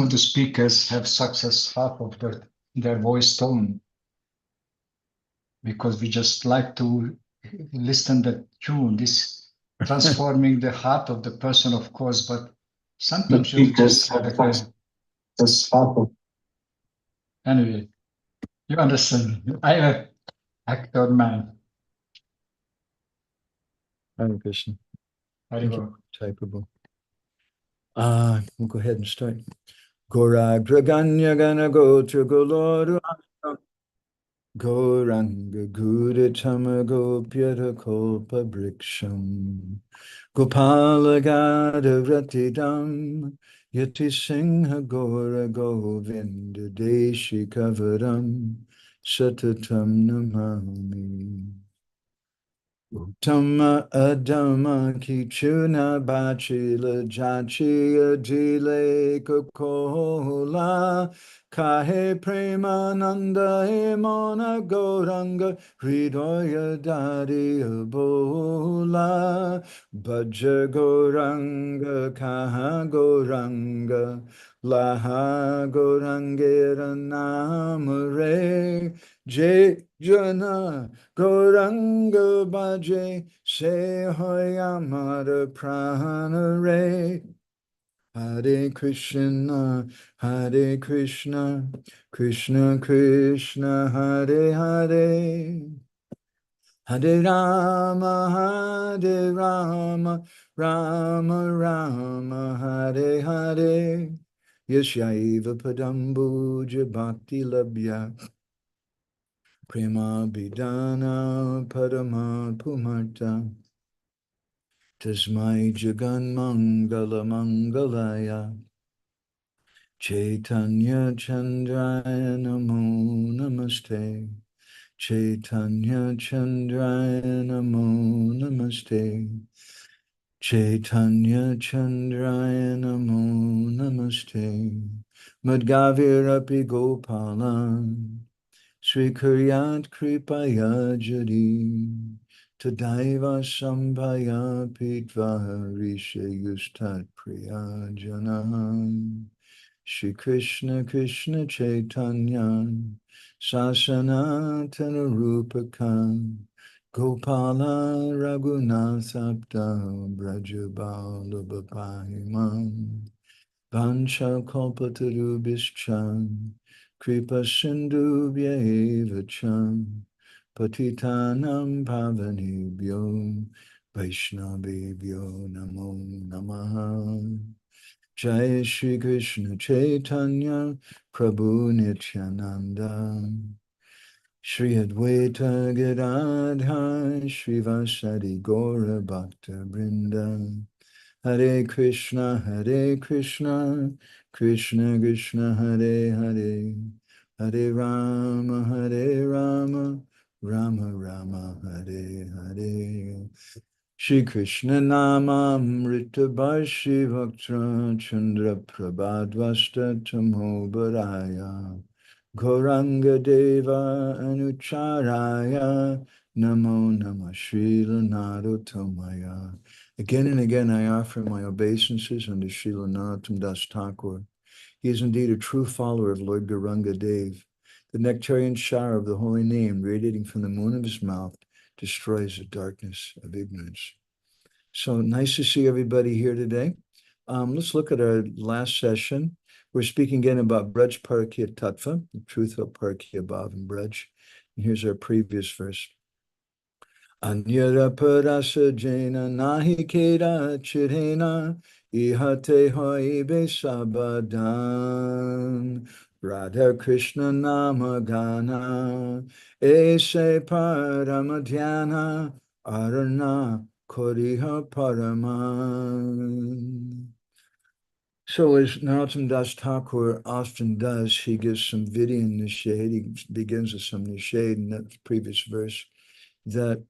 of the speakers have success half of their voice tone, because we just like to listen the tune, this transforming the heart of the person, of course, but sometimes you just have just half of. Anyway, you understand. I am an actor man. Hare Krishna. Typeable. We'll go ahead and start. Goragraganya gana gotra goloru Goranga Guritama Gopyata Kolpa Briksham Gopala Gada Ratidam Yati Singha Gora Govinda Deshi Kavaram Satatam Namami Uttama Adama Kichuna Bachila Jachi Adile Kokola Kahe Prema-nanda Hemona Goranga Hridoya Dari Abola Bhaja Goranga Kaha Goranga Laha Gorangera Namare Jana Goranga Bhaje Se Hoyamara Pranare Hare Krishna, Krishna Krishna, Hare Hare, Hare Rama, Rama Rama, Hare Hare, Yashaiva Padambuja Bhakti Labhya, Prema-bhakti-candrika Parama Pumarta, Tasmai Jagan Mangala Mangalaya Chaitanya Chandraya Namo Namaste Chaitanya Chandraya Namo Namaste Chaitanya Chandraya Namo Namaste Madgavirapi Gopalan Sri Kuryat Kripaya Jadi Tadaiva Sambhaya Pitva Risha Yustat Priya Jana Shri Krishna Krishna Chaitanya Sasana Rupaka Gopala Raghunathabda Brajabala Bapahimam Vancha Kalpatarubhischam Kripa Sindhubhya eva cham Patitanam Pavanebhyo Vaishnavebhyo Namo Namaha Jai Shri Krishna Chaitanya Prabhu Nityananda Shri Advaita Gadadhar Shri Vasadi Gaura Bhakta Vrinda Hare Krishna, Krishna Krishna, Hare Hare, Hare Rama, Rama Rama, Hare Hare. Shri Krishna Nama Amrita Bharshi Bhaktra Chandra Prabhadvasta Tamo Baraya Gauranga Deva Anucharaya Namo Namah Srila Narottamaya. Again and again I offer my obeisances unto Srila Narottama Thakur. He is indeed a true follower of Lord Gauranga Dev. The nectarian shower of the holy name radiating from the moon of his mouth destroys the darkness of ignorance. So nice to see everybody here today. Let's look at our last session. We're speaking again about Braj Parakya Tattva, the truth of Parakya Bhav and Braj. And here's our previous verse. Anyara parasa jena nahi keda chirena ihate hoibe sabadan Radha Krishna nama gana ese paramadhyana arana koriha paraman. So as Narottama Thakur often does, he gives some vidya in the shade. He begins with some nishade in that previous verse that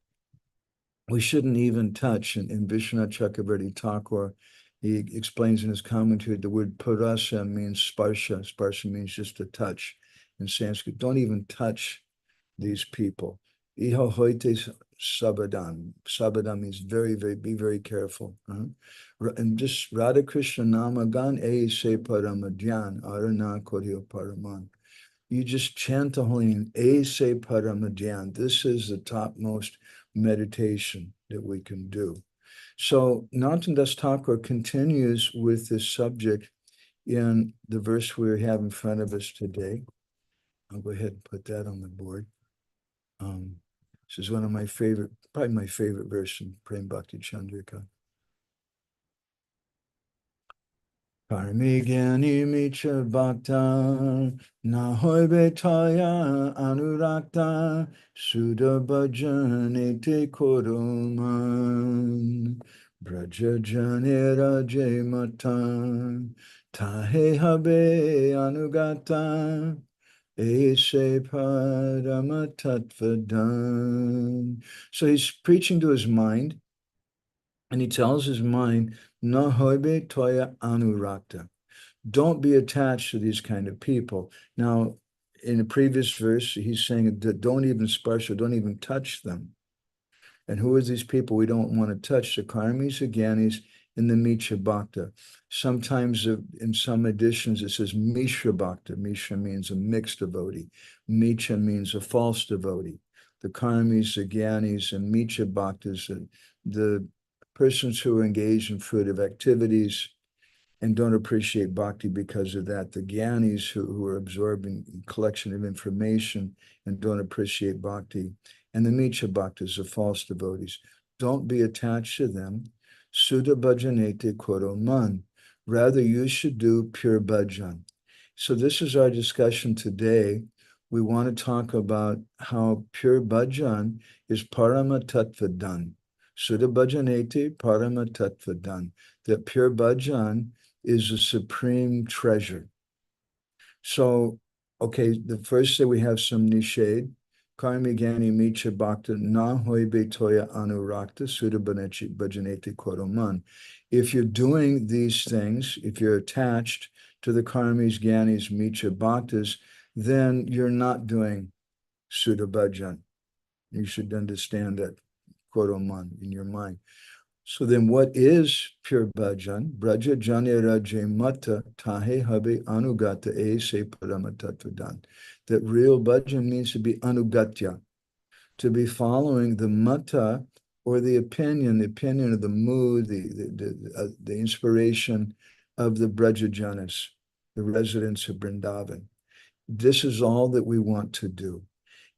we shouldn't even touch. In Vishwanath Chakravarti Thakur, he explains in his commentary the word parasa means sparsha. Sparsha means just to touch in Sanskrit. Don't even touch these people. Iha hoites sabadam. Sabadam means be very careful. And just Radha Krishna Namagan se paramadhyan arana koryo paraman. You just chant the holy name, se paramadhyan. This is the topmost meditation that we can do. So Narottama Thakur continues with this subject in the verse we have in front of us today. I'll go ahead and put that on the board. This is one of my favorite, probably my favorite verse in Prema-bhakti-candrika. Karmī jñānī micchā-bhakta, habe tāya anūrakta, śuddha-bhajanete vraja-janera tāhe habe anūgata, parama tattva-dhana. So he's preaching to his mind, and he tells his mind, habe tāya anūrakta. Don't be attached to these kind of people. Now, in the previous verse, he's saying that don't even sparsha, don't even touch them. And who are these people we don't want to touch? The karmis, the jñānīs, and the micchā-bhakta. Sometimes in some editions it says micchā-bhakta. Micchā means a mixed devotee. Micchā means a false devotee. The karmis, the jñānīs, and micchā-bhaktas, the persons who are engaged in fruitive activities and don't appreciate bhakti because of that. The jñānīs who are absorbing collection of information and don't appreciate bhakti. And the micchā-bhaktas, the false devotees. Don't be attached to them. Śuddha-bhajanete. Rather, you should do pure bhajan. So this is our discussion today. We want to talk about how pure bhajan is parama tattva-dhana. Śuddha-bhajanete, parama tattva-dhana. That pure bhajan is a supreme treasure. So, okay, the first day we have some nishad. Karmī jñānī micchā-bhakta habe tāya anūrakta śuddha-bhajanete. If you're doing these things, if you're attached to the karmis, jñānīs, micchā-bhaktas, then you're not doing śuddha-bhajan. You should understand that in your mind. So then what is pure bhajan? Vraja-janera tāhe habe anūgata parama tattva-dhana. That real bhajan means to be anūgatya, to be following the mata or the opinion of the mood, the inspiration of the vraja-janas, the residents of Vrindavan. This is all that we want to do.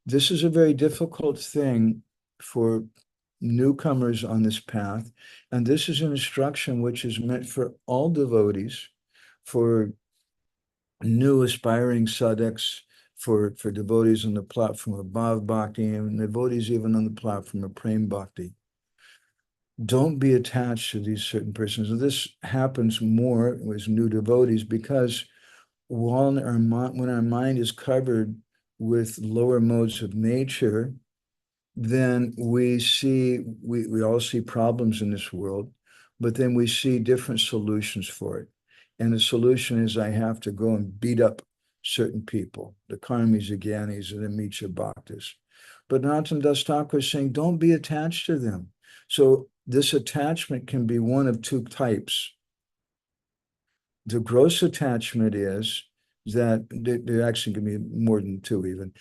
This is a very difficult thing for newcomers on this path, and this is an instruction which is meant for all devotees, for new aspiring sadhaks, for devotees on the platform of bhakti, and devotees even on the platform of Prema-bhakti. Don't be attached to these certain persons. And this happens more with new devotees because when our mind is covered with lower modes of nature, then we all see problems in this world, but then we see different solutions for it. And the solution is I have to go and beat up certain people, the karmis, the jñānīs, and the micchā-bhaktas. But Narottama Thakur is saying, don't be attached to them. So this attachment can be one of two types. The gross attachment is that there actually can be more than two even.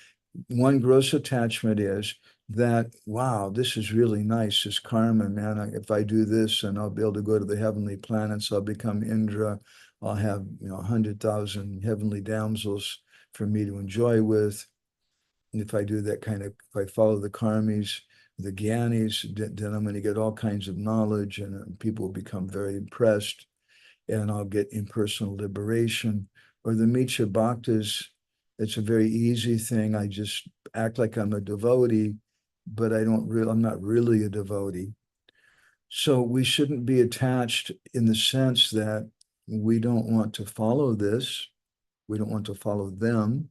One gross attachment is that, wow, this is really nice, this karma, man. If I do this, and I'll be able to go to the heavenly planets, I'll become Indra, I'll have 100,000 heavenly damsels for me to enjoy with. And if I do that if I follow the karmis, the jñānīs, then I'm going to get all kinds of knowledge, and people will become very impressed, and I'll get impersonal liberation. Or the micchā-bhaktas, it's a very easy thing. I just act like I'm a devotee, but I'm not really a devotee. So we shouldn't be attached in the sense that we don't want to follow this. We don't want to follow them.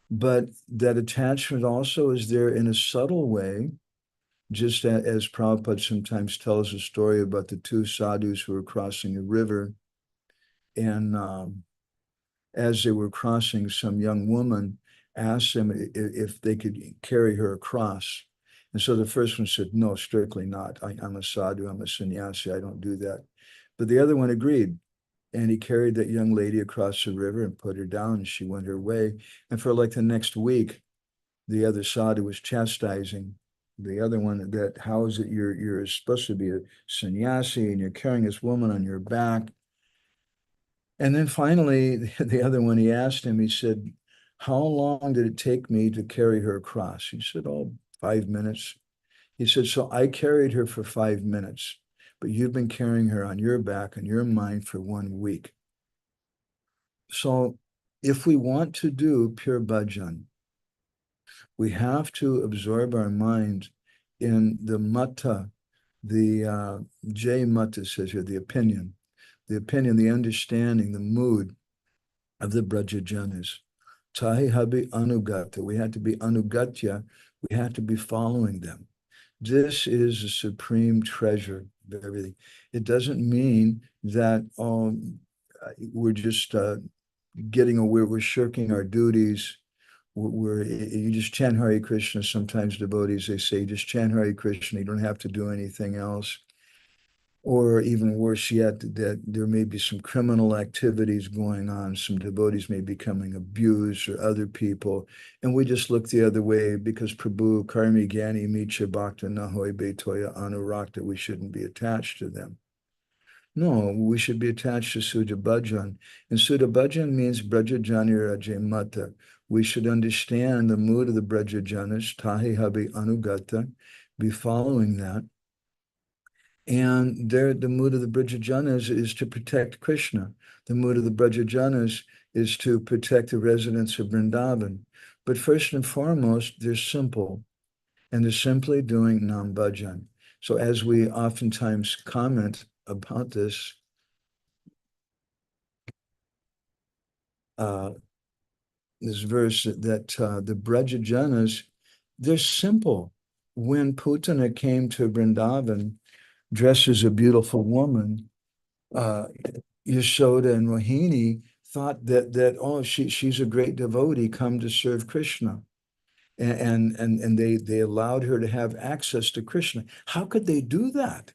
But that attachment also is there in a subtle way, just as Prabhupada sometimes tells a story about the two sadhus who were crossing a river. And as they were crossing, some young woman asked them if they could carry her across. And so the first one said, no, strictly not. I'm a sadhu, I'm a sannyasi, I don't do that. But the other one agreed. And he carried that young lady across the river and put her down, and she went her way. And for like the next week, the other sadhu was chastising the other one that, how is it you're supposed to be a sannyasi and you're carrying this woman on your back? And then finally, the other one, he asked him, he said, how long did it take me to carry her across? He said, oh, 5 minutes. He said, so I carried her for 5 minutes, but you've been carrying her on your back and your mind for 1 week. So if we want to do pure bhajan, we have to absorb our mind in the mata, the J mata says here, the opinion, the understanding, the mood of the vraja-janas. Tāhe, habe, anūgata. We had to be anūgatya. We had to be following them. This is a supreme treasure of everything. It doesn't mean that we're just getting away, we're shirking our duties. You just chant Hare Krishna. Sometimes devotees, they say, just chant Hare Krishna. You don't have to do anything else. Or even worse yet, that there may be some criminal activities going on. Some devotees may be becoming abused or other people. And we just look the other way because Prabhu, karmī, jñānī, micchā-bhakta, habe, tāya, anūrakta, we shouldn't be attached to them. No, we should be attached to śuddha-bhajan. And śuddha-bhajan means vraja-janera mata. We should understand the mood of the vraja-janas, tāhe, habe, anūgata, be following that. And the mood of the vraja-janas is to protect Krishna. The mood of the vraja-janas is to protect the residents of Vrindavan. But first and foremost, they're simple, and they're simply doing nam bhajan. So as we oftentimes comment about this, this verse that the vraja-janas, they're simple. When Putana came to Vrindavan, dressed as a beautiful woman, Yashoda and Rohini thought that oh, she's a great devotee come to serve Krishna. And they allowed her to have access to Krishna. How could they do that?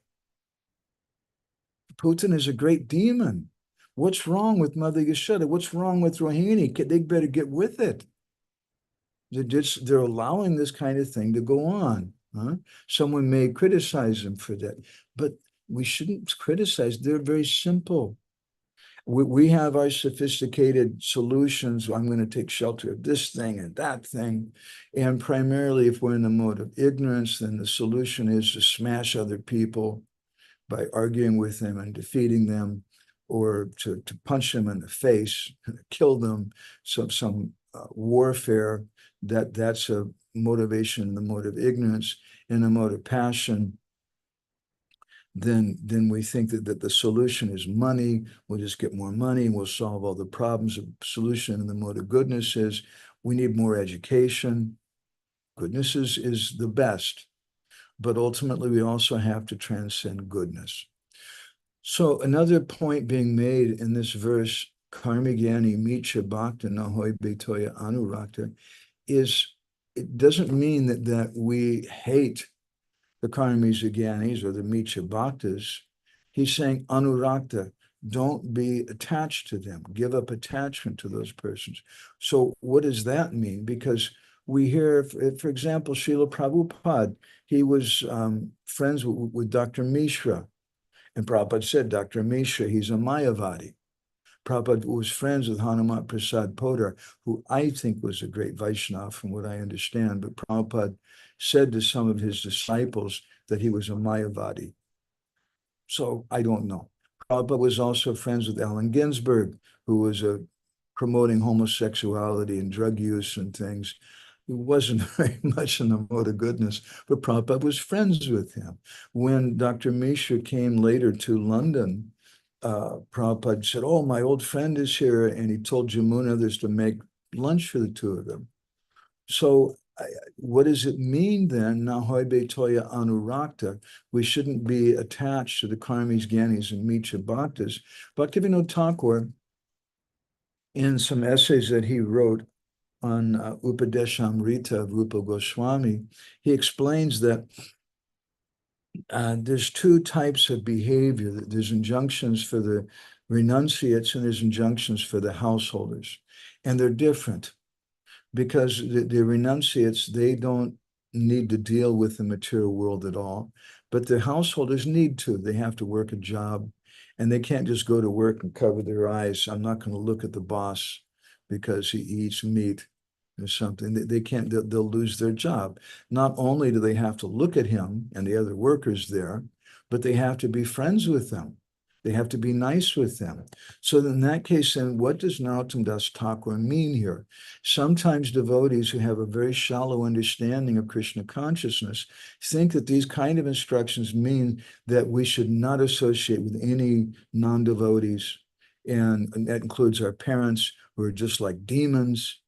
Putin is a great demon. What's wrong with Mother Yashoda? What's wrong with Rohini? They better get with it. They're allowing this kind of thing to go on. Huh? Someone may criticize them for that, but we shouldn't criticize. They're very simple. We have our sophisticated solutions. I'm going to take shelter of this thing and that thing. And primarily, if we're in the mode of ignorance, then the solution is to smash other people by arguing with them and defeating them, or to punch them in the face, kill them. So some warfare, that's a motivation in the mode of ignorance. In the mode of passion, then we think that the solution is money. We'll just get more money and we'll solve all the problems. The solution in the mode of goodness is we need more education. Goodness is the best, but ultimately we also have to transcend goodness. So another point being made in this verse, karmī, jñānī, micchā-bhakta, habe, tāya, anūrakta, is it doesn't mean that we hate the karmis, the jñānīs, or the micchā-bhaktas. He's saying anūrakta, don't be attached to them. Give up attachment to those persons. So what does that mean? Because we hear, for example, Srila Prabhupada, he was friends with Dr. Mishra. And Prabhupada said, Dr. Mishra, he's a Mayavadi. Prabhupada was friends with Hanumat Prasad Podar, who I think was a great Vaishnava from what I understand. But Prabhupada said to some of his disciples that he was a Mayavadi. So I don't know. Prabhupada was also friends with Allen Ginsberg, who was promoting homosexuality and drug use and things. He wasn't very much in the mode of goodness, but Prabhupada was friends with him. When Dr. Mishra came later to London, Prabhupada said, oh, my old friend is here. And he told Jamuna others to make lunch for the two of them. So what does it mean then? Na habe, tāya, anūrakta. We shouldn't be attached to the karmis, jñānīs, and micchā-bhaktas. Bhaktivinoda Thakur, in some essays that he wrote, on Upadeshamrita of Rupa Goswami, he explains that there's two types of behavior. There's injunctions for the renunciates and there's injunctions for the householders. And they're different because the renunciates, they don't need to deal with the material world at all, but the householders need to. They have to work a job and they can't just go to work and cover their eyes. I'm not going to look at the boss because he eats meat or something. They can't, they'll lose their job. Not only do they have to look at him and the other workers there, but they have to be friends with them. They have to be nice with them. So in that case, then what does Narottama Thakur mean here? Sometimes devotees who have a very shallow understanding of Krishna consciousness think that these kind of instructions mean that we should not associate with any non-devotees. And that includes our parents who are just like demons,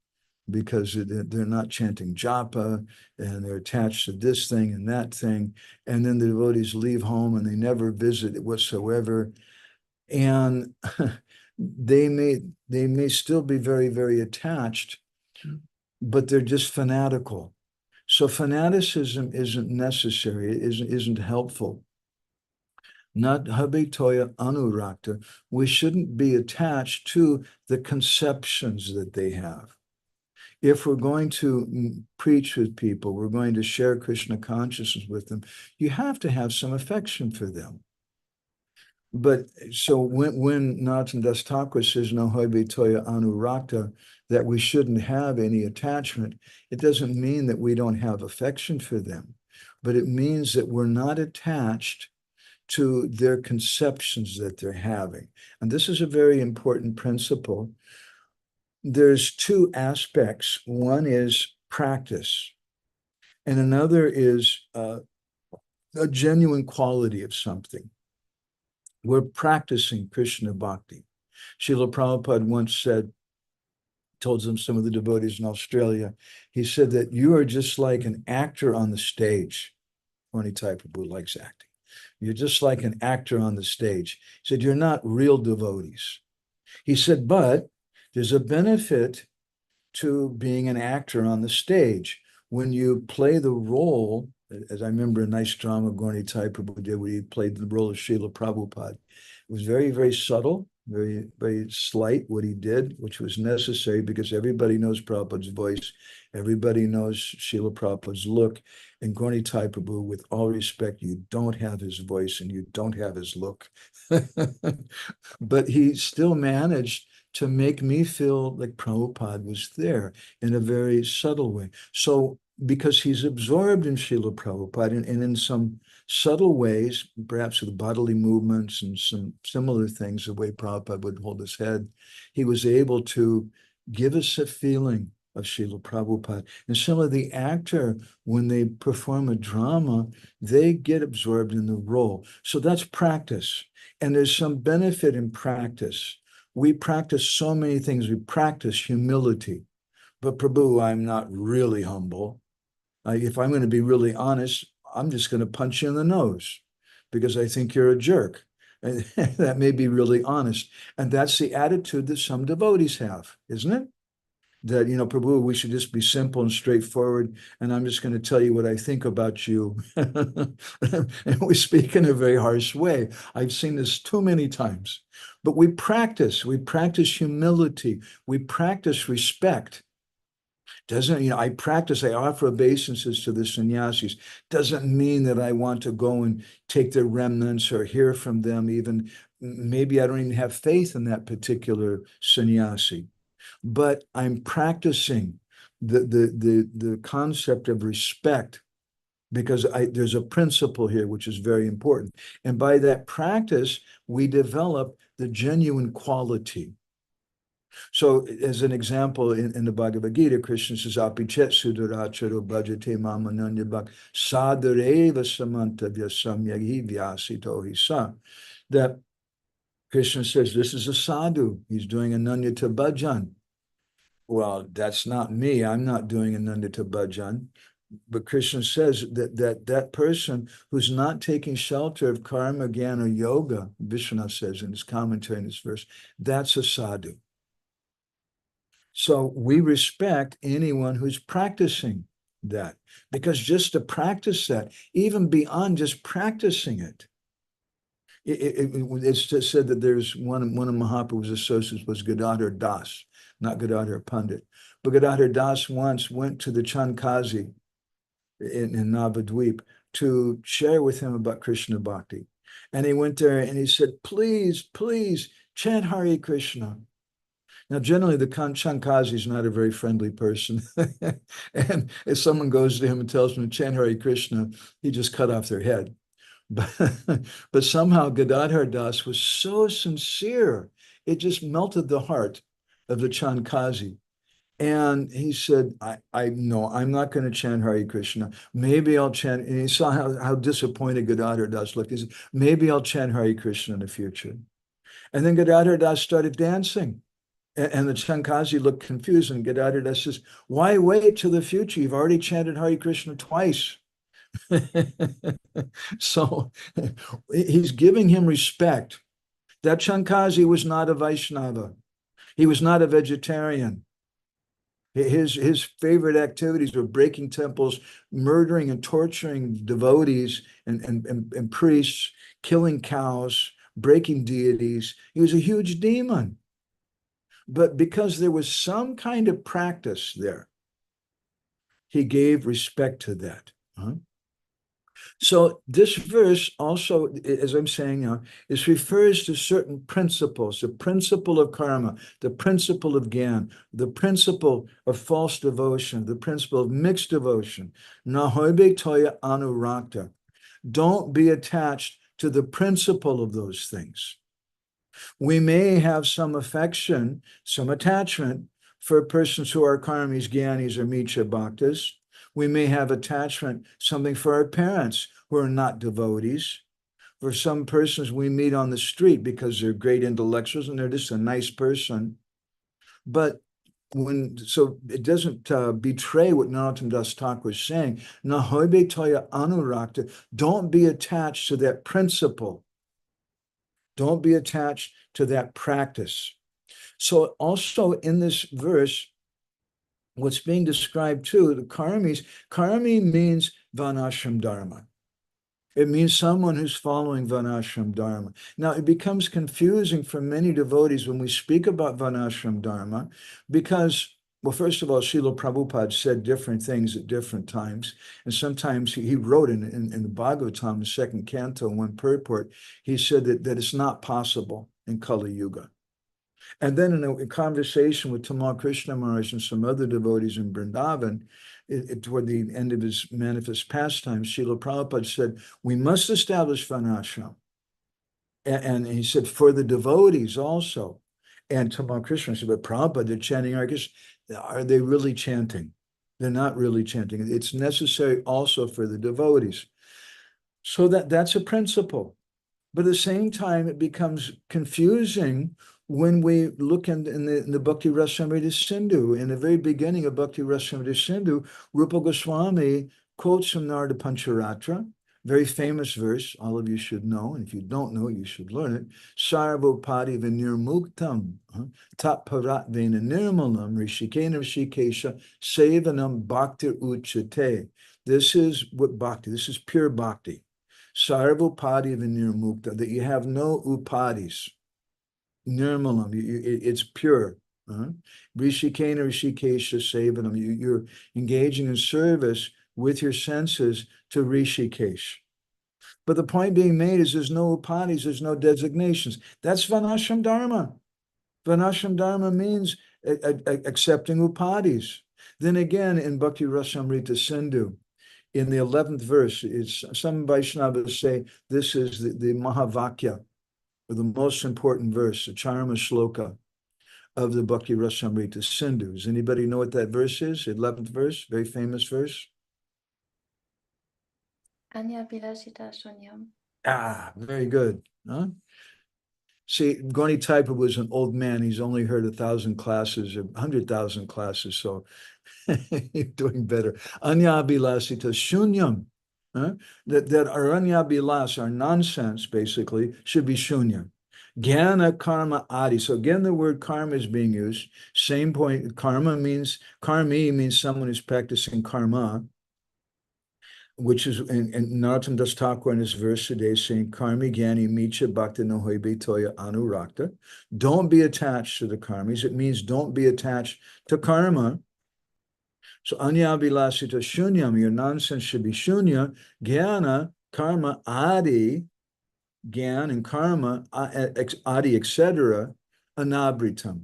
because they're not chanting japa and they're attached to this thing and that thing. And then the devotees leave home and they never visit whatsoever. And they may still be very, very attached, but they're just fanatical. So fanaticism isn't necessary, it isn't helpful. Not habe, tāya, anūrakta. We shouldn't be attached to the conceptions that they have. If we're going to preach with people, we're going to share Krishna consciousness with them, you have to have some affection for them. But so when Narottama Thakur says, no habe, tāya, anūrakta, that we shouldn't have any attachment, it doesn't mean that we don't have affection for them, but it means that we're not attached to their conceptions that they're having. And this is a very important principle. There's two aspects. One is practice, and another is a genuine quality of something. We're practicing Krishna bhakti. Srila Prabhupada once said, told some of the devotees in Australia, he said that you are just like an actor on the stage. Any type of who likes acting. You're just like an actor on the stage. He said, you're not real devotees. He said, but there's a benefit to being an actor on the stage. When you play the role, as I remember a nice drama Gauri Prabhu did, where he played the role of Srila Prabhupada. It was very, very subtle, very, very slight what he did, which was necessary because everybody knows Prabhupada's voice. Everybody knows Srila Prabhupada's look. And Gauri Prabhu, with all respect, you don't have his voice and you don't have his look. But he still managed to make me feel like Prabhupada was there in a very subtle way. So because he's absorbed in Srila Prabhupada and in some subtle ways, perhaps with bodily movements and some similar things, the way Prabhupada would hold his head, he was able to give us a feeling of Srila Prabhupada. And similarly, the actor, when they perform a drama, they get absorbed in the role. So that's practice. And there's some benefit in practice. We practice so many things. We practice humility. But Prabhu, I'm not really humble. If I'm going to be really honest, I'm just going to punch you in the nose because I think you're a jerk. And that may be really honest. And that's the attitude that some devotees have, isn't it? That, Prabhu, we should just be simple and straightforward, and I'm just going to tell you what I think about you. And we speak in a very harsh way. I've seen this too many times. But we practice humility. We practice respect. Doesn't, I offer obeisances to the sannyasis. Doesn't mean that I want to go and take their remnants or hear from them even. Maybe I don't even have faith in that particular sannyasi. But I'm practicing the concept of respect because there's a principle here which is very important. And by that practice, we develop the genuine quality. So as an example, in the Bhagavad Gita, Krishna says, Apichet suduracharo bhajate mamananya bhak sadareva samantavya samyagi vyasito hisa. That Krishna says, this is a sadhu. He's doing anūgata bhajan. Well, that's not me. I'm not doing anūgata bhajan. But Krishna says that person who's not taking shelter of karma, jnana, yoga, Vishwanath says in his commentary in this verse, that's a sadhu. So we respect anyone who's practicing that, because just to practice that, even beyond just practicing it, it's just said that there's one of Mahaprabhu's associates was Gadadhar Das, not Gadadhar Pandit. But Gadadhar Das once went to the Chandkazi in Navadvip to share with him about Krishna Bhakti. And he went there and he said, please, please chant Hare Krishna. Now, generally, the Chandkazi is not a very friendly person. And if someone goes to him and tells him to chant Hare Krishna, he just cut off their head. But somehow Gadadhar Das was so sincere, it just melted the heart of the Chandkazi. And he said, I no, I'm not going to chant Hare Krishna. Maybe I'll chant. And he saw how disappointed Gadadhar Das looked. He said, maybe I'll chant Hare Krishna in the future. And then Gadadhar Das started dancing. And the Chandkazi looked confused. And Gadadhar Das says, why wait till the future? You've already chanted Hare Krishna twice. So he's giving him respect. That Chandkazi was not a Vaishnava. He was not a vegetarian. His favorite activities were breaking temples, murdering and torturing devotees and priests, killing cows, breaking deities. He was a huge demon. But because there was some kind of practice there, he gave respect to that. So this verse also, as I'm saying now, it refers to certain principles, the principle of karma, the principle of gyan, the principle of false devotion, the principle of mixed devotion. Habe, tāya, anūrakta. Don't be attached to the principle of those things. We may have some affection, some attachment for persons who are karmis, jñānīs, or micchā-bhaktas. We may have attachment, something for our parents who are not devotees. For some persons we meet on the street because they're great intellectuals and they're just a nice person. But so it doesn't betray what Narottama Das Thakur was saying. Habe, tāya, anūrakta. Don't be attached to that principle. Don't be attached to that practice. So also in this verse, what's being described too, the karmis, karmī means varnashram dharma. It means someone who's following varnashram dharma. Now, it becomes confusing for many devotees when we speak about varnashram dharma because, well, first of all, Srila Prabhupada said different things at different times. And sometimes he wrote in the Bhagavatam, the second canto, one purport, he said that it's not possible in Kali Yuga. And then in a conversation with Tamal Krishna Maharaj and some other devotees in Vrindavan, toward the end of his manifest pastimes, Srila Prabhupada said, we must establish varnashram. And he said, for the devotees also. And Tamal Krishna said, but Prabhupada, they're chanting Hare Krishna. Are they really chanting? They're not really chanting. It's necessary also for the devotees. So that's a principle. But at the same time, it becomes confusing when we look in the Bhakti Rasamrita Sindhu. In the very beginning of Bhakti Rasamrita Sindhu, Rupa Goswami quotes from Narada Pancharatra, very famous verse, all of you should know, and if you don't know, you should learn it. Sarvopadi vinirmuktam, tattva-dhana nirmalam, rishikena rishikesha, sevanam bhaktir uchate. This is what bhakti, this is pure bhakti. Sarvopadi vinirmukta, that you have no upadis. Nirmalam, it's pure. Rishikena rishikesha sevanam, you're engaging in service with your senses to Rishikesh. But the point being made is there's no upadis, there's no designations. That's varnashram dharma. Varnashram dharma means accepting upadis. Then again, in Bhakti Rasamrita Sindhu, in the 11th verse, it's some Vaishnavas say this is the Mahavakya, or the most important verse, the Charma Shloka of the Bhakti Rasamrita Sindhu. Does anybody know what that verse is? 11th verse, very famous verse. Anya Bilasita Shunyam. Ah, very good. Huh? See, Gauni Taipa was an old man. He's only heard 1,000 classes or 100,000 classes, so he's doing better. Anya Bilasita Shunyam. That our Anya Bilas, our nonsense, basically, should be Shunya. Jnana karma adi. So again, the word karma is being used. Same point. Karmī means someone who's practicing karma, which is in Narottama Das Thakur in his verse today saying, karmī jñānī micchā-bhakta no habe tāya anūrakta. Don't be attached to the karmis. It means don't be attached to karma. So anyabhilasita shunyam, your nonsense should be shunya. Jnana karma adi, gyan and karma adi, etc. anabritam.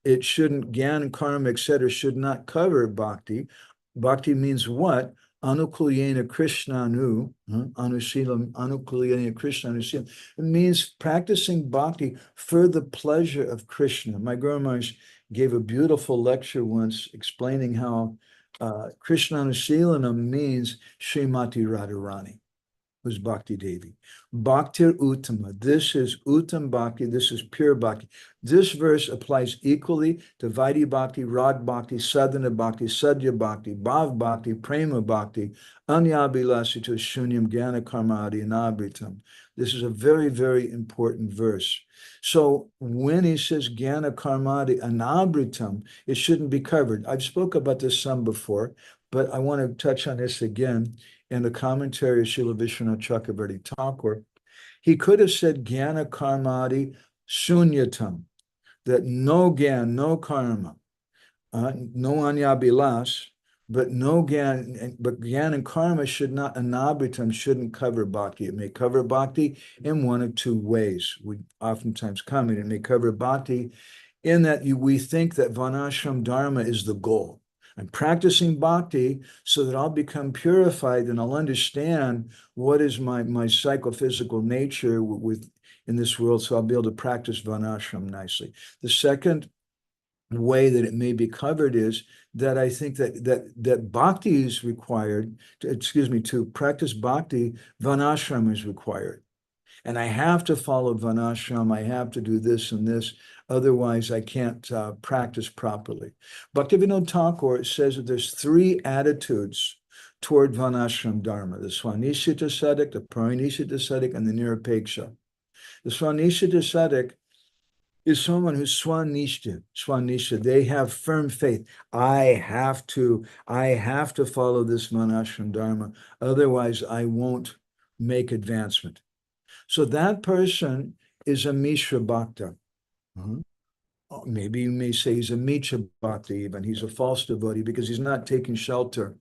It shouldn't, gyan and karma, etc. should not cover bhakti. Bhakti means what? Anukulyena krishnanu, anukulyena krishnanu. It means practicing bhakti for the pleasure of Krishna. My Guru Maharaj gave a beautiful lecture once explaining how Krishnānuṣīlanam means Srimati Radharani, who's Bhakti Devi. Bhaktir Uttama. This is Uttam Bhakti. This is pure Bhakti. This verse applies equally to Vaidhi Bhakti, Rag Bhakti, Sadhana Bhakti, Sadhya Bhakti, Bhav Bhakti, Prema-bhakti, anyabhilasita shunyam jnana karmādi anabritam. This is a very, very important verse. So when he says jnana karmādi anabritam, it shouldn't be covered. I've spoken about this some before, but I want to touch on this again. In the commentary of Srila Vishwanath Chakravarti Thakur, he could have said jnana karmādi shunyatam, that no gyan, no karma, no anyabhilas, but no gyan, but gyan and karma should not, anabritam shouldn't cover bhakti. It may cover bhakti in one of two ways. We oftentimes comment, it may cover bhakti in that we think that varnashram dharma is the goal. I'm practicing bhakti so that I'll become purified and I'll understand what is my psychophysical nature in this world, so I'll be able to practice varnashram nicely. The second way that it may be covered is that I think that bhakti is required, to practice bhakti, varnashram is required. And I have to follow varnashram, I have to do this and this, otherwise I can't practice properly. Bhaktivinoda Thakur says that there's three attitudes toward varnashram dharma: the swanishita sadhak, the parinishita sadhak, and the nirapeksha. The swanishita sadhak is someone who's swanishta. They have firm faith. I have to follow this varnashram dharma, otherwise I won't make advancement. So that person is a micchā-bhakta. Maybe you may say he's a micchā-bhakta even. He's a false devotee because he's not taking shelter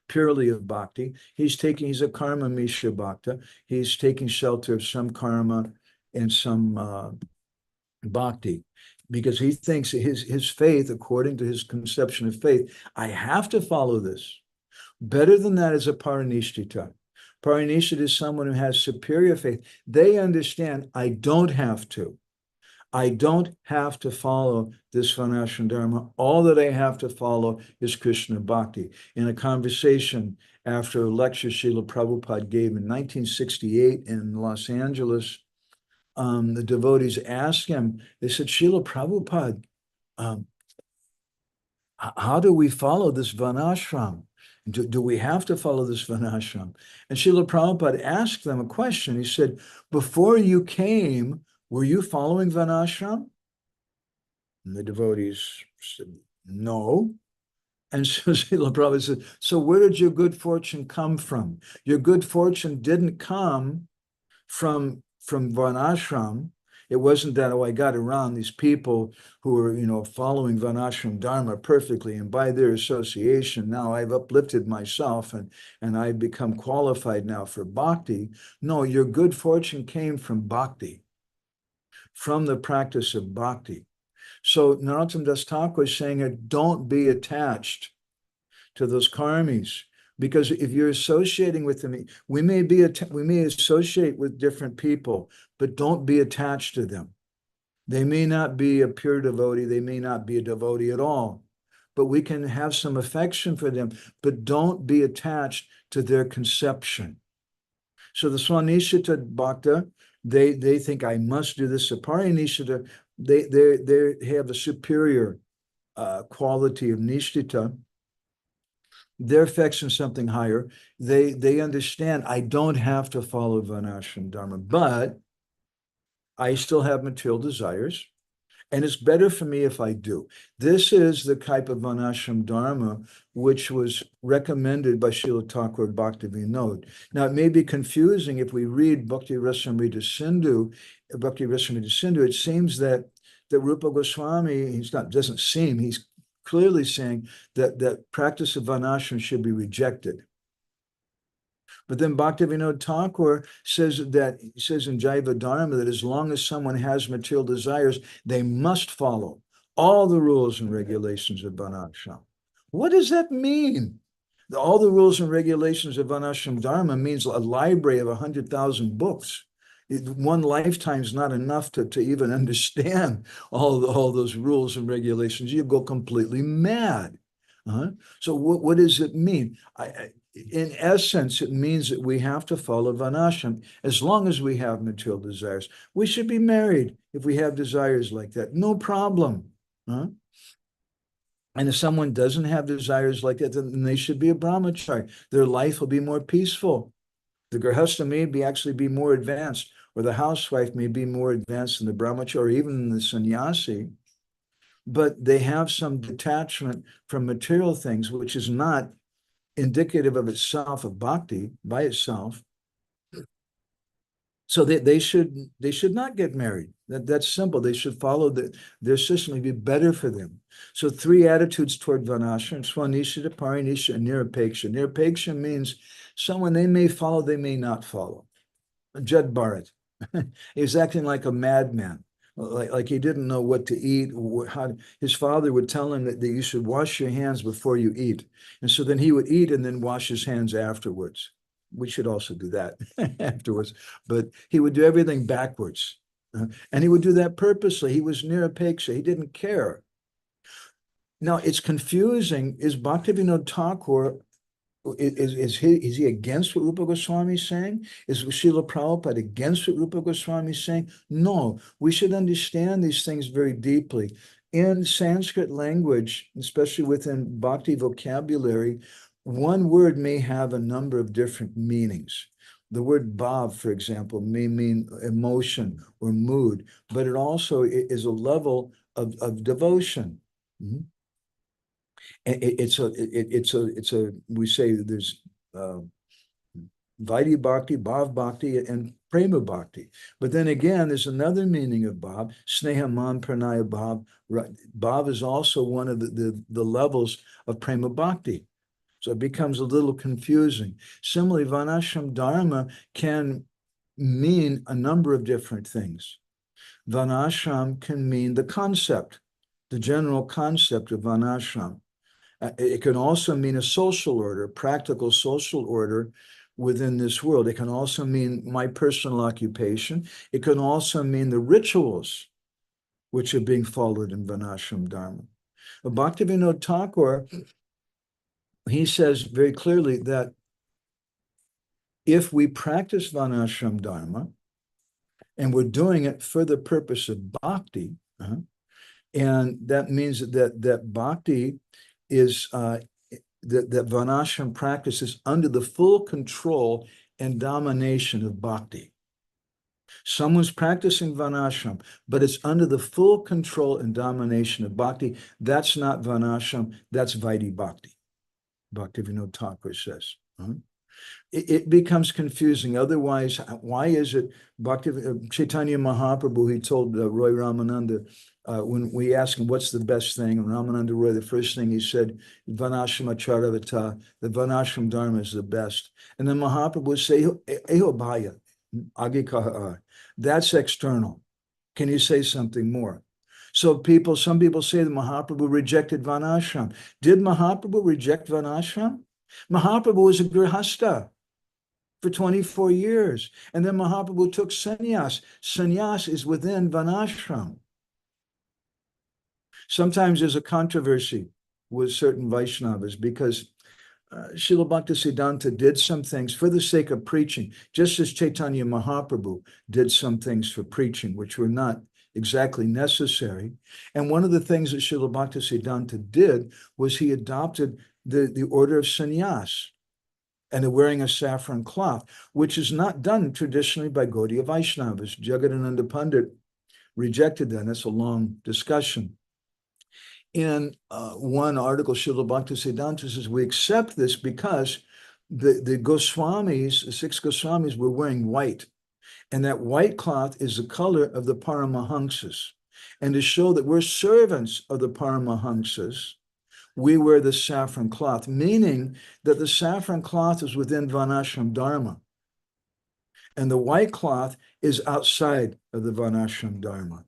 purely of bhakti. He's a karma micchā-bhakta. He's taking shelter of some karma and some bhakti, because he thinks his faith, according to his conception of faith, I have to follow this. Better than that is a parinishita. Parinishita is someone who has superior faith. They understand I don't have to. I don't have to follow this varnashram dharma. All that I have to follow is Krishna bhakti. In a conversation after a lecture Srila Prabhupada gave in 1968 in Los Angeles, the devotees asked him, they said, Srila Prabhupada, how do we follow this varnashram? Do we have to follow this varnashram? And Srila Prabhupada asked them a question. He said, before you came, were you following varnashram? And the devotees said, no. And so Srila Prabhupada said, so where did your good fortune come from? Your good fortune didn't come from varnashram. It wasn't that, oh, I got around these people who were, following varnashram dharma perfectly, and by their association, now I've uplifted myself and I've become qualified now for bhakti. No, your good fortune came from bhakti, from the practice of bhakti. So Narottama Das Thakur is saying, don't be attached to those karmis. Because if you're associating with them, we may associate with different people, but don't be attached to them. They may not be a pure devotee, they may not be a devotee at all, but we can have some affection for them, but don't be attached to their conception. So the swanishita bhakta, they think I must do this. The parinishita, they have a superior quality of nishtita. Their affection something higher. They understand I don't have to follow varnashram dharma, but I still have material desires, and it's better for me if I do. This is the type of varnashram dharma which was recommended by Srila Thakur Bhaktivinoda. Now, it may be confusing if we read Bhakti Rasamrita Sindhu, it seems that Rupa Goswami, doesn't seem, he's clearly saying that practice of varnashram should be rejected. But then Bhaktivinoda Thakur says in Jaiva Dharma that as long as someone has material desires, they must follow all the rules and regulations of varnashram. What does that mean? All the rules and regulations of varnashram dharma means a library of 100,000 books. One lifetime is not enough to even understand all those rules and regulations. You go completely mad. So what does it mean? In essence, it means that we have to follow varnashram as long as we have material desires. We should be married if we have desires like that. No problem. And if someone doesn't have desires like that, then they should be a brahmachari. Their life will be more peaceful. The grihastha may actually be more advanced, or the housewife may be more advanced than the brahmachari, or even the sannyasi. But they have some detachment from material things, which is not indicative of itself, of bhakti by itself. So they should not get married. That's simple. They should follow their system. It'd be better for them. So 3 attitudes toward varnashram: swanishtha, parinishtha, and nirapeksha. Nirapeksha means someone they may follow, they may not follow. Jad Bharat, he was acting like a madman. Like he didn't know what to eat. His father would tell him that you should wash your hands before you eat. And so then he would eat and then wash his hands afterwards. We should also do that afterwards. But he would do everything backwards. And he would do that purposely. He was nirapeksha. He didn't care. Now, it's confusing. Is Bhaktivinoda Thakur, is he against what Rupa Goswami is saying? Is Srila Prabhupada against what Rupa Goswami is saying? No, we should understand these things very deeply. In Sanskrit language, especially within bhakti vocabulary, one word may have a number of different meanings. The word bhav, for example, may mean emotion or mood, but it also is a level of devotion. It's a we say there's Vaidhi Bhakti, Bhav Bhakti, and Prema-bhakti. But then again, there's another meaning of Bhav, Sneha Man Pranaya Bhav. Bhav is also one of the levels of Prema-bhakti. So it becomes a little confusing. Similarly, varnashram dharma can mean a number of different things. Varnashram can mean the concept, the general concept of varnashram. It can also mean a social order, practical social order within this world. It can also mean my personal occupation. It can also mean the rituals which are being followed in varnashram dharma. But Bhaktivinoda Thakur, he says very clearly that if we practice varnashram dharma and we're doing it for the purpose of bhakti, and that means that bhakti is that varnashram practice is under the full control and domination of bhakti. Someone's practicing varnashram, but it's under the full control and domination of bhakti. That's not varnashram, that's Vaidhi Bhakti. Bhaktivinoda Thakur says. It becomes confusing. Otherwise, why is it Chaitanya Mahaprabhu, he told Roy Ramananda, when we asked him what's the best thing, and Ramananda Roy, the first thing he said, Varnashram Acharavata, the Varnashram Dharma is the best. And then Mahaprabhu would say, Eho Bhaya, Agikaha, that's external. Can you say something more? So some people say that Mahaprabhu rejected varnashram. Did Mahaprabhu reject varnashram? Mahaprabhu was a grihastha for 24 years. And then Mahaprabhu took sannyas. Sannyas is within varnashram. Sometimes there's a controversy with certain Vaishnavas because Srila Bhaktisiddhanta did some things for the sake of preaching, just as Chaitanya Mahaprabhu did some things for preaching, which were not exactly necessary. And one of the things that Srila Bhaktisiddhanta did was he adopted the order of sannyas and the wearing a saffron cloth, which is not done traditionally by Gaudiya Vaishnavas. Jagadananda Pandit rejected that. And that's a long discussion. In one article, śuddha-bhajanete says, we accept this because the Goswamis, the 6 Goswamis, were wearing white. And that white cloth is the color of the paramahamsas. And to show that we're servants of the paramahamsas, we wear the saffron cloth, meaning that the saffron cloth is within Varnashram Dharma. And the white cloth is outside of the Varnashram Dharma.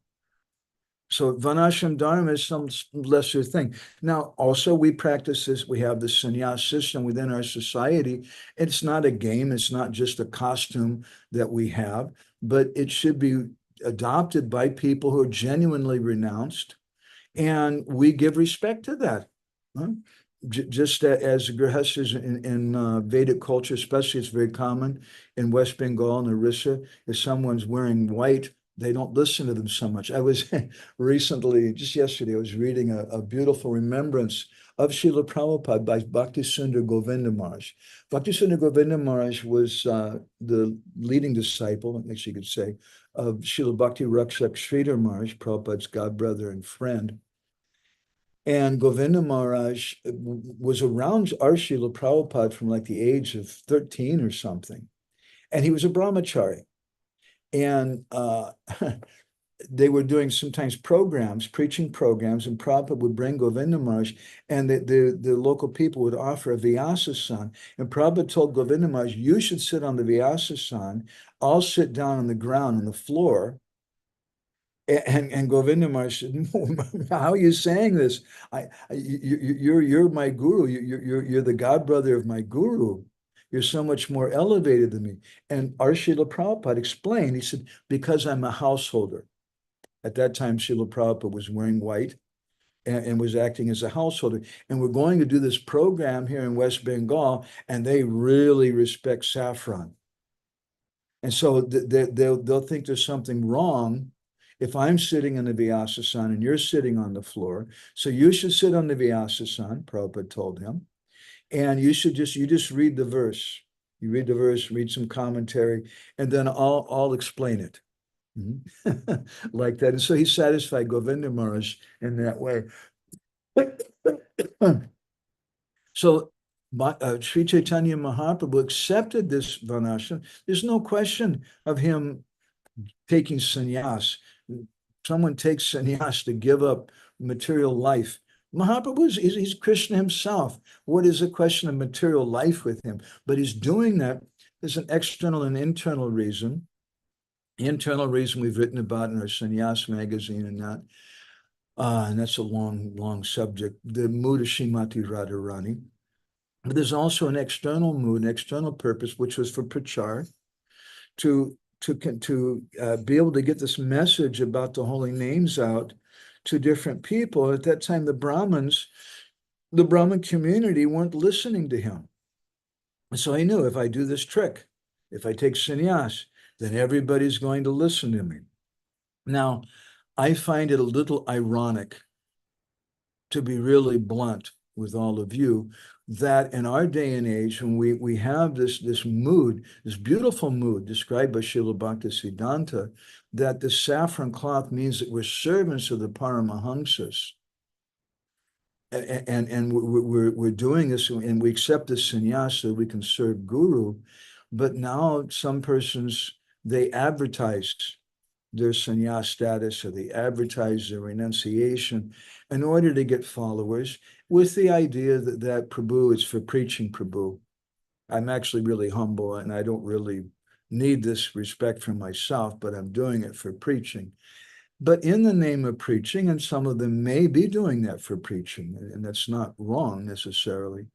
So Varnashram Dharma is some lesser thing. Now, also we practice this, we have the sannyas system within our society. It's not a game, it's not just a costume that we have, but it should be adopted by people who are genuinely renounced, and we give respect to that. Just as grihastas in Vedic culture, especially, it's very common in West Bengal and Orissa, if someone's wearing white, they don't listen to them so much. I was recently, just yesterday, I was reading a beautiful remembrance of Srila Prabhupada by Bhakti-sundar Govinda Maharaj. Bhakti-sundar Govinda Maharaj was the leading disciple, I guess you could say, of Srila Bhakti Rakshak Sridhar Maharaj, Prabhupada's godbrother and friend. And Govinda Maharaj was around our Srila Prabhupada from like the age of 13 or something. And he was a brahmachari. And they were doing sometimes programs, preaching programs, and Prabhupada would bring Govinda Maharaj, and the local people would offer a Vyasasan. And Prabhupada told Govinda Maharaj, you should sit on the Vyasasan, I'll sit down on the ground, on the floor. And Govinda Maharaj said, no, how are you saying this? You're my guru, you're the godbrother of my guru. You're so much more elevated than me. And our Srila Prabhupada explained, he said, because I'm a householder. At that time, Srila Prabhupada was wearing white and was acting as a householder. And we're going to do this program here in West Bengal, and they really respect saffron. And so they'll think there's something wrong if I'm sitting in the Vyasasan and you're sitting on the floor. So you should sit on the Vyasasan, Prabhupada told him. And you just read the verse. You read the verse, read some commentary, and then I'll explain it. Like that. And so he satisfied Govinda Maharaj in that way. So Sri Chaitanya Mahaprabhu accepted this Varnashram. There's no question of him taking sannyas. Someone takes sannyas to give up material life. Mahaprabhu he's Krishna himself. What is a question of material life with him? But he's doing that. There's an external and internal reason. The internal reason we've written about in our Sannyas magazine and that's a long subject, the mood of Srimati Radharani. But there's also an external mood, an external purpose, which was for prachar, to be able to get this message about the holy names out to different people. At that time, the Brahman community weren't listening to him. So he knew, if I do this trick, if I take sannyas, then everybody's going to listen to me. Now, I find it a little ironic, to be really blunt with all of you, that in our day and age, when we have this mood, this beautiful mood described by Srila Bhaktisiddhanta, that the saffron cloth means that we're servants of the paramahamsas. And we're doing this, and we accept the sannyas so we can serve Guru. But now some persons, they advertise their sannyas status, or they advertise their renunciation in order to get followers, with the idea that Prabhu is for preaching Prabhu. I'm actually really humble, and I don't really need this respect for myself, but I'm doing it for preaching. But in the name of preaching, and some of them may be doing that for preaching, and that's not wrong necessarily,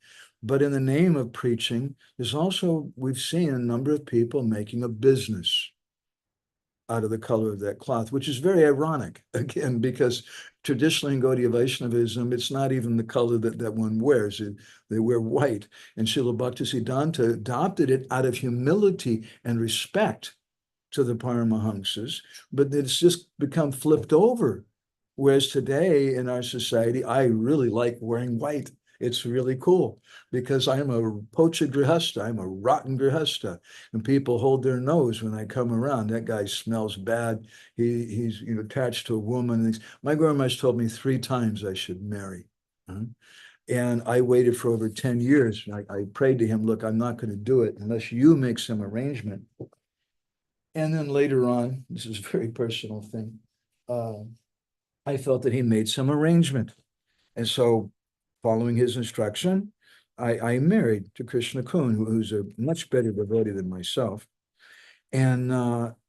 but in the name of preaching, there's also, we've seen a number of people making a business out of the color of that cloth, which is very ironic, again, because traditionally in Gaudiya Vaishnavism, it's not even the color that one wears. They wear white. And Srila Bhaktisiddhanta adopted it out of humility and respect to the Paramahamsas, but it's just become flipped over. Whereas today in our society, I really like wearing white. It's really cool because I'm a pocha grihasta. I'm a rotten grihasta, and people hold their nose when I come around. That guy smells bad. He's attached to a woman. My grandma's told me 3 times I should marry. And I waited for over 10 years. I prayed to him, look, I'm not going to do it unless you make some arrangement. And then later on, this is a very personal thing, I felt that he made some arrangement. And so following his instruction, I married to Krishna Kun, who's a much better devotee than myself. And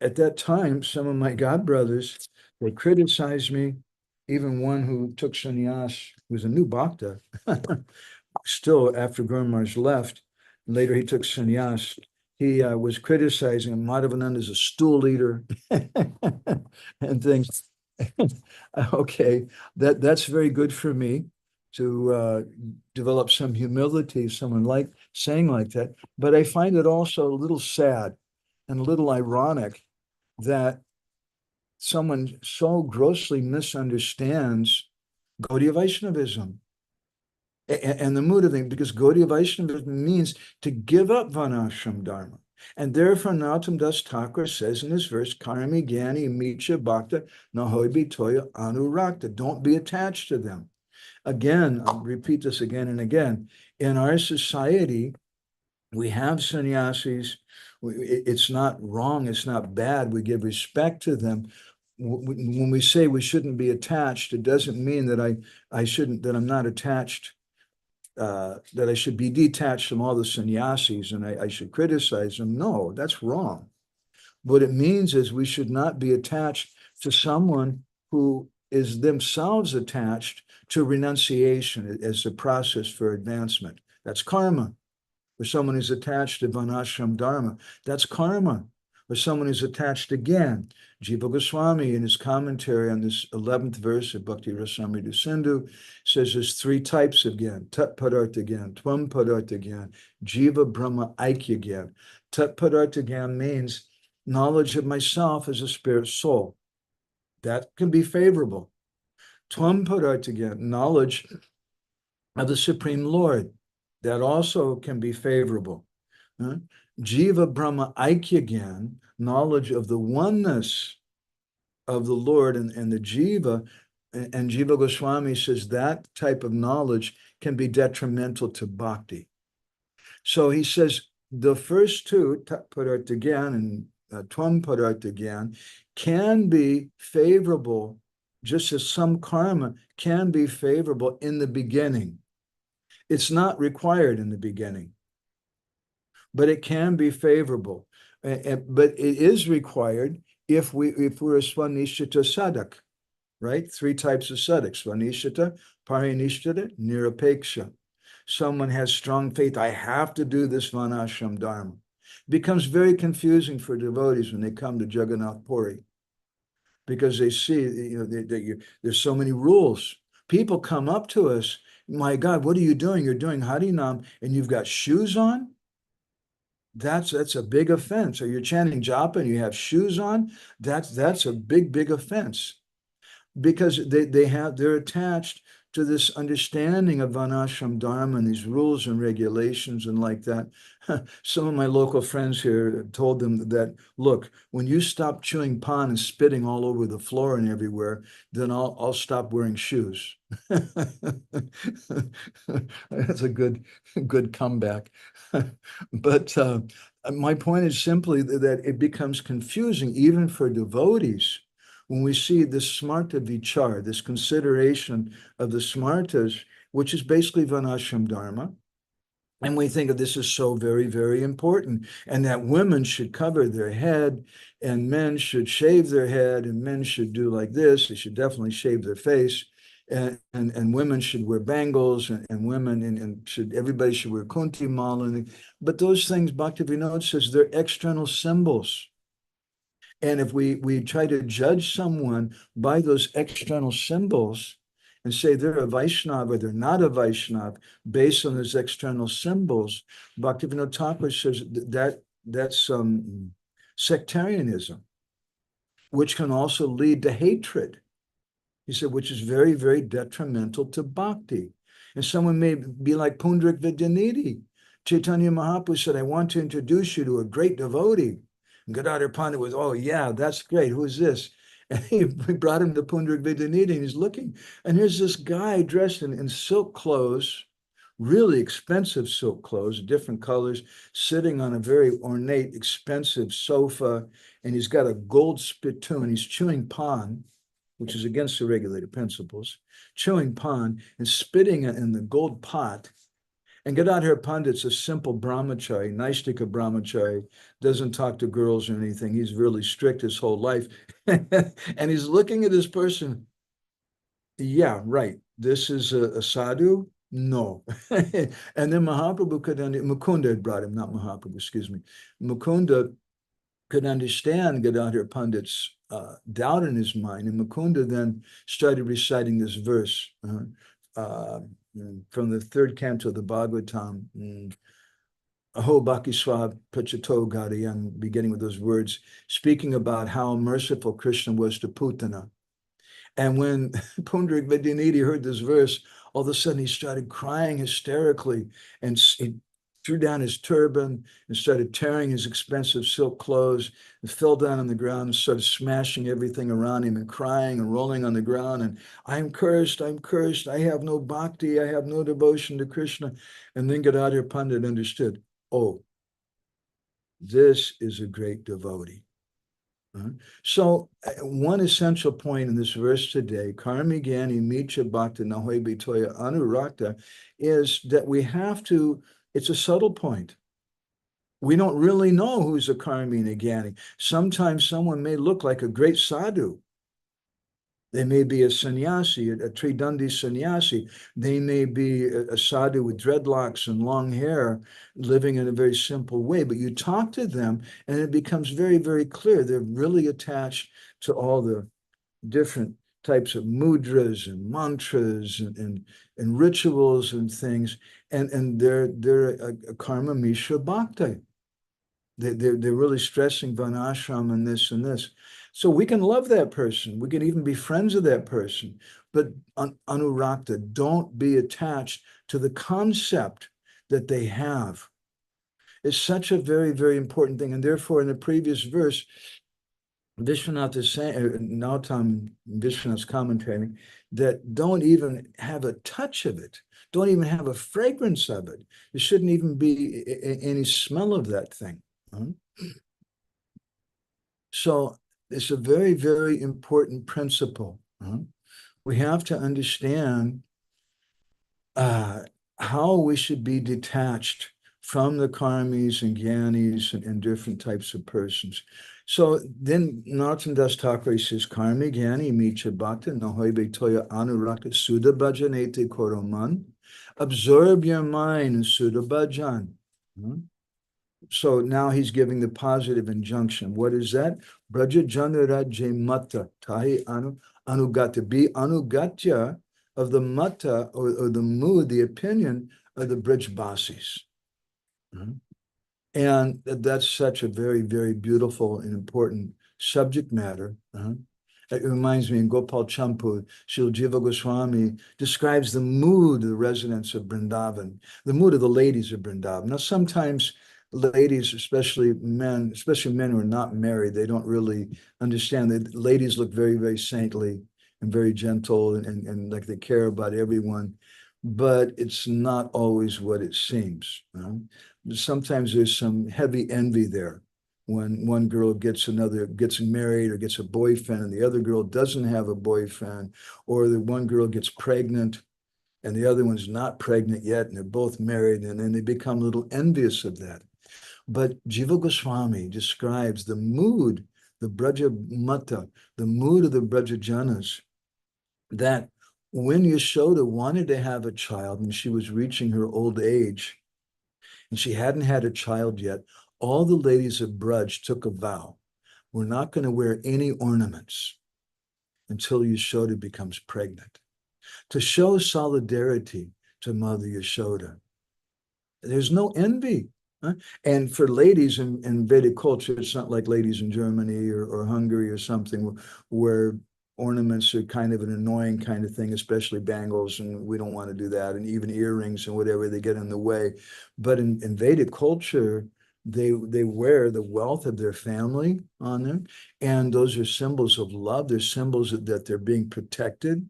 at that time, some of my godbrothers, they criticized me. Even one who took sannyas, was a new bhakta, still after Guru Maharaj left, later he took sannyas, he was criticizing him. Madhavananda is a stool eater and things. Okay, that's very good for me to develop some humility, someone like saying like that. But I find it also a little sad and a little ironic that someone so grossly misunderstands Gaudiya Vaishnavism and the mood of things, because Gaudiya Vaishnavism means to give up Varnashram Dharma. And therefore, Narottama Das Thakur says in this verse, karmī, jñānī, micchā-bhakta, nahobi toya anūrakta. Don't be attached to them. Again, I'll repeat this again and again. In our society, we have sannyasis. It's not wrong. It's not bad. We give respect to them. When we say we shouldn't be attached, it doesn't mean that I'm not attached, that I should be detached from all the sannyasis and I should criticize them. No, that's wrong. What it means is we should not be attached to someone who is themselves attached to renunciation as a process for advancement. That's karma. Or someone who's attached to Varnashram Dharma, that's karma. Or someone who's attached again. Jiva Goswami, in his commentary on this 11th verse of Bhakti Rasamrita Sindhu, says there's 3 types again. Tat-padartha again, tvam-padartha again, Jiva Brahma Aikya again. Tat-padartha again means knowledge of myself as a spirit soul. That can be favorable. Tvam-padartha again, knowledge of the Supreme Lord. That also can be favorable. Jiva Brahma Aikya again, knowledge of the oneness of the Lord and the Jiva. And Jiva Goswami says that type of knowledge can be detrimental to bhakti. So he says the first 2, tat-padartha again and tvam-padartha again, can be favorable, just as some karma can be favorable in the beginning. It's not required in the beginning, but it can be favorable. But it is required if we're a svanishita sadhak, right? 3 types of sadhaks: svanishita, parinishita, nirapeksha. Someone has strong faith. I have to do this Varnashram Dharma. It becomes very confusing for devotees when they come to Jagannath Puri, because they see that there's so many rules. People come up to us, my God, what are you doing? You're doing Harinam and you've got shoes on? That's a big offense. Or you're chanting japa and you have shoes on? That's a big offense. Because they're attached to this understanding of Varnashram Dharma and these rules and regulations and like that. Some of my local friends here told them that, look, when you stop chewing pan and spitting all over the floor and everywhere, then I'll stop wearing shoes. That's a good comeback. But my point is simply that it becomes confusing even for devotees when we see this smarta vichar, this consideration of the smartas, which is basically Varnashram Dharma. And we think of this as so very important, and that women should cover their head and men should shave their head and men should do like this. They should definitely shave their face. And women should wear bangles and women and everybody should wear kunti mala. But those things, Bhaktivinoda says, they're external symbols. And if we try to judge someone by those external symbols and say they're a Vaishnava or they're not a Vaishnava based on those external symbols, Bhaktivinoda Thakur says that's sectarianism, which can also lead to hatred. He said, which is very detrimental to bhakti. And someone may be like Pundrik Vidyanidhi. Chaitanya Mahaprabhu said, I want to introduce you to a great devotee. And Gadadhar Pandit was, oh yeah, that's great. Who is this? And he brought him to Pundrik Vidyanidhi, and he's looking. And here's this guy dressed in silk clothes, really expensive silk clothes, different colors, sitting on a very ornate, expensive sofa. And he's got a gold spittoon. He's chewing pan, which is against the regulated principles, chewing pan and spitting in the gold pot. And Gadadhar Pandit's a simple brahmachari, Naistika brahmachari, doesn't talk to girls or anything. He's really strict his whole life. And he's looking at this person. Yeah, right. This is a sadhu? No. And then Mahaprabhu Mukunda had brought him, not Mahaprabhu, excuse me. Mukunda could understand Gadadhar Pandit's doubt in his mind. And Mukunda then started reciting this verse from the third canto of the Bhagavatam, Aho Bhakti Swa Pachato Gadayam, beginning with those words, speaking about how merciful Krishna was to Putana. And when Pundrik Vidyanidhi heard this verse, all of a sudden he started crying hysterically, and he threw down his turban and started tearing his expensive silk clothes, and fell down on the ground and started smashing everything around him and crying and rolling on the ground. And I'm cursed, I have no bhakti, I have no devotion to Krishna. And then Gadadhar Pandit understood, oh, this is a great devotee. So one essential point in this verse today, karmī jñānī micchā-bhakta tāya anūrakta, is that we have to, it's a subtle point. We don't really know who's a karmī and a jñānī. Sometimes someone may look like a great sadhu. They may be a sannyasi, a tridandi sannyasi. They may be a sadhu with dreadlocks and long hair, living in a very simple way. But you talk to them, and it becomes very, very clear. They're really attached to all the different types of mudras and mantras and rituals and things. And they're a karma micchā-bhakta. They're really stressing vanashram and this and this. So we can love that person. We can even be friends with that person. But anūrakta, don't be attached to the concept that they have. It's such a very, very important thing. And therefore, in the previous verse, Vishwanath is saying, Narottama, Vishwanath's commentating, that don't even have a touch of it. Don't even have a fragrance of it. There shouldn't even be any smell of that thing. So it's a very, very important principle. We have to understand how we should be detached from the karmis and jñānīs and different types of persons. So then Narottama Das Thakur says, karmī jñānī micchā-bhakta habe tāya anūrakta śuddha-bhajanete koroman. Absorb your mind in śuddha-bhajan. So now he's giving the positive injunction. What is that? Vraja-janera mata tāhe anūgata. Be anūgata of the mata or the mood, the opinion of the Brajbasis. And that's such a very, very beautiful and important subject matter. It reminds me in Gopal Champu, Srila Jiva Goswami describes the mood of the residents of Vrindavan, the mood of the ladies of Vrindavan. Now, sometimes ladies, especially men who are not married, they don't really understand that ladies look very, very saintly and very gentle and like they care about everyone, but it's not always what it seems. Sometimes there's some heavy envy there when one girl gets married or gets a boyfriend and the other girl doesn't have a boyfriend, or the one girl gets pregnant and the other one's not pregnant yet and they're both married, and then they become a little envious of that. But Jiva Goswami describes the mood, the Braja Mata, the mood of the Braja-janas, that when Yashoda wanted to have a child and she was reaching her old age and she hadn't had a child yet, all the ladies of Braj took a vow. We're not going to wear any ornaments until Yashoda becomes pregnant, to show solidarity to Mother Yashoda. There's no envy. And for ladies in Vedic culture, it's not like ladies in Germany or Hungary or something where ornaments are kind of an annoying kind of thing, especially bangles, and we don't want to do that, and even earrings and whatever, they get in the way. But in Vedic culture, they wear the wealth of their family on them, and those are symbols of love. They're symbols that they're being protected.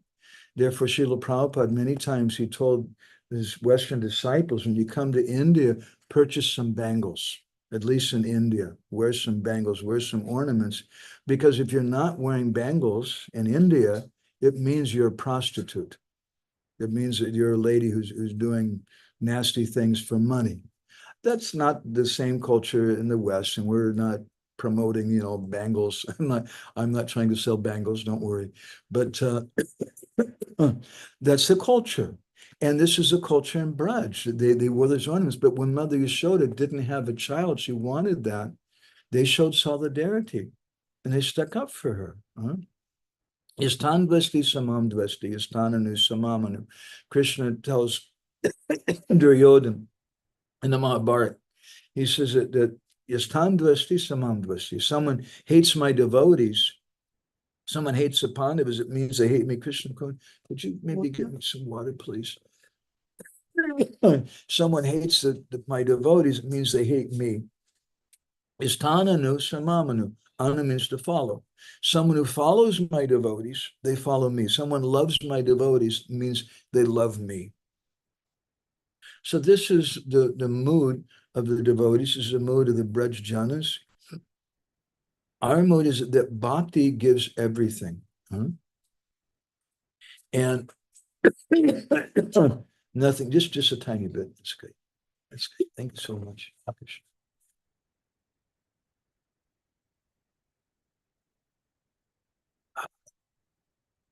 Therefore, Srila Prabhupada, many times he told his Western disciples, when you come to India, purchase some bangles, at least in India, wear some bangles, wear some ornaments, because if you're not wearing bangles in India, it means you're a prostitute. It means that you're a lady who's doing nasty things for money. That's not the same culture in the West, and we're not promoting, bangles. I'm not trying to sell bangles, don't worry. But that's the culture. And this is a culture in Braj. They wore those ornaments. But when Mother Yashoda didn't have a child, she wanted that. They showed solidarity, and they stuck up for her. Istan dvesti samam dvesti, istananu samamanu. Krishna tells Duryodhana in the Mahabharata, he says that Istan dvesti samam dvesti. Someone hates my devotees. Someone hates the Pandavas, it means they hate me. Krishna, could you maybe give me some water, please? Someone hates my devotees, it means they hate me. Istananu samamanu. Anu means to follow. Someone who follows my devotees, they follow me. Someone loves my devotees, means they love me. So this is the mood of the devotees, this is the mood of the Braj-janas. Our mood is that bhakti gives everything. And nothing, just a tiny bit. That's great. That's great. Thank you so much.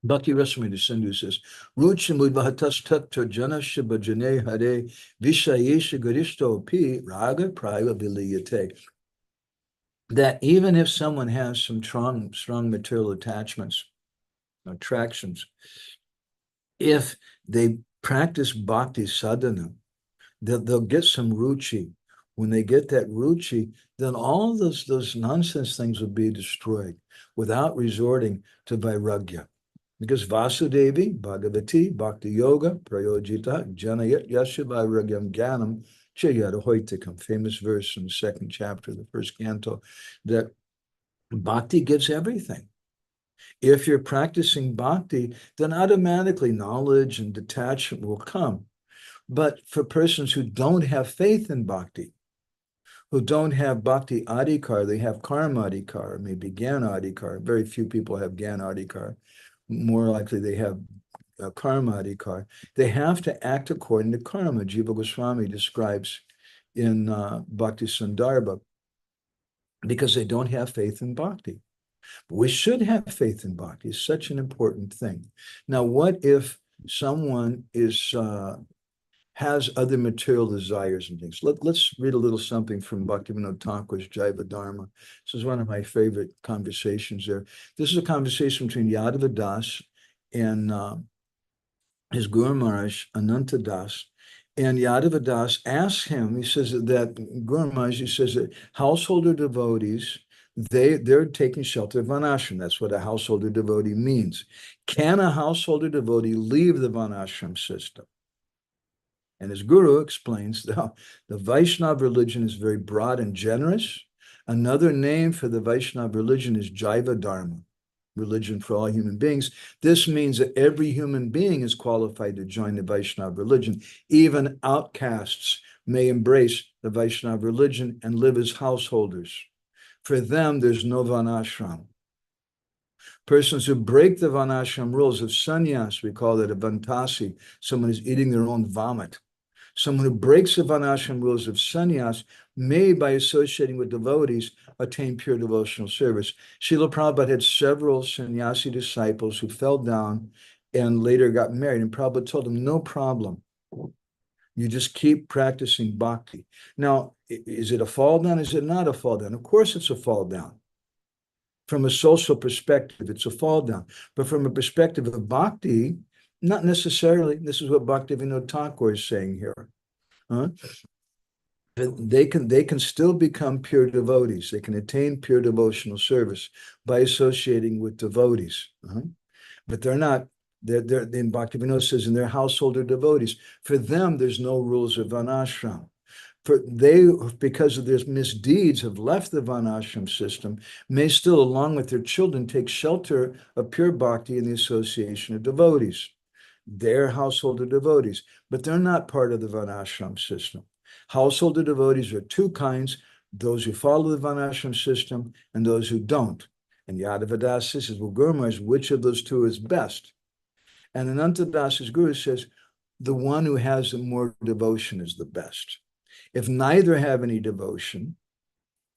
Bhakti Rasamrita Sindhu says, Ruchamudvahatas tattva jana śuddha-bhajanete habe vishayesha garishto pi raga praya viliyate. That even if someone has some strong material attachments, attractions, if they practice bhakti sadhana, they'll get some ruchi. When they get that ruchi, then all those nonsense things will be destroyed without resorting to vairagya. Because Vasudevi, Bhagavati, Bhakti Yoga, Prayojita, Janayat Yasha Vairagyam Gyanam Chayata Hoitikam, famous verse in the second chapter of the first canto, that bhakti gives everything. If you're practicing bhakti, then automatically knowledge and detachment will come. But for persons who don't have faith in bhakti, who don't have bhakti adhikar, they have karma adhikar, maybe jnana adhikar. Very few people have jnana adhikar. More likely they have karma adhikar. They have to act according to karma. Jiva Goswami describes in Bhakti Sandarbha, because they don't have faith in bhakti. But we should have faith in bhakti. It's such an important thing. Now, what if someone has other material desires and things? Let's read a little something from Bhaktivinoda Thakur's Jaiva Dharma. This is one of my favorite conversations there. This is a conversation between Yadava Das and his Guru Maharaj, Ananta Das. And Yadava Das asks him, he says that Guru Maharaj, he says that householder devotees, they're taking shelter of Vanashram. That's what a householder devotee means. Can a householder devotee leave the Vanashram system? And his guru explains that the Vaishnava religion is very broad and generous. Another name for the Vaishnava religion is Jaiva Dharma, religion for all human beings. This means that every human being is qualified to join the Vaishnava religion. Even outcasts may embrace the Vaishnava religion and live as householders. For them, there's no Vanashram. Persons who break the Vanashram rules of sannyas, we call that a vantasi, someone who's eating their own vomit. Someone who breaks the Vanashram rules of sannyas may, by associating with devotees, attain pure devotional service. Srila Prabhupada had several sannyasi disciples who fell down and later got married. And Prabhupada told them, no problem. You just keep practicing bhakti. Now, is it a fall down? Is it not a fall down? Of course it's a fall down. From a social perspective, it's a fall down. But from a perspective of bhakti, not necessarily. This is what Bhaktivinoda Thakur is saying here. They can still become pure devotees. They can attain pure devotional service by associating with devotees. but they're not. They're in Bhaktivinoda says in their household or devotees. For them, there's no rules of varnashram. For they, because of their misdeeds, have left the varnashram system, may still, along with their children, take shelter of pure bhakti in the association of devotees. Their household of devotees, but they're not part of the varnashram system. Household of devotees are two kinds: those who follow the varnashram system and those who don't. And Yadavadas says, well, Guru Maharaj, which of those two is best? And Anantadasa's Guru says, the one who has more devotion is the best. If neither have any devotion,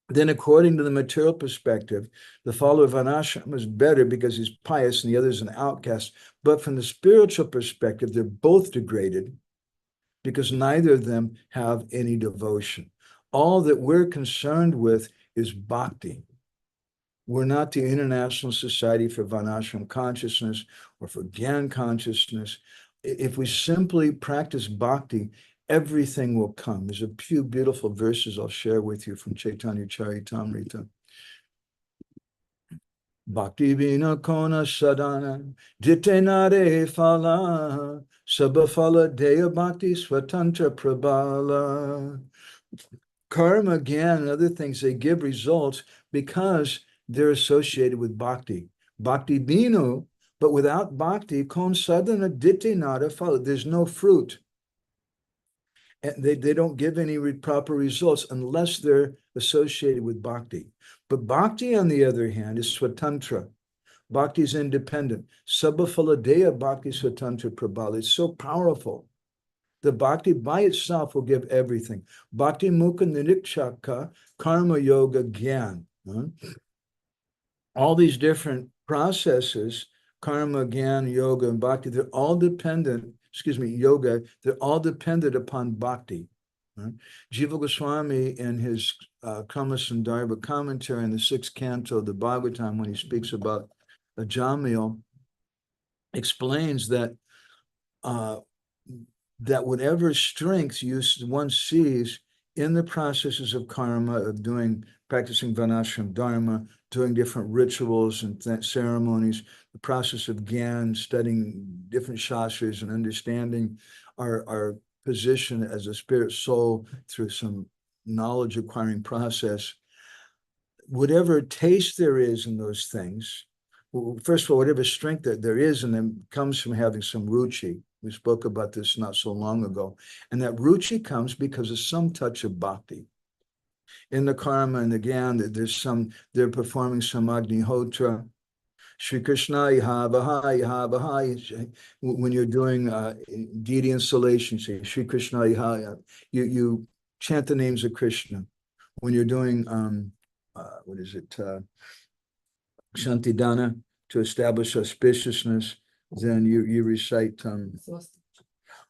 then according to the material perspective, the follower of varnashram is better because he's pious and the other is an outcast. But from the spiritual perspective, they're both degraded because neither of them have any devotion. All that we're concerned with is bhakti. We're not the International Society for Varnashram Consciousness or for Gyan Consciousness. If we simply practice bhakti, everything will come. There's a few beautiful verses I'll share with you from Chaitanya Charitamrita. Bhakti vina kona sadhana, jitenare phala, sabafala deya bhakti swatantra prabhala. Karma, Gyan, and other things, they give results because they're associated with bhakti. Bhakti binu, but without bhakti, kon sadhana jitenare phala, there's no fruit. And they don't give any proper results unless they're associated with bhakti. But bhakti, on the other hand, is swatantra. Bhakti is independent. Sabafaladeya bhakti swatantra prabhala. It's so powerful. The bhakti by itself will give everything. Bhakti mukha nirikshaka karma yoga gyan. All these different processes, karma, gyan, yoga, and bhakti, they're all dependent. Yoga, they're all dependent upon bhakti. Right? Jiva Goswami, in his Kama Sandarbha commentary in the 6th canto of the Bhagavatam, when he speaks about a Jamil, explains that that whatever strength one sees in the processes of karma, of practicing varnashram dharma, doing different rituals and ceremonies, the process of gyan, studying different shastras and understanding our position as a spirit soul through some knowledge acquiring process, whatever taste there is in those things, first of all, whatever strength that there is in them comes from having some ruchi. We spoke about this not so long ago. And that ruchi comes because of some touch of bhakti. In the karma and the gyan, they're performing some agnihotra. Shri Krishna, when you're doing deity installation, say Shri Krishna, you chant the names of Krishna. When you're doing, Shanti-dhana, to establish auspiciousness, then you recite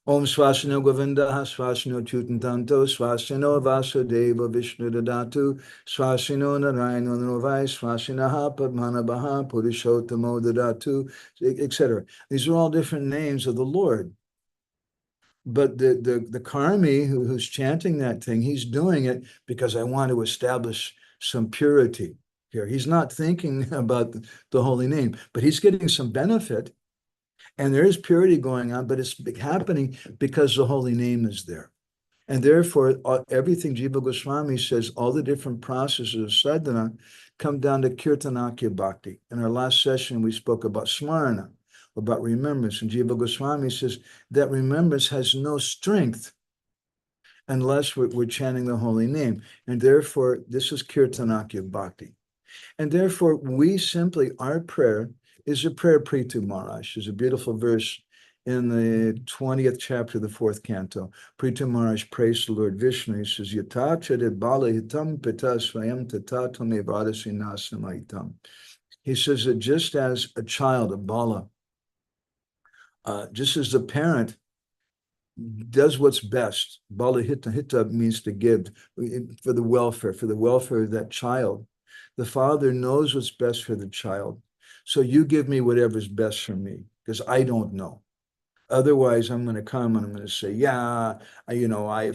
Om Swasino Govinda, Swasino Chutantanto, Swasino Vasudeva Vishnu Dadatu, Swasino Narayana Novai, Swasinaha Padmanabaha, Purushottamo Dadatu, etc. These are all different names of the Lord. But the karmi who's chanting that thing, he's doing it because I want to establish some purity here. He's not thinking about the holy name, but he's getting some benefit. And there is purity going on, but it's happening because the holy name is there. And therefore, everything Jiva Goswami says, all the different processes of sadhana come down to kirtanakya bhakti. In our last session, we spoke about smarana, about remembrance. And Jiva Goswami says that remembrance has no strength unless we're chanting the holy name. And therefore, this is kirtanakya bhakti. And therefore, our prayer is a prayer Prithu Maharaj. There's a beautiful verse in the 20th chapter of the 4th canto. Prithu Maharaj prays the Lord Vishnu. He says, Yata chade bala hitam pita svayam tata tame vadasi nasamaitam. He says that just as a child, a bala, just as the parent does what's best, bala hita means to give, for the welfare of that child. The father knows what's best for the child. So you give me whatever's best for me, because I don't know. Otherwise, I'm going to come and I'm going to say, yeah,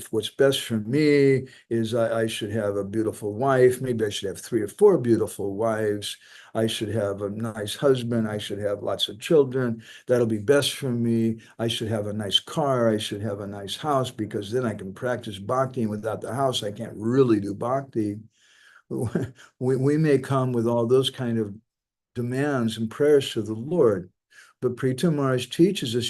what's best for me is I should have a beautiful wife. Maybe I should have 3 or 4 beautiful wives. I should have a nice husband. I should have lots of children. That'll be best for me. I should have a nice car. I should have a nice house, because then I can practice bhakti. And without the house, I can't really do bhakti. We may come with all those kind of demands and prayers to the Lord. But Prita Maharaj teaches us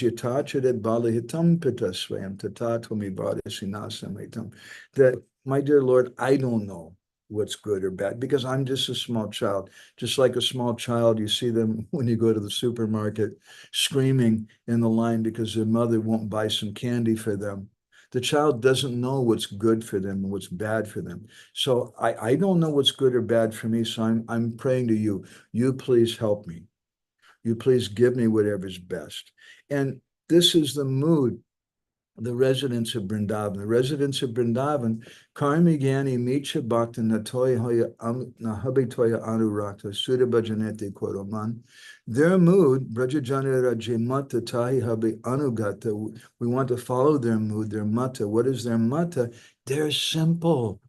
that, my dear Lord, I don't know what's good or bad, because I'm just a small child. Just like a small child, you see them when you go to the supermarket screaming in the line because their mother won't buy some candy for them. The child doesn't know what's good for them and what's bad for them. So I don't know what's good or bad for me. So I'm praying to you. You please help me. You please give me whatever's best. And this is the mood, the residents of Vrindavan. The residents of Vrindavan, karmī, jñānī, micchā-bhakta, habe, tāya, anūrakta, śuddha-bhajanete, man. Their mood, vraja-janera, mata, tāhe, habe, anūgata. We want to follow their mood, their mata. What is their mata? They're simple.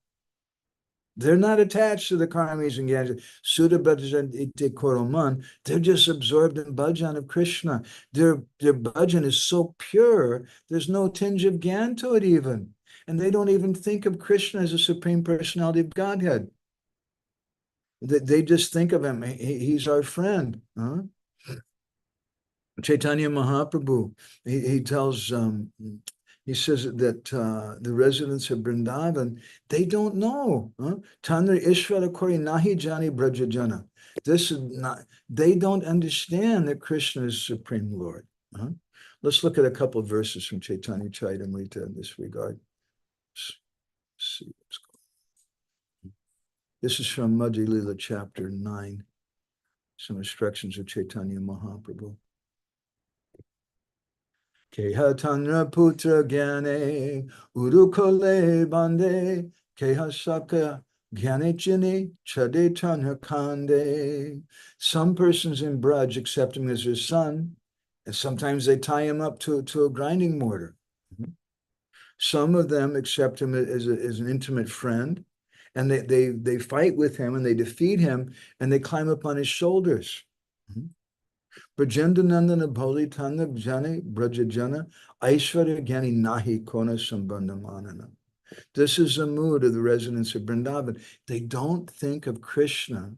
They're not attached to the karmis and jñānīs. Śuddha-bhajanete, they're just absorbed in bhajan of Krishna. Their bhajan is so pure, there's no tinge of gyan to it even. And they don't even think of Krishna as a Supreme Personality of Godhead. They just think of him, he's our friend. Huh? Chaitanya Mahaprabhu, he tells... he says that the residents of Vrindavan, they don't know. Tanra Ishvara Kori Nahi Jani Brajajana. This is not, they don't understand that Krishna is Supreme Lord. Let's look at a couple of verses from Chaitanya Charitamrita in this regard. Let's see what's going on. This is from Madhya Lila chapter 9. Some instructions of Chaitanya Mahaprabhu. Keha tanra putra gyane urukole bande keha saka gyane chini chade tanra kande. Some persons in Braj accept him as their son, and sometimes they tie him up to a grinding mortar. Some of them accept him as an intimate friend, and they fight with him and they defeat him and they climb up on his shoulders. Brajendanandana Bholi Tana Jani Brajajana Aishwarya Gyani Nahi Kona Sambandhamanana. This is the mood of the residents of Vrindavan. They don't think of Krishna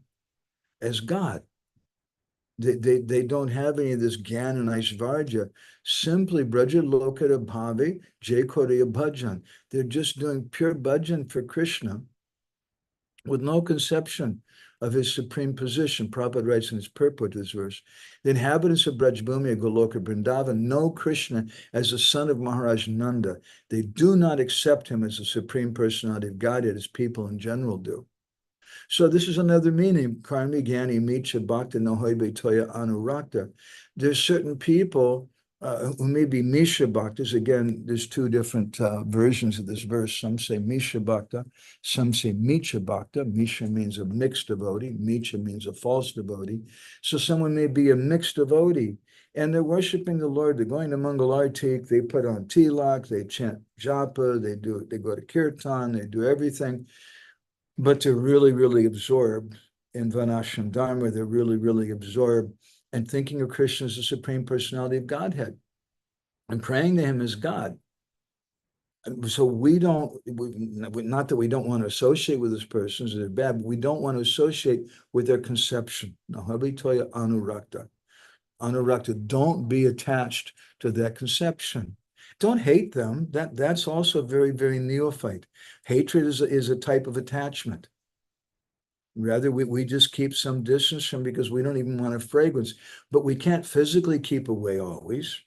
as God. They don't have any of this Gyan and Aishvarya. Simply Braja Lokara Bhavi Jai Koriya Bhajan. They're just doing pure bhajan for Krishna with no conception of his supreme position. Prabhupada writes in his purport to this verse, the inhabitants of Brajbhumi, Goloka, Vrindavan know Krishna as the son of Maharaj Nanda. They do not accept him as the Supreme Personality of Godhead as people in general do. So this is another meaning, karmī, jñānī, micchā-bhakta, habe, tāya, anūrakta. There's certain people who may be micchā-bhaktas. Again, there's 2 different versions of this verse. Some say micchā-bhakta, some say micchā-bhakta. Micchā means a mixed devotee. Micchā means a false devotee. So someone may be a mixed devotee, and they're worshiping the Lord. They're going to Mangalartik. They put on tilak. They chant japa. They go to kirtan. They do everything. But they're really, really absorbed in Vanashram Dharma. They're really, really absorbed and thinking of Krishna as the Supreme Personality of Godhead and praying to him as God. So we don't, not that we don't want to associate with those persons, they're bad, but we don't want to associate with their conception. Anūrakta. Anūrakta, don't be attached to that conception. Don't hate them. That's also very, very neophyte. Hatred is a type of attachment. Rather, we just keep some distance from, because we don't even want a fragrance. But we can't physically keep away always.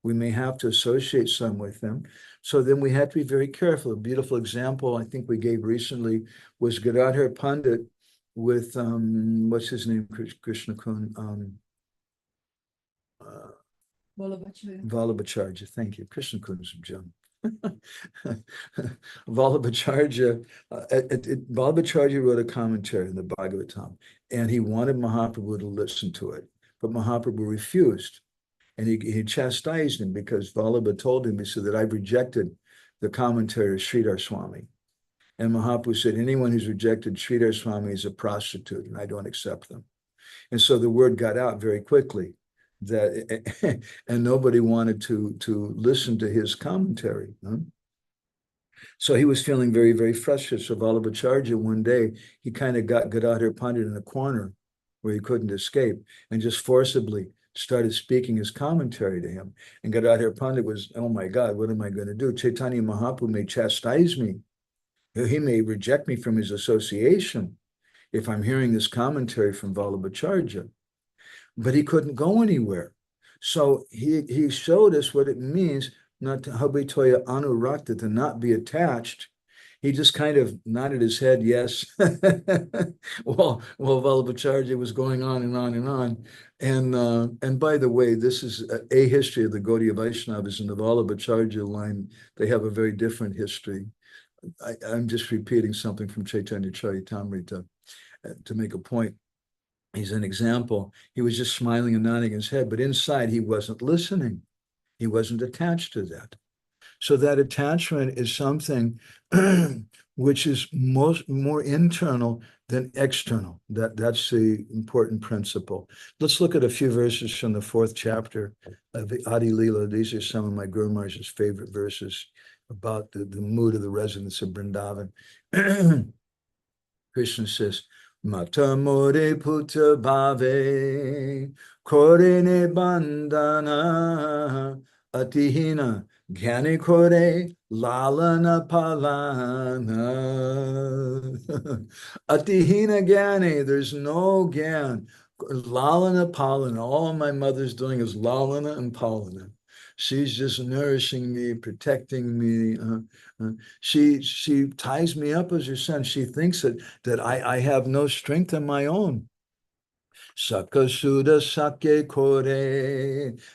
We may have to associate some with them. So then we have to be very careful. A beautiful example I think we gave recently was Gadadhar Pandit with, what's his name, Krishna Kun? Vallabhacharya, thank you. Krishna Kun is Bhajan. Vallabhacharya, Vallabhacharya wrote a commentary in the Bhagavatam, and he wanted Mahaprabhu to listen to it, but Mahaprabhu refused. And he chastised him because Vallabha told him, he said that I've rejected the commentary of Sridhar Swami. And Mahaprabhu said, anyone who's rejected Sridhar Swami is a prostitute, and I don't accept them. And so the word got out very quickly that, and nobody wanted to listen to his commentary. So he was feeling very, very frustrated. So Vallabhacharya one day, he kind of got Gadadhar Pandit in a corner where he couldn't escape and just forcibly started speaking his commentary to him. And Gadadhar Pandit was, oh my God, what am I going to do? Chaitanya Mahaprabhu may chastise me. He may reject me from his association if I'm hearing this commentary from Vallabhacharya. But he couldn't go anywhere. So he showed us what it means not to habe, tāya, anūrakta, to not be attached. He just kind of nodded his head, yes. Well, Vallabhacharya was going on and on and on. And by the way, this is a history of the Gaudiya Vaishnavas. In the Vallabhacharya line, they have a very different history. I'm just repeating something from Chaitanya Charitamrita to make a point. He's an example. He was just smiling and nodding his head, but inside he wasn't listening. He wasn't attached to that. So that attachment is something which is more internal than external. That's the important principle. Let's look at a few verses from the 4th chapter of the Adi Lila. These are some of my Guru Maharaj's favorite verses about the mood of the residents of Vrindavan. Krishna says, Mata more puta bhave, korene bandhana, atihina, jñānī kore, lalana palana. Atihina jñānī, there's no jnān. Lalana palana, all my mother's doing is lalana and palana. She's just nourishing me, protecting me. She ties me up as her son. She thinks that I have no strength of my own. Sakasuda sake kore,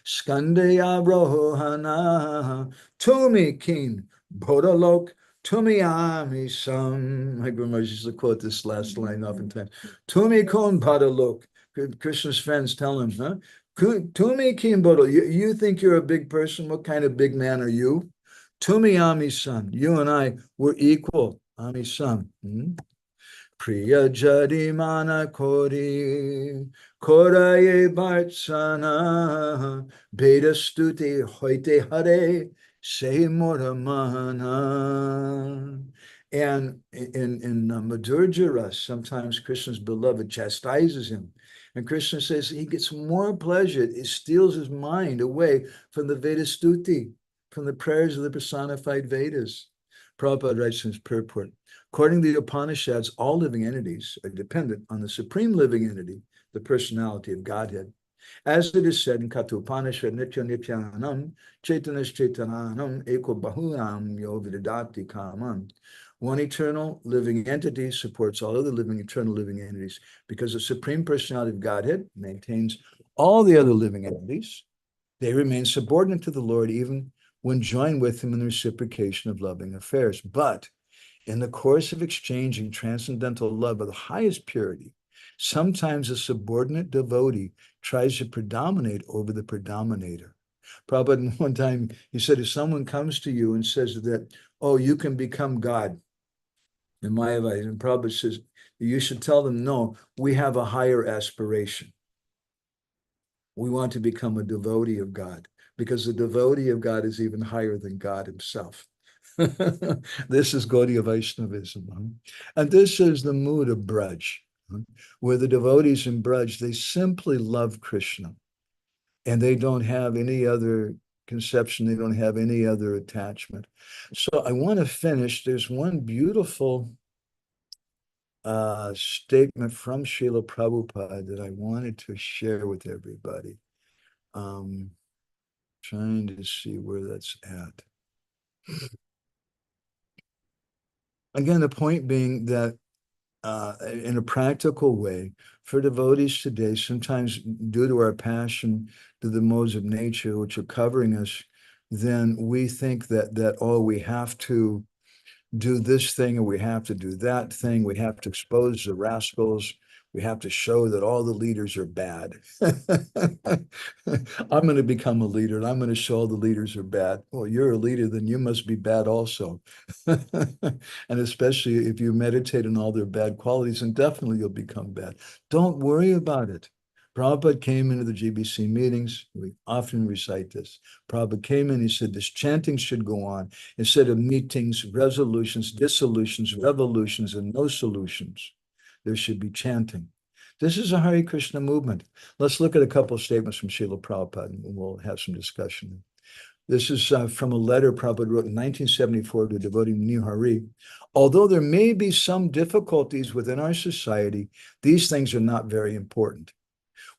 skande arohana, tumi kin, bodalok, tumi ami sam. My grandma used to quote this last line oftentimes. Tumi kon bodalok. Krishna's friends tell him, huh? Tumi kin bodal. You think you're a big person? What kind of big man are you? Tumi ami san. You and I, we're equal. Ami san. Priya jadi mana kori, koraye bhartsana, beda stuti hoite hare, se moramana. And in Madhurjara, sometimes Krishna's beloved chastises him. And Krishna says he gets more pleasure. It steals his mind away from the Veda stuti, from the prayers of the personified Vedas. Prabhupada writes in his purport, according to the Upanishads, all living entities are dependent on the supreme living entity, the personality of Godhead. As it is said in Katha Upanishad, Nitya Nityanam, Chaitanas Chaitananam, Eko Bahunam Yo Vidadati Kamam. One eternal living entity supports all other eternal living entities because the supreme personality of Godhead maintains all the other living entities. They remain subordinate to the Lord even when joined with him in the reciprocation of loving affairs. But in the course of exchanging transcendental love of the highest purity, sometimes a subordinate devotee tries to predominate over the predominator. Prabhupada, one time, he said, if someone comes to you and says that, oh, you can become God, in my advice, and Prabhupada says, you should tell them, no, we have a higher aspiration. We want to become a devotee of God, because the devotee of God is even higher than God himself. This is Gaudiya Vaishnavism. And this is the mood of Braj, where the devotees in Braj, they simply love Krishna. And they don't have any other conception. They don't have any other attachment. So I want to finish. There's one beautiful statement from Srila Prabhupada that I wanted to share with everybody. Trying to see where that's at. Again, the point being that in a practical way, for devotees today, sometimes due to our passion to the modes of nature which are covering us, then we think that oh, we have to do this thing or we have to do that thing. We have to expose the rascals. We have to show that all the leaders are bad. I'm going to become a leader and I'm going to show all the leaders are bad. Well, you're a leader, then you must be bad also. And especially if you meditate on all their bad qualities, and definitely you'll become bad. Don't worry about it. Prabhupada came into the GBC meetings. We often recite this. Prabhupada came in, he said, this chanting should go on instead of meetings, resolutions, dissolutions, revolutions, and no solutions. There should be chanting. This is a Hare Krishna movement. Let's look at a couple of statements from Srila Prabhupada, and we'll have some discussion. This is from a letter Prabhupada wrote in 1974 to a devotee New Hari. Although there may be some difficulties within our society, these things are not very important.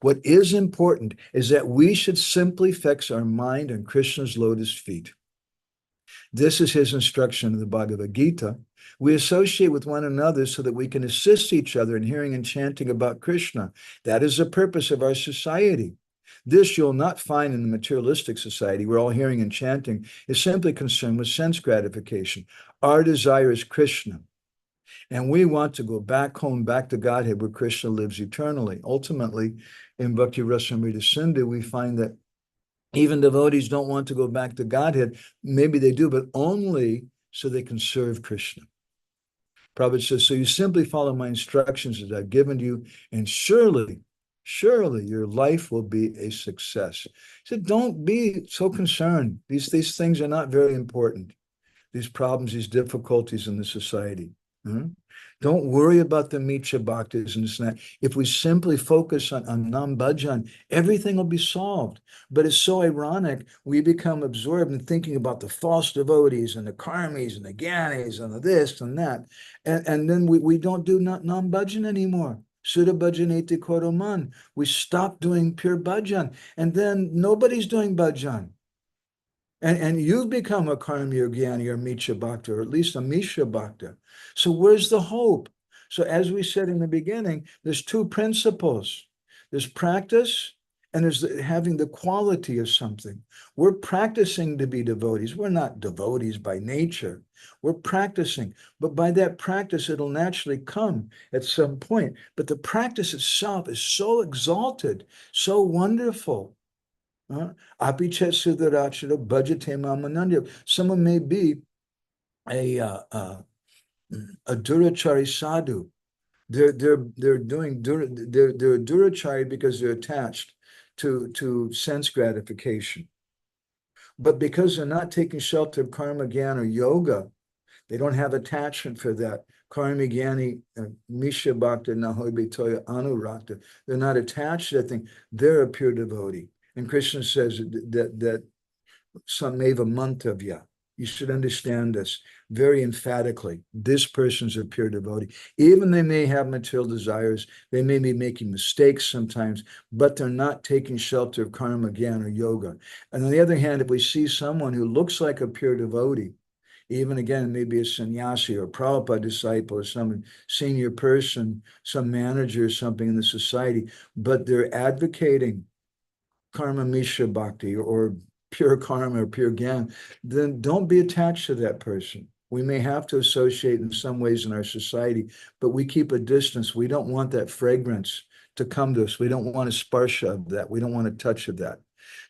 What is important is that we should simply fix our mind on Krishna's lotus feet. This is his instruction in the Bhagavad Gita. We associate with one another so that we can assist each other in hearing and chanting about Krishna. That is the purpose of our society. This you'll not find in the materialistic society where all hearing and chanting is simply concerned with sense gratification. Our desire is Krishna. And we want to go back home, back to Godhead, where Krishna lives eternally. Ultimately, in Bhakti Rasamrita Sindhu, we find that even devotees don't want to go back to Godhead. Maybe they do, but only so they can serve Krishna. Prabhupada says, so you simply follow my instructions that I've given you, and surely your life will be a success. He said, don't be so concerned. These things are not very important. These problems, these difficulties in the society. Don't worry about the micchā-bhaktas and this and that. If we simply focus on nam bhajan, everything will be solved. But it's so ironic, we become absorbed in thinking about the false devotees and the karmis and the jñānīs and the this and that. And then we don't do nam bhajan anymore. śuddha-bhajanete koroman. We stop doing pure bhajan. And then nobody's doing bhajan. And you've become a karmī or jñānī or micchā-bhakta, or at least a micchā-bhakta. So where's the hope? So as we said in the beginning, there's two principles. There's practice and there's having the quality of something. We're practicing to be devotees. We're not devotees by nature. We're practicing. But by that practice, it'll naturally come at some point. But the practice itself is so exalted, so wonderful. Someone may be a durachari sadhu. They're durachari because they're attached to sense gratification. But because they're not taking shelter of karma, jnana, or yoga, they don't have attachment for that. Karmī, jñānī, micchā-bhakta, habe, tāya, anūrakta. They're not attached to that thing. They're a pure devotee. And Krishna says that sameva mantavya. You should understand this very emphatically. This person's a pure devotee. Even they may have material desires, they may be making mistakes sometimes, but they're not taking shelter of karma, jnana, or yoga. And on the other hand, if we see someone who looks like a pure devotee, even again, maybe a sannyasi or a Prabhupada disciple or some senior person, some manager or something in the society, but they're advocating karma micchā-bhakti or pure karma or pure jnana, then don't be attached to that person. We may have to associate in some ways in our society, but we keep a distance. We don't want that fragrance to come to us. We don't want a sparsha of that. We don't want a touch of that.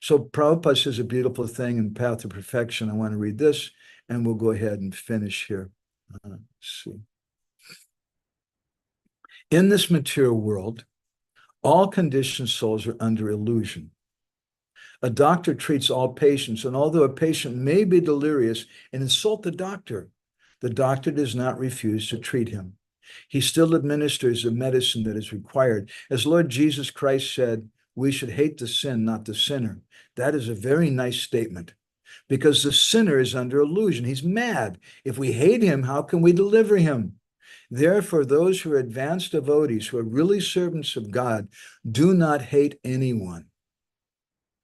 So Prabhupada says a beautiful thing in Path to Perfection. I want to read this, and we'll go ahead and finish here. Let's see. In this material world, all conditioned souls are under illusion. A doctor treats all patients, and although a patient may be delirious and insult the doctor does not refuse to treat him. He still administers the medicine that is required. As Lord Jesus Christ said, we should hate the sin, not the sinner. That is a very nice statement, because the sinner is under illusion. He's mad. If we hate him, how can we deliver him? Therefore, those who are advanced devotees, who are really servants of God, do not hate anyone.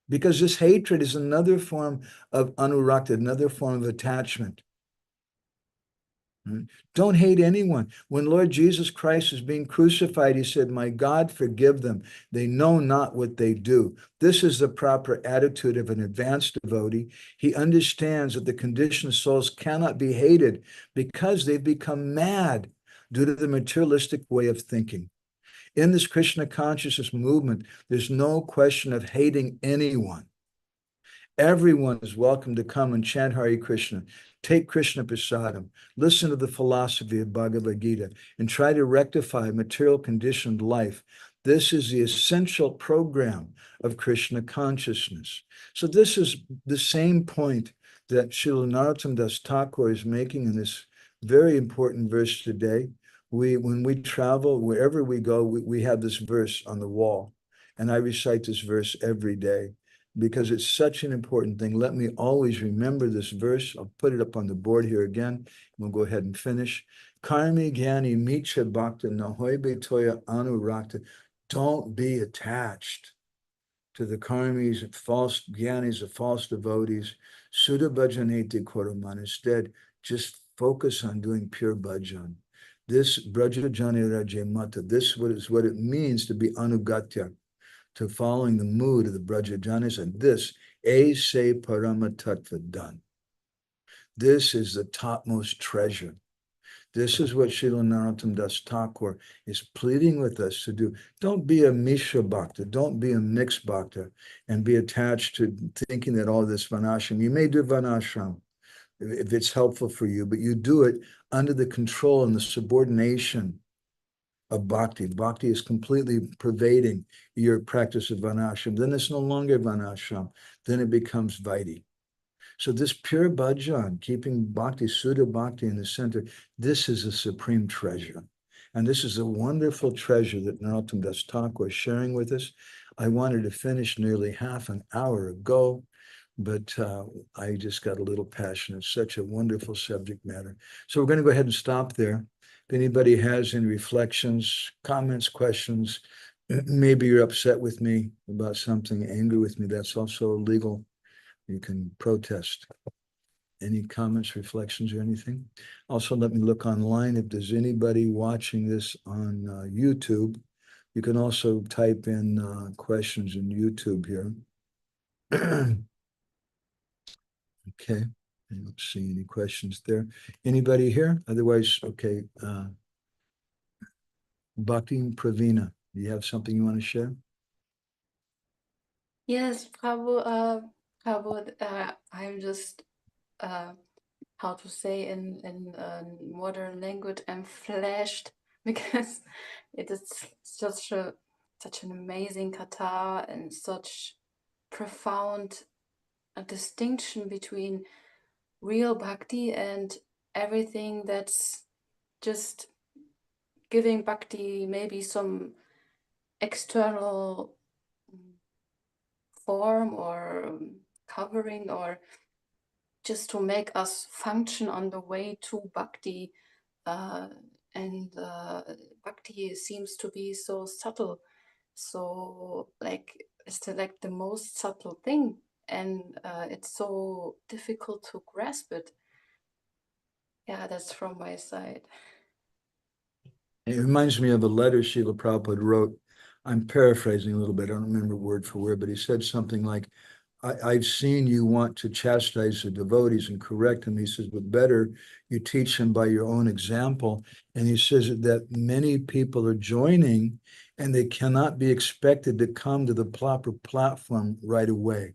Because this hatred is another form of anūrakta, another form of attachment. Don't hate anyone. When Lord Jesus Christ is being crucified, he said, my God, forgive them. They know not what they do. This is the proper attitude of an advanced devotee. He understands that the conditioned souls cannot be hated because they've become mad due to the materialistic way of thinking. In this Krishna consciousness movement, there's no question of hating anyone. Everyone is welcome to come and chant Hare Krishna, take Krishna Prasadam, listen to the philosophy of Bhagavad Gita, and try to rectify material conditioned life. This is the essential program of Krishna consciousness. So this is the same point that Srila Narottama Thakur is making in this very important verse today. When we travel, wherever we go, we have this verse on the wall. And I recite this verse every day because it's such an important thing. Let me always remember this verse. I'll put it up on the board here again. We'll go ahead and finish. Karmī jñānī micchā-bhakta habe tāya anūrakta. Don't be attached to the karmis, false jñānīs, the false devotees. śuddha-bhajanete karaman. Instead, just focus on doing pure bhajan. This vraja-janera, this is what it means to be anūgata, to following the mood of the vraja-janas, and this, say parama tattva-dhana. This is the topmost treasure. This is what Srila Narottama Thakur is pleading with us to do. Don't be a micchā-bhakta, don't be a mixed bhakta, and be attached to thinking that all this vanashram. You may do vanashram if it's helpful for you, but you do it under the control and the subordination of bhakti. Bhakti is completely pervading your practice of vanashram. Then it's no longer vanashram. Then it becomes vaidhi. So this pure bhajan, keeping bhakti, śuddha-bhakti in the center, this is a supreme treasure. And this is a wonderful treasure that Narottama Thakur is sharing with us. I wanted to finish nearly half an hour ago, but I just got a little passionate. It's such a wonderful subject matter. So we're going to go ahead and stop there. If anybody has any reflections, comments, questions, maybe you're upset with me about something, angry with me, that's also illegal. You can protest. Any comments, reflections, or anything? Also, let me look online. If there's anybody watching this on YouTube, you can also type in questions in YouTube here. Okay, I don't see any questions there. Anybody here? Otherwise, okay. Bhakti Pravina, do you have something you want to share? Yes, Prabhu, I'm just, how to say in modern language, I'm flashed because it is such an amazing kata and such profound distinction between real bhakti and everything that's just giving bhakti maybe some external form or covering, or just to make us function on the way to bhakti. And bhakti seems to be so subtle, so it's like the most subtle thing, and it's so difficult to grasp it. Yeah, that's from my side. It reminds me of a letter Srila Prabhupada wrote. I'm paraphrasing a little bit. I don't remember word for word, but he said something like, I've seen you want to chastise the devotees and correct them. He says, but better you teach them by your own example. And he says that many people are joining and they cannot be expected to come to the proper platform right away.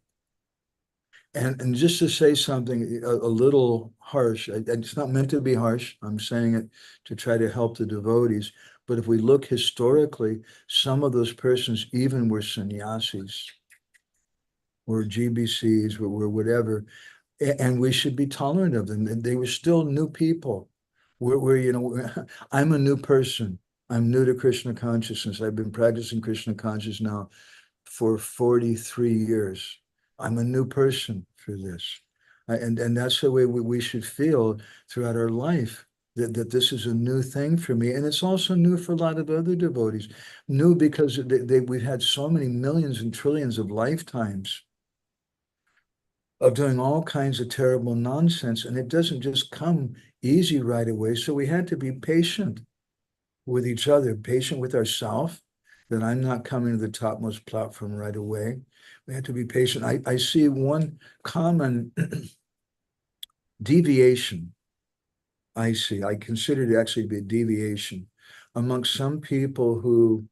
And just to say something a little harsh, it's not meant to be harsh. I'm saying it to try to help the devotees. But if we look historically, some of those persons even were sannyasis, or GBCs, or whatever, and we should be tolerant of them. And they were still new people. I'm a new person. I'm new to Krishna consciousness. I've been practicing Krishna consciousness now for 43 years. I'm a new person for this. And that's the way we should feel throughout our life, that this is a new thing for me. And it's also new for a lot of other devotees. New because we've had so many millions and trillions of lifetimes of doing all kinds of terrible nonsense. And it doesn't just come easy right away. So we had to be patient with each other, patient with ourselves, that I'm not coming to the topmost platform right away. We have to be patient. I see one common deviation. I consider it actually to be a deviation amongst some people who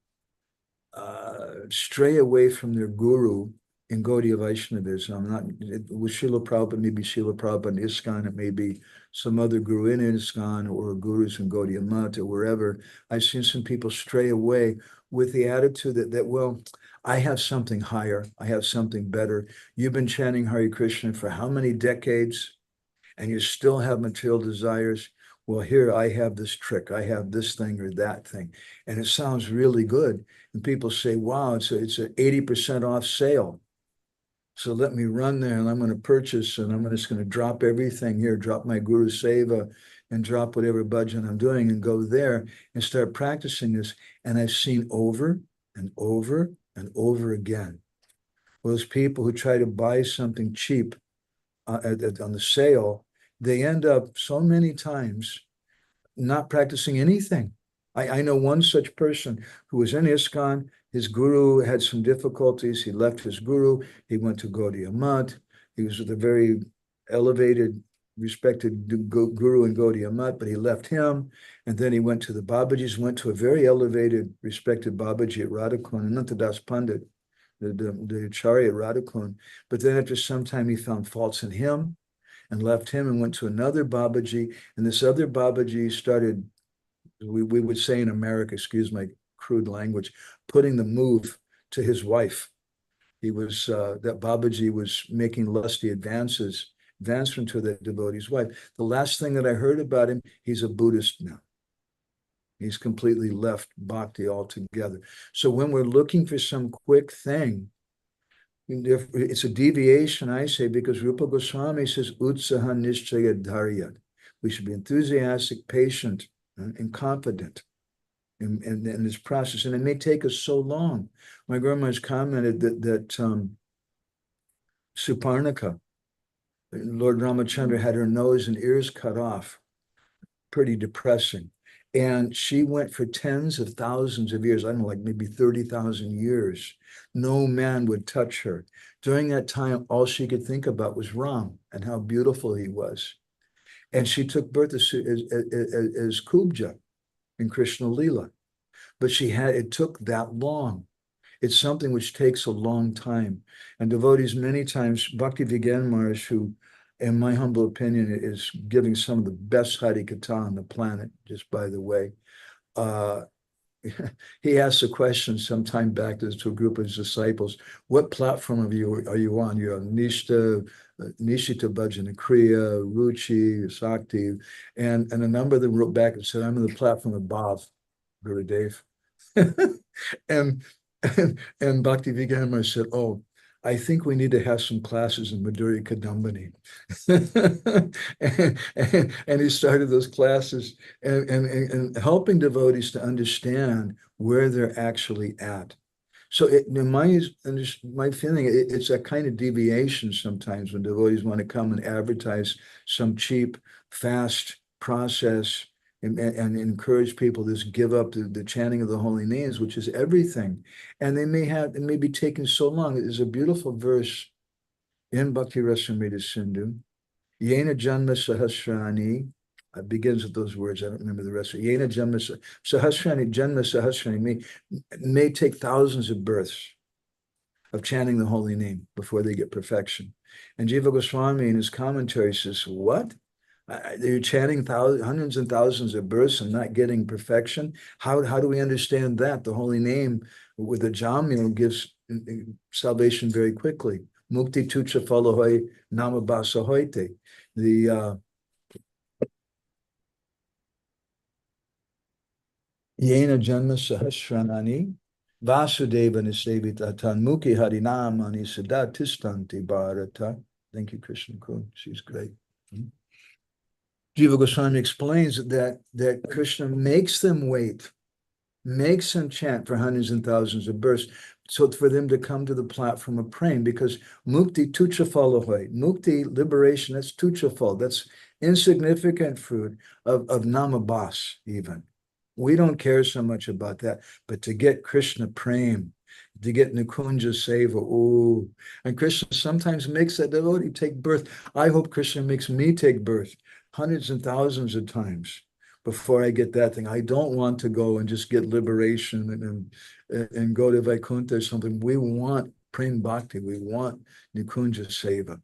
stray away from their guru in Gaudiya Vaishnavism. Not with Srila Prabhupada, maybe Srila Prabhupada in ISKCON, it may be some other guru in ISKCON or gurus in Gaudiya Math or wherever. I've seen some people stray away with the attitude that, well, I have something higher, I have something better. You've been chanting Hare Krishna for how many decades, and you still have material desires? Well, here I have this trick, I have this thing or that thing, and it sounds really good. And people say, wow, it's an 80% off sale. So let me run there and I'm going to purchase, and I'm just going to drop everything here, drop my Guru Seva and drop whatever bhajan I'm doing and go there and start practicing this. And I've seen over and over and over again, those people who try to buy something cheap on the sale, they end up so many times not practicing anything. I know one such person who was in ISKCON. His guru had some difficulties. He left his guru. He went to Gaudiya Math. He was with a very elevated, respected guru in Gaudiya Math, but he left him. And then he went to the Babajis, went to a very elevated, respected Babaji at Radhakund, Anantadas Pandit, the Acharya at Radhakund. But then after some time, he found faults in him and left him and went to another Babaji. And this other Babaji started, we would say in America, excuse my crude language, putting the move to his wife. He was, that Babaji was making lusty advancement to the devotee's wife. The last thing that I heard about him, he's a Buddhist now. He's completely left bhakti altogether. So when we're looking for some quick thing, it's a deviation, I say, because Rupa Goswami says, Utsaha Nishchaya Dharyat. We should be enthusiastic, patient, and confident in this process. And it may take us so long. My grandma's commented that Suparnika, Lord Ramachandra, had her nose and ears cut off. Pretty depressing. And she went for tens of thousands of years, I don't know, like maybe 30,000 years. No man would touch her. During that time, all she could think about was Ram and how beautiful he was. And she took birth as Kubja in Krishna Lila. But it took that long. It's something which takes a long time. And devotees many times, Bhakti Vigyan Maharaj, who, in my humble opinion, is giving some of the best Harikatha on the planet, just by the way. He asked a question some time back to a group of his disciples, what platform are you on? You're on Nishta, Bhajan, Kriya, Ruchi, Sakti. And a number of them wrote back and said, I'm on the platform of Bhav, Gurudev. and Bhakti Vigyan Maharaj said, oh, I think we need to have some classes in Madhurya Kadambini. and he started those classes and helping devotees to understand where they're actually at. So in my feeling, it's a kind of deviation sometimes when devotees want to come and advertise some cheap, fast process and encourage people to just give up the chanting of the holy names, which is everything. And it may be taking so long. There's a beautiful verse in Bhakti Rasamrita Sindhu, Yena Janma Sahasrani, it begins with those words, I don't remember the rest of it. Yena Janma Sahasrani, Janma Sahasrani may take thousands of births of chanting the holy name before they get perfection. And Jiva Goswami in his commentary says, what? They're chanting hundreds and thousands of births and not getting perfection. How do we understand that? The holy name with the jamya gives salvation very quickly. Mukti tucha falahoy namabasa hoite. The Yena janma sahasranani Vasudeva nisevita tanmuki harinamani sadatistanti bharata. Thank you, Krishna Kun. She's great. Jiva Goswami explains that Krishna makes them wait, makes them chant for hundreds and thousands of births, so for them to come to the platform of praying, because mukti tucha falahoy, mukti, liberation, that's tucha fal, that's insignificant fruit of namabas even. We don't care so much about that, but to get Krishna prem, to get Nikunja Seva, ooh, and Krishna sometimes makes that devotee take birth. I hope Krishna makes me take birth hundreds and thousands of times. before I get that thing. I don't want to go and just get liberation and go to Vaikuntha or something. We want Prem Bhakti. We want Nikunja Seva.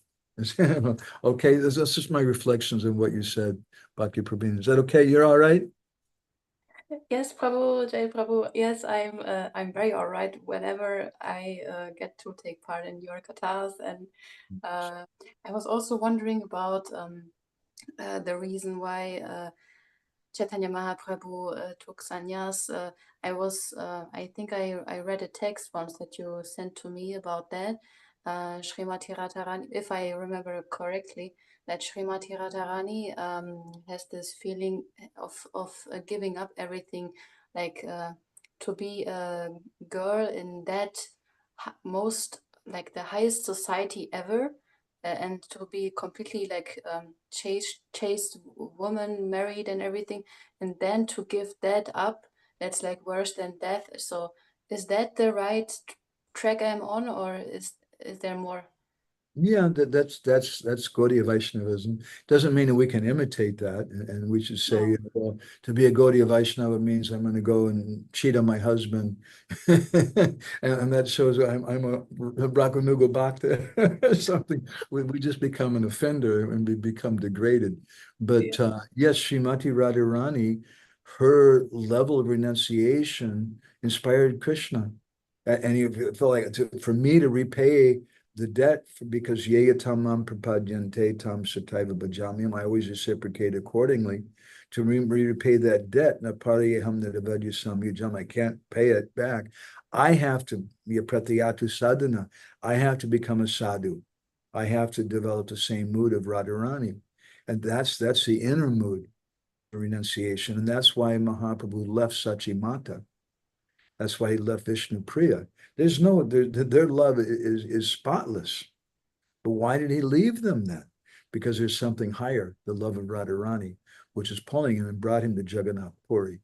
Okay, that's just my reflections on what you said, Bhakti Prabhu. Is that okay? You're all right? Yes, Prabhu, Jai Prabhu. Yes, I'm very all right whenever I get to take part in your kathas. And I was also wondering about the reason why Chaitanya Mahaprabhu took sannyas. I think I read a text once that you sent to me about that. Srimati Radharani, if I remember correctly, that Srimati Radharani has this feeling of giving up everything, like to be a girl in that most, like the highest society ever, and to be completely like chaste woman, married and everything, and then to give that up, that's like worse than death. So is that the right track I'm on, or is there more? Yeah, that's Gaudiya Vaishnavism. Doesn't mean that we can imitate that, and we should say, No. well, to be a Gaudiya Vaishnava means I'm going to go and cheat on my husband, and that shows I'm a Brahmanuga Bhakta or something. We just become an offender and we become degraded. But yes, Srimati Radharani, her level of renunciation inspired Krishna, and he felt like for me to repay the debt, because yeyatamam prapadyante tam sataiva bhajamyam, I always reciprocate accordingly to repay that debt. I can't pay it back. I have to be a pratyatu sadhana. I have to become a sadhu. I have to develop the same mood of Radharani. And that's the inner mood of renunciation. And that's why Mahaprabhu left Sachimata. That's why he left Vishnu Priya. Their love is spotless. But why did he leave them then? Because there's something higher, the love of Radharani, which is pulling him and brought him to Jagannath Puri,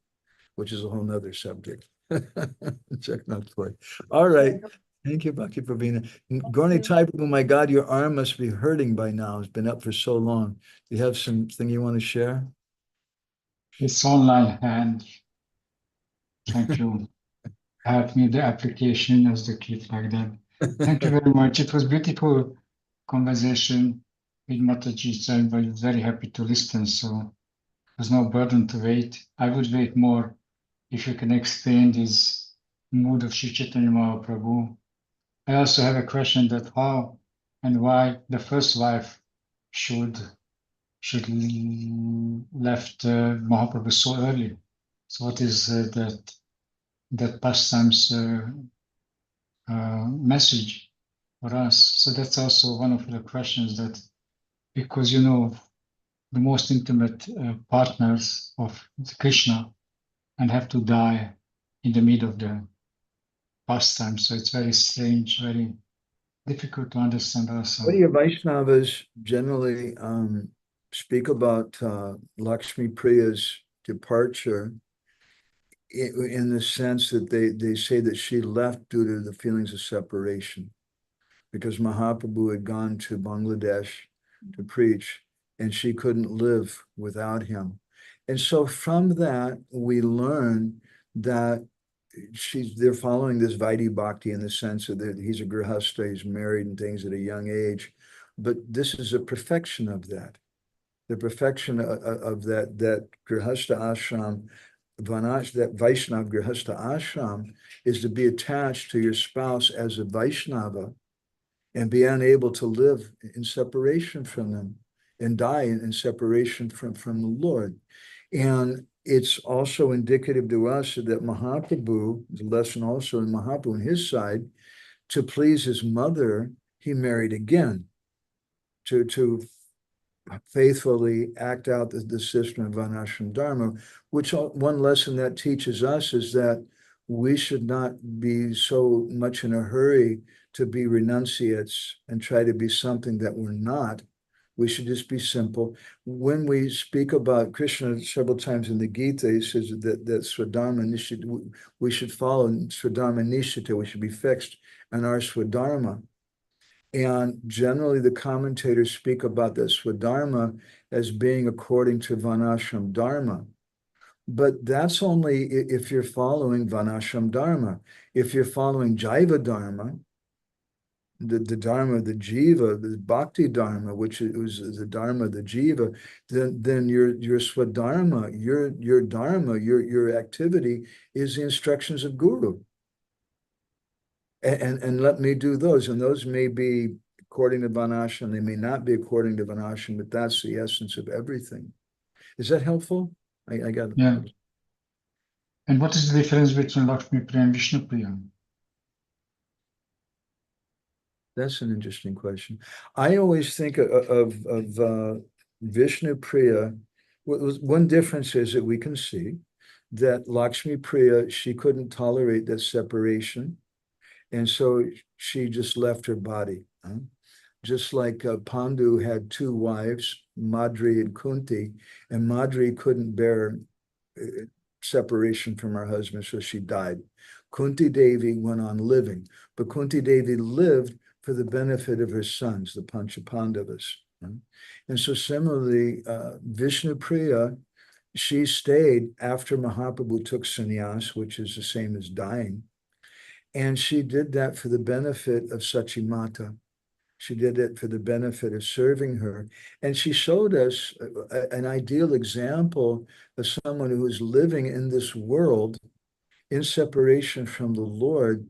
which is a whole nother subject. Jagannath Puri. All right. Thank you, Bhakti Pravina. Gorni Taibu, my God, your arm must be hurting by now. It's been up for so long. Do you have something you want to share? It's online hand. Thank you. Help me the application as the kid like that. Thank you very much. It was beautiful conversation with Mataji. I was very happy to listen. So there's no burden to wait. I would wait more if you can explain this mood of Sri Chaitanya Mahaprabhu. I also have a question that how and why the first wife should left Mahaprabhu so early. So what is that pastimes message for us? So that's also one of the questions, that because the most intimate partners of Krishna and have to die in the middle of the pastime. So it's very strange, very difficult to understand also. Gaudiya Vaishnavas generally speak about Lakshmi Priya's departure in the sense that they say that she left due to the feelings of separation, because Mahaprabhu had gone to Bangladesh to preach and she couldn't live without him. And so from that, we learn that they're following this Vaidhi Bhakti in the sense that he's a grihastha, he's married and things at a young age. But this is a perfection of that. The perfection of that grihastha ashram, that Vaishnava grihastha ashram, is to be attached to your spouse as a Vaishnava and be unable to live in separation from them and die in separation from the Lord. And it's also indicative to us that Mahaprabhu, the lesson also in Mahaprabhu on his side, to please his mother, he married again to faithfully act out the system of varnashram dharma, which one lesson that teaches us is that we should not be so much in a hurry to be renunciates and try to be something that we're not. We should just be simple. When we speak about Krishna several times in the Gita, he says that Swadharma Nishita, we should follow Swadharma Nishita, we should be fixed on our Swadharma. And generally the commentators speak about the Swadharma as being according to Varnashram Dharma. But that's only if you're following Varnashram Dharma. If you're following Jaiva Dharma, the Dharma of the Jiva, the Bhakti Dharma, which is the Dharma of the Jiva, then your Swadharma, your Dharma, your activity is the instructions of Guru. And let me do those. And those may be according to Varnashram, they may not be according to Varnashram, but that's the essence of everything. Is that helpful? I got it. Yeah. And what is the difference between Lakshmi Priya and Vishnu Priya? That's an interesting question. I always think of Vishnu Priya. One difference is that we can see that Lakshmi Priya, she couldn't tolerate that separation. And so she just left her body. Just like Pandu had two wives, Madri and Kunti, and Madri couldn't bear separation from her husband, so she died. Kunti Devi went on living, but Kunti Devi lived for the benefit of her sons, the Pancha-Pandavas. And so similarly, Vishnu Priya, she stayed after Mahaprabhu took sannyas, which is the same as dying. And she did that for the benefit of Sachimata. She did it for the benefit of serving her. And she showed us an ideal example of someone who is living in this world in separation from the Lord.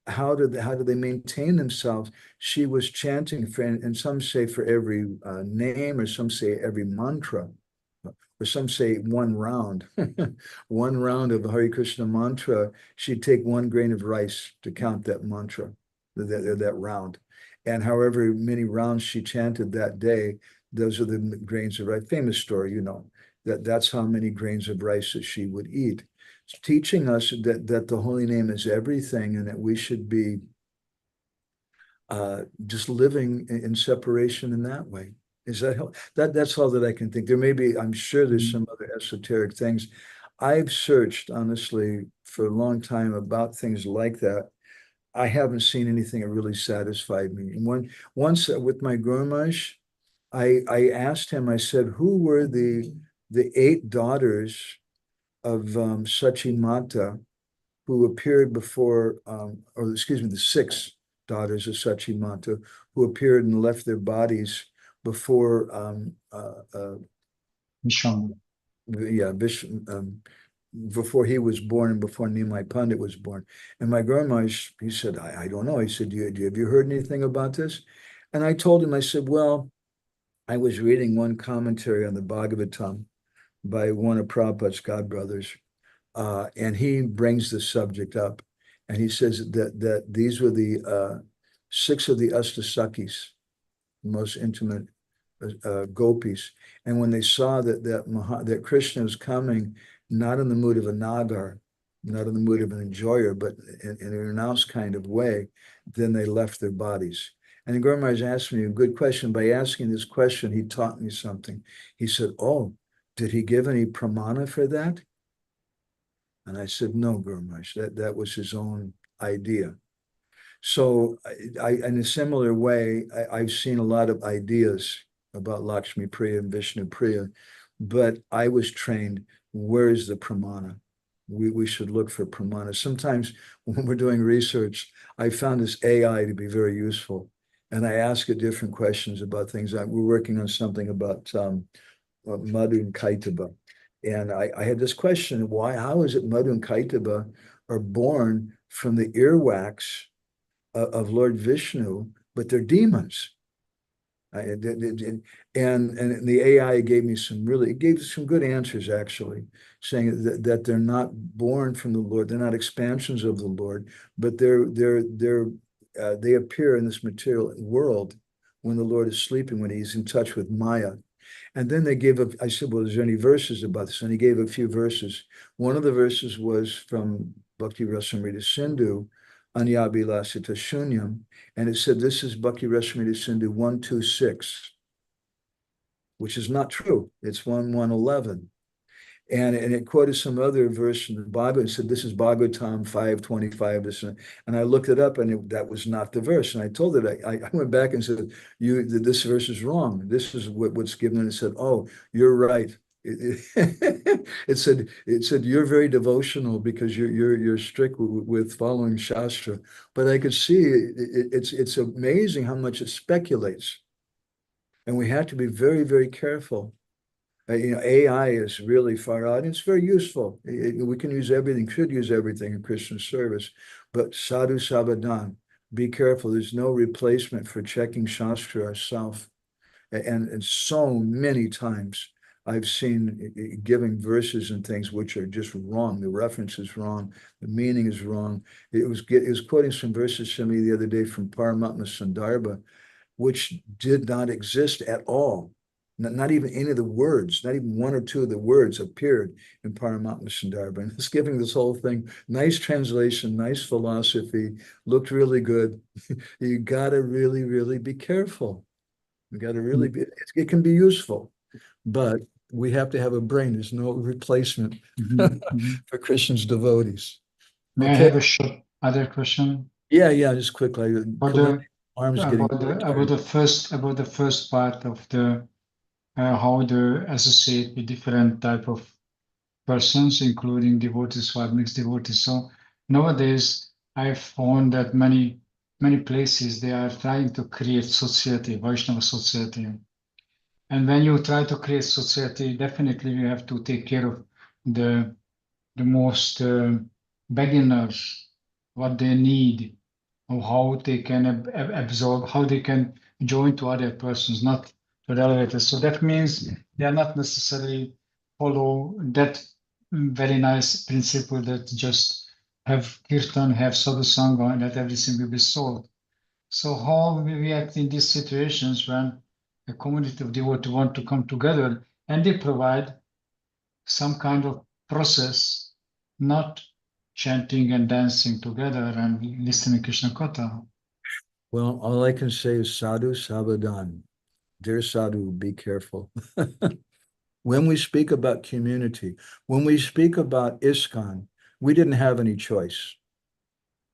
How do they maintain themselves? She was chanting, and some say for every name, or some say every mantra, or some say one round. One round of the Hare Krishna mantra, she'd take 1 grain of rice to count that mantra, that round. And however many rounds she chanted that day, those are the grains of rice. Famous story, you know, that's how many grains of rice that she would eat. It's teaching us that the holy name is everything, and that we should be just living in separation in that way. Is that's all that I can think. There may be, I'm sure there's some other esoteric things. I've searched honestly for a long time about things like that. I haven't seen anything that really satisfied me. And once with my Guru Maharaj, I asked him, I said, who were the 8 daughters of Sachimata who appeared before, or excuse me, the 6 daughters of Sachimata who appeared and left their bodies before before he was born and before Nimai Pandit was born. And my Guru Maharaj, he said, I don't know. He said, have you heard anything about this? And I told him, I said, well, I was reading one commentary on the Bhagavatam by one of Prabhupada's godbrothers, and he brings the subject up. And he says that these were the 6 of the Astasakis, most intimate gopis. And when they saw that Krishna was coming, not in the mood of a nagar, not in the mood of an enjoyer, but in a renounced kind of way, then they left their bodies. And Guru Maharaj asked me a good question. By asking this question, he taught me something. He said, oh, did he give any pramana for that? And I said, no, Guru Maharaj, that was his own idea. So in a similar way, I've seen a lot of ideas about Lakshmi Priya and Vishnu Priya, but I was trained, where is the pramana? We should look for pramana. Sometimes when we're doing research, I found this AI to be very useful. And I ask it different questions about things. We're working on something about Madhu and Kaitaba. And I had this question, how is it Madhu and Kaitaba are born from the earwax of Lord Vishnu, but they're demons? And the AI gave me some good answers, actually, saying that they're not born from the Lord, they're not expansions of the Lord, but they appear in this material world when the Lord is sleeping, when he's in touch with Maya. And then I said, well, is there any verses about this? And he gave a few verses. One of the verses was from Bhakti Rasamrita Sindhu, Anyabhilasita Shunyam, and it said, this is Bhakti Rasamrita Sindhu 126, which is not true. It's 111. And it quoted some other verse from the Bhagavad and said, this is Bhagavatam 5:25. And I looked it up, and that was not the verse. And I told it, I went back and said, this verse is wrong. This is what's given. And it said, oh, you're right. It said you're very devotional because you're strict with following Shastra, but I could see it's amazing how much it speculates, and we have to be very, very careful. AI is really far out, and it's very useful. We can use everything, should use everything in Christian service, but sadhu sabadhan, be careful. There's no replacement for checking Shastra ourselves. And so many times I've seen giving verses and things which are just wrong. The reference is wrong. The meaning is wrong. It was quoting some verses to me the other day from Parama, which did not exist at all. Not even any of the words, not even one or two of the words appeared in Paramatma-sandarbha. And it's giving this whole thing, nice translation, nice philosophy, looked really good. You got to really, really be careful. You got to really be, it can be useful, but we have to have a brain. There's no replacement for Krishna's devotees. May I have a short other question? Yeah, just quickly. About the first part of the how to associate with different type of persons, including devotees or mixed devotees. So nowadays, I've found that many places they are trying to create society, Vaishnava society. And when you try to create society, definitely you have to take care of the most beginners, what they need, or how they can absorb, how they can join to other persons, not to the elevators. So that means they are not necessarily follow that very nice principle that just have kirtan, have sadhusanga, and that everything will be solved. So how we react in these situations when a community of devotees want to come together and they provide some kind of process, not chanting and dancing together and listening to Krishna Katha? Well, all I can say is sadhu sabadhan. Dear sadhu, be careful. When we speak about community, when we speak about ISKCON, we didn't have any choice.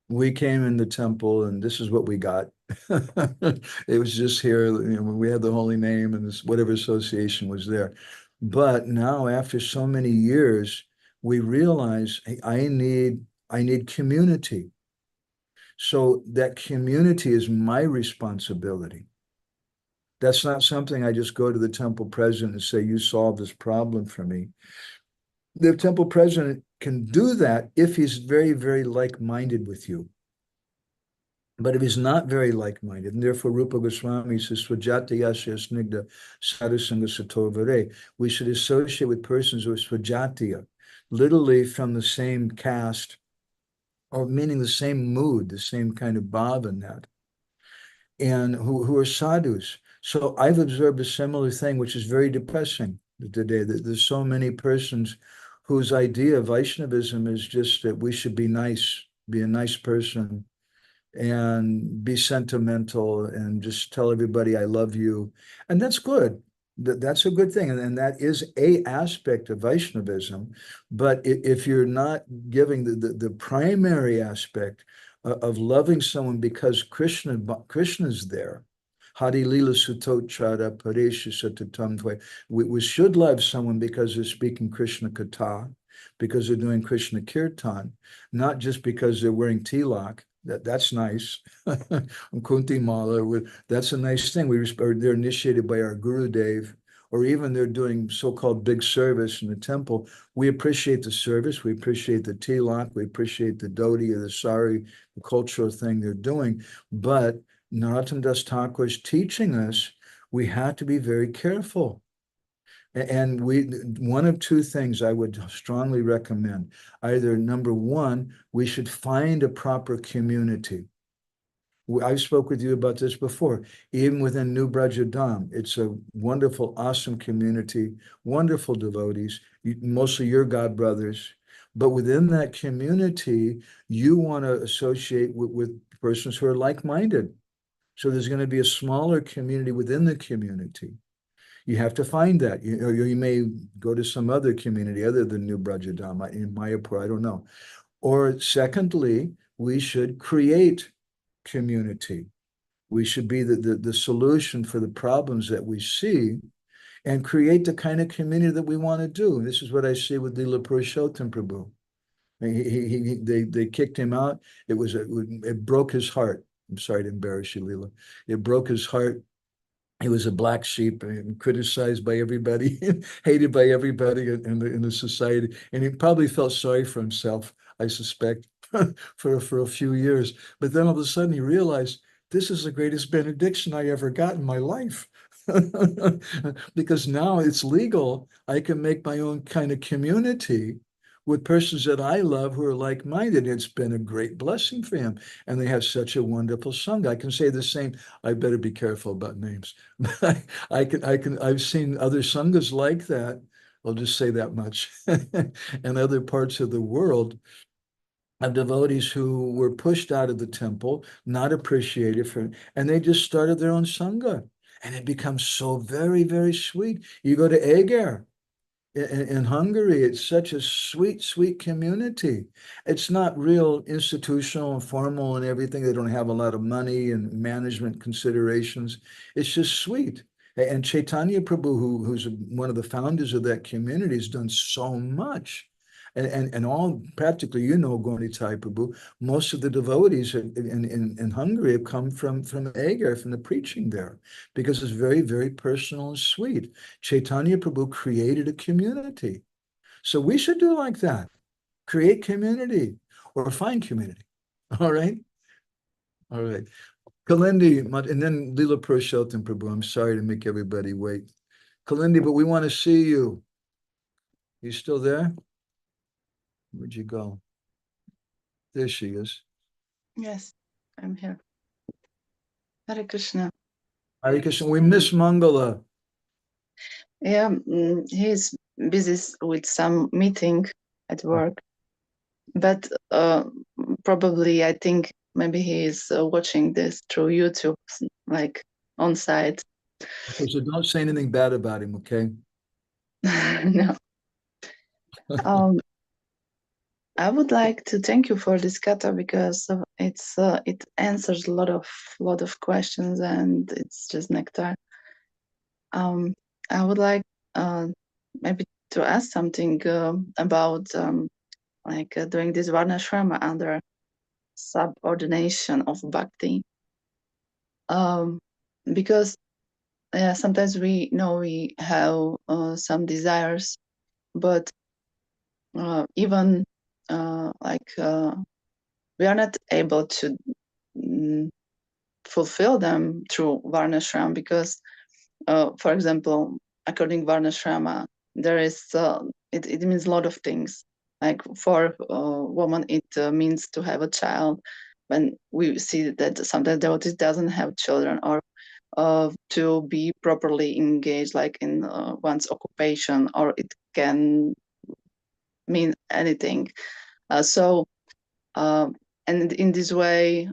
We came in the temple and this is what we got. It was just here, we had the holy name and this, whatever association was there. But now after so many years, we realize, hey, I need community. So that community is my responsibility. That's not something I just go to the temple president and say, you solve this problem for me. The temple president can do that if he's very, very like-minded with you. But if he's not very like-minded, and therefore Rupa Goswami says, Swajatya snigdha sadhusanga satovare, we should associate with persons who are swajatya, literally from the same caste, or meaning the same mood, the same kind of bhava in that, and who are sadhus. So I've observed a similar thing, which is very depressing today, that there's so many persons whose idea of Vaishnavism is just that we should be nice, be a nice person, and be sentimental and just tell everybody I love you. And that's good. That's a good thing. And that is a aspect of Vaishnavism. But if you're not giving the primary aspect of loving someone because Krishna's there, Hari Lila Sutot Chara Paresha Satatam Tve. We should love someone because they're speaking Krishna Katha, because they're doing Krishna Kirtan, not just because they're wearing tilak. That's nice. Kunti Mala, that's a nice thing. They're initiated by our Guru Dev, or even they're doing so-called big service in the temple. We appreciate the service. We appreciate the tilak. We appreciate the dhoti or the sari, the cultural thing they're doing. But Narottama Das Thakur is teaching us we have to be very careful. And one of two things I would strongly recommend. Either number one, we should find a proper community. I've spoke with you about this before. Even within New Brajadam, it's a wonderful, awesome community, wonderful devotees, mostly your god brothers. But within that community, you want to associate with persons who are like-minded. So there's going to be a smaller community within the community. You have to find that. You may go to some other community other than New Brajadam in Mayapur, I don't know. Or secondly, we should create community. We should be the solution for the problems that we see. and create the kind of community that we want to do. And this is what I see with Lila Purushottam Prabhu. They kicked him out. It broke his heart. I'm sorry to embarrass you, Lila. It broke his heart. He was a black sheep and criticized by everybody, hated by everybody in the society. And he probably felt sorry for himself, I suspect, for a few years. But then all of a sudden he realized, this is the greatest benediction I ever got in my life. Because now it's legal. I can make my own kind of community with persons that I love who are like-minded. It's been a great blessing for him. And they have such a wonderful sangha. I can say the same. I better be careful about names. I've seen other sanghas like that. I'll just say that much. And other parts of the world of devotees who were pushed out of the temple, not appreciated for, and they just started their own sangha. And it becomes so very, very sweet. You go to Eger in Hungary, it's such a sweet, sweet community. It's not real institutional and formal and everything. They don't have a lot of money and management considerations. It's just sweet. And Chaitanya Prabhu, who's one of the founders of that community, has done so much. And all practically, Gaunitai Prabhu, most of the devotees in Hungary have come from Eger, from the preaching there, because it's very, very personal and sweet. Chaitanya Prabhu created a community. So we should do like that. Create community or find community. All right? All right. Kalindi, and then Lila Purushottam Prabhu. I'm sorry to make everybody wait. Kalindi, but we want to see you. You still there? Where'd you go? There she is. Yes, I'm here. Hare Krishna. Hare Krishna. We miss Mangala. Yeah, he's busy with some meeting at work, but probably I think maybe he is watching this through YouTube, like on site. Okay, so don't say anything bad about him, okay? No. I would like to thank you for this kata because it answers a lot of questions and it's just nectar. I would like maybe to ask something about doing this varnashrama under subordination of bhakti, because sometimes we know we have some desires, but even we are not able to fulfill them through varnashrama because, for example, according varnashrama, there is it means a lot of things. Like for a woman, it means to have a child. When we see that sometimes devotees doesn't have children, or to be properly engaged, like in one's occupation, or it can mean anything. And in this way,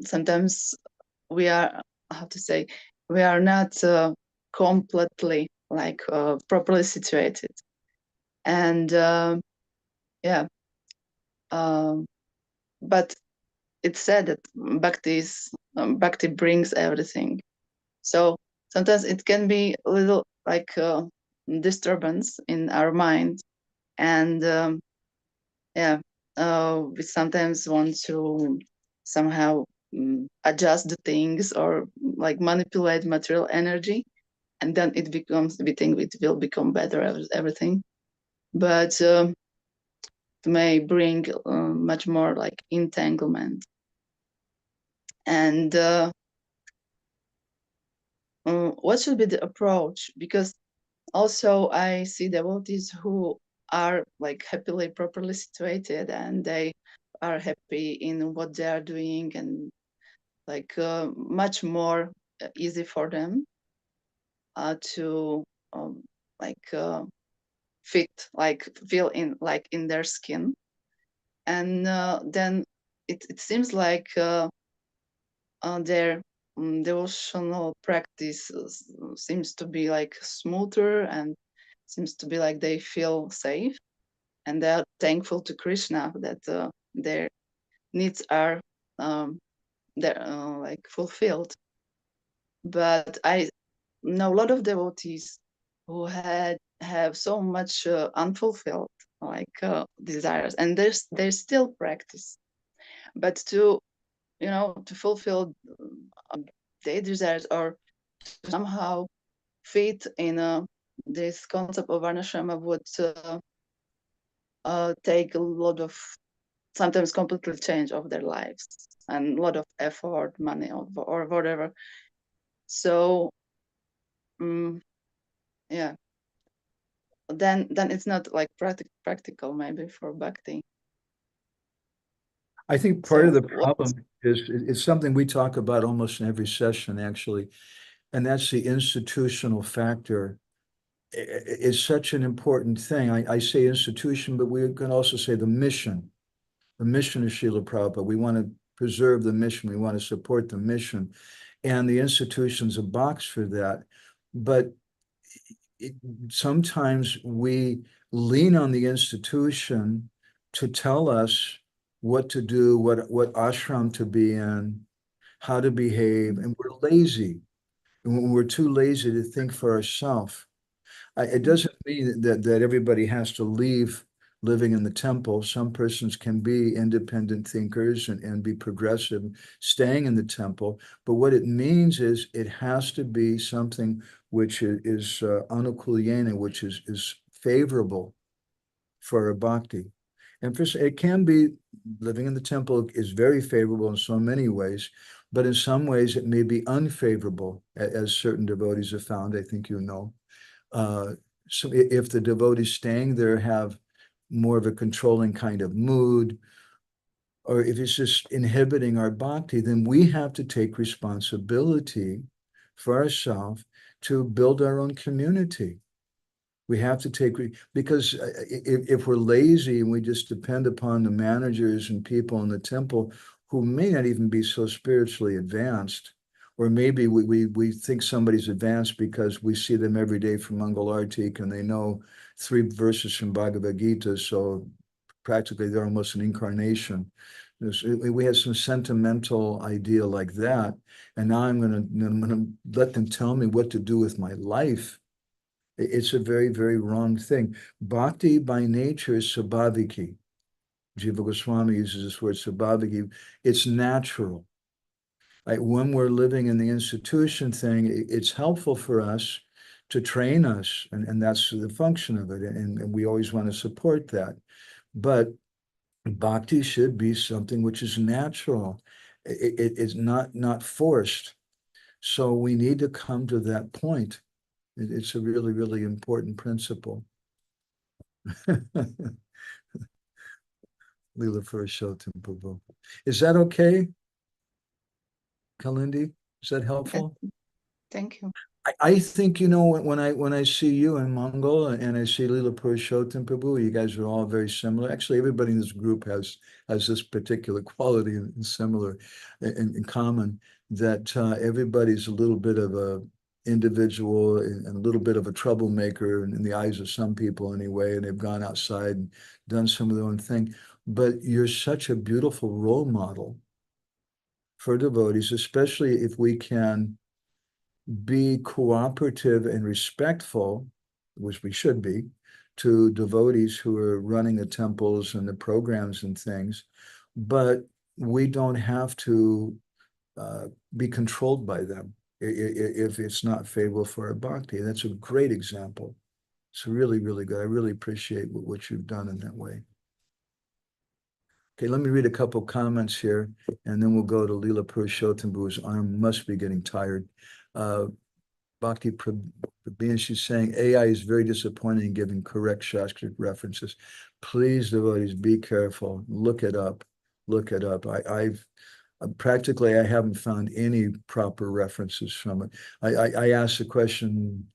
sometimes we are, we are not completely properly situated. And but it's said that bhakti brings everything. So sometimes it can be a little disturbance in our mind, and we sometimes want to somehow adjust the things or manipulate material energy, and then we think it will become better, everything. But it may bring much more entanglement. And what should be the approach? Because also I see devotees who are happily, properly situated, and they are happy in what they are doing, and much more easy for them to feel in their skin. And then it seems like their devotional practice seems to be smoother, and seems to be they feel safe, and they are thankful to Krishna that their needs are fulfilled. But I know a lot of devotees who have so much unfulfilled desires, and they still practice, but to fulfill their desires or to somehow fit in this concept of varnashrama would take a lot of, sometimes completely change of their lives and a lot of effort, money, or whatever. So yeah, then it's not like practical maybe for bhakti. I think part of the problem is it's something we talk about almost in every session, actually, and that's the institutional factor. It's such an important thing. I say institution, but we can also say the mission of Srila Prabhupada. We want to preserve the mission. We want to support the mission. And the institution's a box for that. But sometimes we lean on the institution to tell us what to do, what ashram to be in, how to behave, and we're lazy. And we're too lazy to think for ourselves. It doesn't mean that everybody has to leave living in the temple. Some persons can be independent thinkers and be progressive, staying in the temple. But what it means is it has to be something which is anūkata, which is favorable for a bhakti. And it can be, living in the temple is very favorable in so many ways, but in some ways it may be unfavorable, as certain devotees have found, I think you know. So if the devotees staying there have more of a controlling kind of mood, or if it's just inhibiting our bhakti, then we have to take responsibility for ourselves to build our own community. We have to take, because if we're lazy and we just depend upon the managers and people in the temple who may not even be so spiritually advanced, or maybe we think somebody's advanced because we see them every day from Mangal Artik and they know 3 verses from Bhagavad Gita, so practically they're almost an incarnation. We have some sentimental idea like that, and now I'm going to let them tell me what to do with my life. It's a very, very wrong thing. Bhakti by nature is sabhaviki. Jiva Goswami uses this word sabhaviki. It's natural. Like when we're living in the institution thing, it's helpful for us to train us, and that's the function of it, and we always want to support that. But bhakti should be something which is natural. It's not forced. So we need to come to that point. It's a really, really important principle. Leela Purushottam Prabhu. Is that okay, Kalindi? Is that helpful? Thank you. I think, you know, when I see you in Mongol and I see Leela Purushottam Prabhu, you guys are all very similar. Actually, everybody in this group has this particular quality and similar in common, that everybody's a little bit of a individual and a little bit of a troublemaker in the eyes of some people anyway, and they've gone outside and done some of their own thing. But you're such a beautiful role model for devotees, especially if we can be cooperative and respectful, which we should be, to devotees who are running the temples and the programs and things, but we don't have to be controlled by them if it's not favorable for our bhakti. That's a great example. It's really, really good. I really appreciate what you've done in that way. Okay, let me read a couple comments here, and then we'll go to Leela Purushottam, whose arm must be getting tired. Bhakti Prabhu, she's saying AI is very disappointing in giving correct Shastric references. Please, devotees, be careful. Look it up. Look it up. I've practically, I haven't found any proper references from it. I asked the question,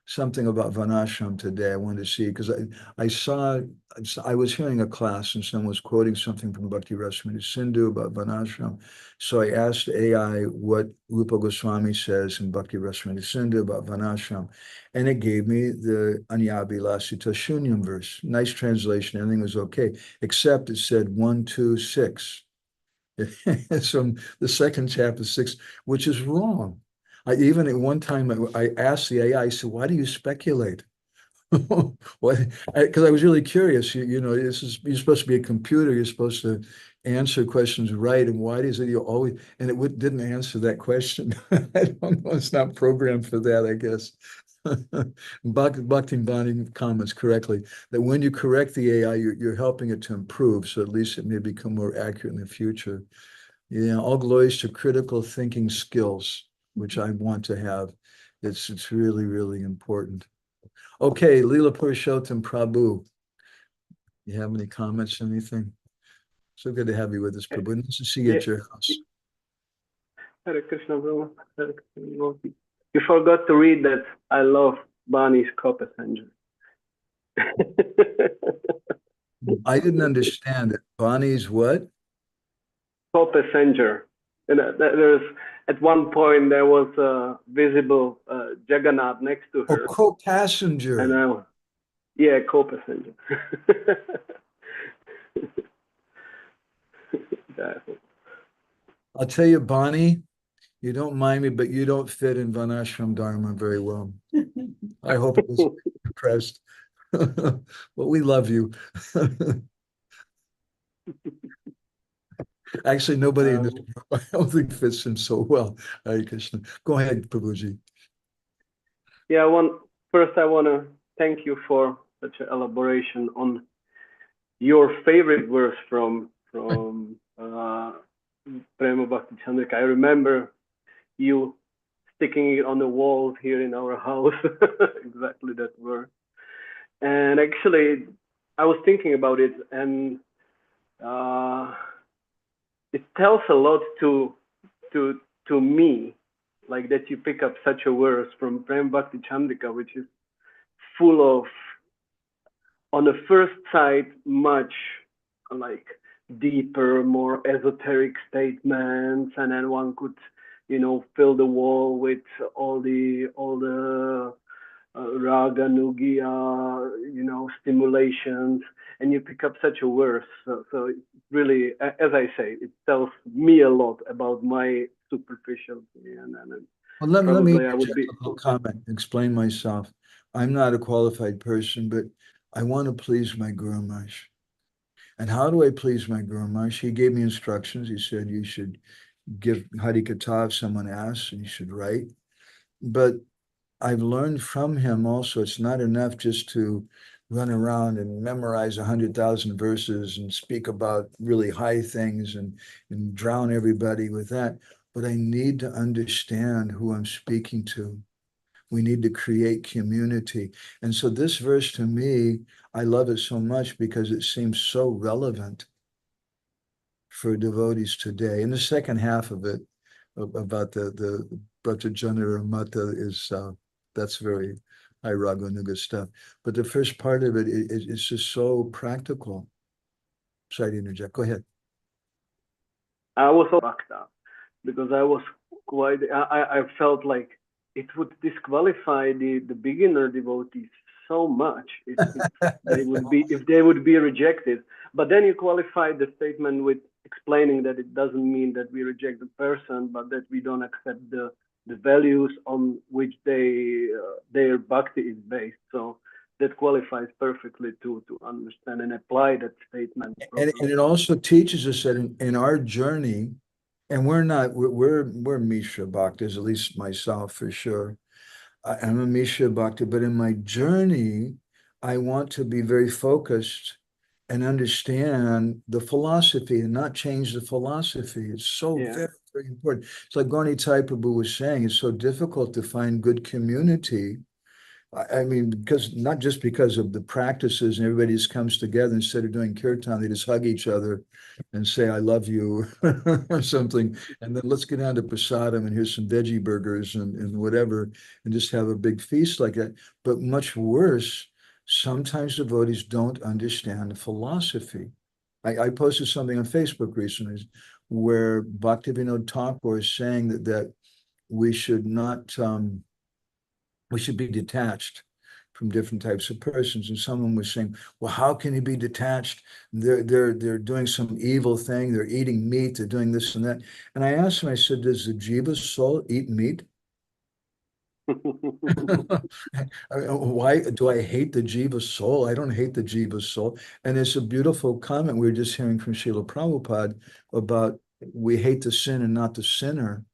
something about Vanashram today. I wanted to see, because I was hearing a class and someone was quoting something from Bhakti Rasamrita Sindhu about Vanashram. So I asked AI what Rupa Goswami says in Bhakti Rasamrita Sindhu about Vanashram, and it gave me the Anyabhilasita Shunyam verse. Nice translation, everything was okay, except it said 1, 2, 6. It's from the second chapter 6, which is wrong. Even at one time, I asked the AI, I said, why do you speculate? Because I was really curious. You know, you're supposed to be a computer. You're supposed to answer questions right. And why is it you always, and it didn't answer that question. I don't know. It's not programmed for that, I guess. Bhakti comments correctly that when you correct the AI, you're helping it to improve. So at least it may become more accurate in the future. Yeah, all glories to critical thinking skills, which I want to have. It's really, really important. Okay, Leela Purushottam Prabhu. You have any comments, anything? So good to have you with us, Prabhu. Nice to see you at your house. Hare Krishna, Brahma. Hare Krishna. You forgot to read that I love Bani's co-passenger. I didn't understand it. Bani's what? Co-passenger. And there's at one point there was a visible Jagannath next to her. Oh, co-passenger. And yeah, co-passenger. I'll tell you, Bani, you don't mind me, but you don't fit in Varnashram Dharma very well. I hope it was impressed. But we love you. Actually, nobody in this group, I don't think fits in so well. Hare Krishna. Go ahead, Prabhuji. Yeah, first I want to thank you for such an elaboration on your favorite verse from Prema-bhakti-candrika. I remember you sticking it on the walls here in our house, exactly that verse. And actually, I was thinking about it, and it tells a lot to me, like that you pick up such a verse from Prema-bhakti-candrika, which is full of, on the first sight, much like deeper, more esoteric statements, and then one could, you know, fill the wall with all the raga, nugia, you know, stimulations, and you pick up such a verse. So it really, as I say, it tells me a lot about my superficiality. Well, let me comment, explain myself. I'm not a qualified person, but I want to please my Guru Maharaj. And how do I please my Guru Maharaj? He gave me instructions. He said, you should give Harikatha if someone asks, and you should write. But I've learned from him also, it's not enough just to run around and memorize 100,000 verses and speak about really high things and drown everybody with that. But I need to understand who I'm speaking to. We need to create community. And so this verse, to me, I love it so much because it seems so relevant for devotees today. And the second half of it, about the vraja-janera mata, is that's very high raga nuga stuff. But the first part of it is just so practical. Sorry to interject. Go ahead. I was bhakta because I was quite, I felt like it would disqualify the beginner devotees so much if they would be rejected. But then you qualified the statement with explaining that it doesn't mean that we reject the person, but that we don't accept the values on which their bhakti is based. So that qualifies perfectly to understand and apply that statement. And it also teaches us that in our journey, and we're micchā-bhaktas, at least myself for sure. I'm a micchā-bhakta, but in my journey, I want to be very focused and understand the philosophy and not change the philosophy. It's so very, very important. It's like Gaura Nitai Prabhu was saying, it's so difficult to find good community. I mean, not just because of the practices and everybody just comes together, instead of doing kirtan, they just hug each other and say, I love you or something. And then let's get down to prasadam and here's some veggie burgers and whatever, and just have a big feast like that. But much worse, sometimes devotees don't understand the philosophy. I posted something on Facebook recently where Bhaktivinoda Thakur is saying that we should not, we should be detached from different types of persons. And someone was saying, well, how can you be detached? They're doing some evil thing. They're eating meat. They're doing this and that. And I asked him, I said, does the jiva soul eat meat? Why do I hate the jiva soul? I don't hate the jiva soul. And it's a beautiful comment we were just hearing from Srila Prabhupada about we hate the sin and not the sinner,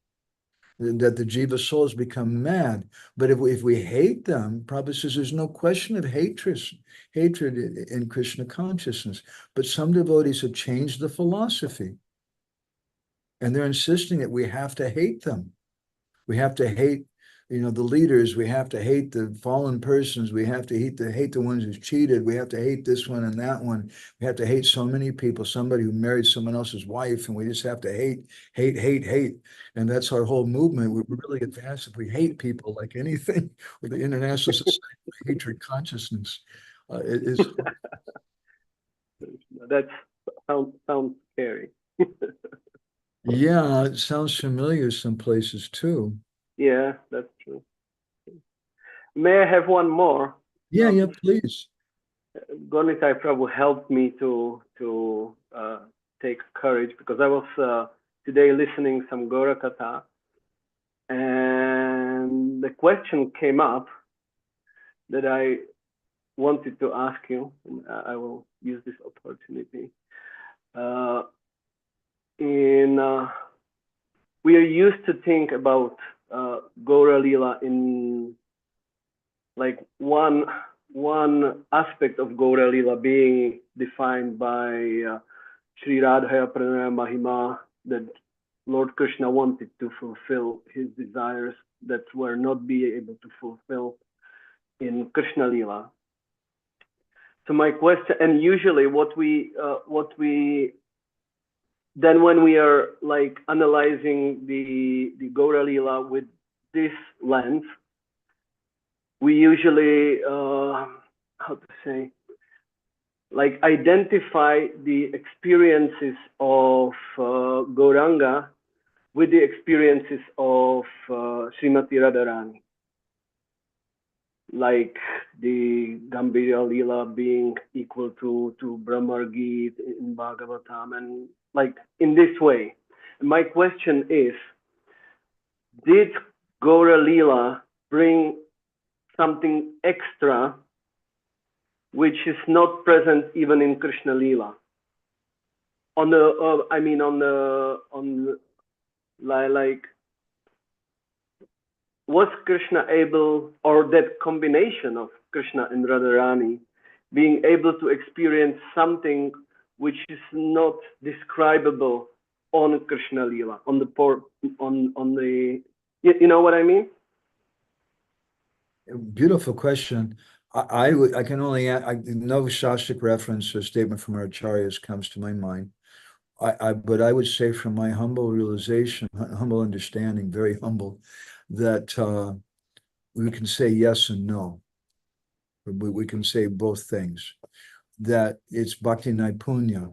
that the jiva souls become mad. But if we hate them, Prabhupada says there's no question of hatred in Krishna consciousness. But some devotees have changed the philosophy. And they're insisting that we have to hate them. We have to hate, the leaders. We have to hate the fallen persons. We have to hate the ones who's cheated. We have to hate this one and that one. We have to hate so many people, somebody who married someone else's wife, and we just have to hate. And that's our whole movement. We're really advanced if we hate people like anything with the International Society of Hatred Consciousness. That sounds scary. Yeah, it sounds familiar some places too. Yeah, that's true. May I have one more? Yeah, please. Gornitai Prabhu helped me to take courage, because I was today listening some Gora Katha, and the question came up that I wanted to ask you, and I will use this opportunity. We are used to think about Gaura Lila in like one aspect of Gaura Lila being defined by Sri Radha Pranaya Mahima, that Lord Krishna wanted to fulfill his desires that were not be able to fulfill in Krishna Lila. So my question, and usually what we then when we are like analyzing the Gaura Lila with this lens, we usually how to say, like identify the experiences of Gauranga with the experiences of Srimati Radharani, like the Gambhirya Lila being equal to Brahma Gita in Bhagavatam, and like in this way. My question is, did Gaura Lila bring something extra which is not present even in Krishna Lila? Was Krishna able, or that combination of Krishna and Radharani, being able to experience something which is not describable on Krishna Lila, on the you know what I mean? Beautiful question. I can only add, no Shastic reference or statement from our acharyas comes to my mind. But I would say from my humble realization, humble understanding, very humble, that we can say yes and no. We can say both things. That it's bhakti naipunya.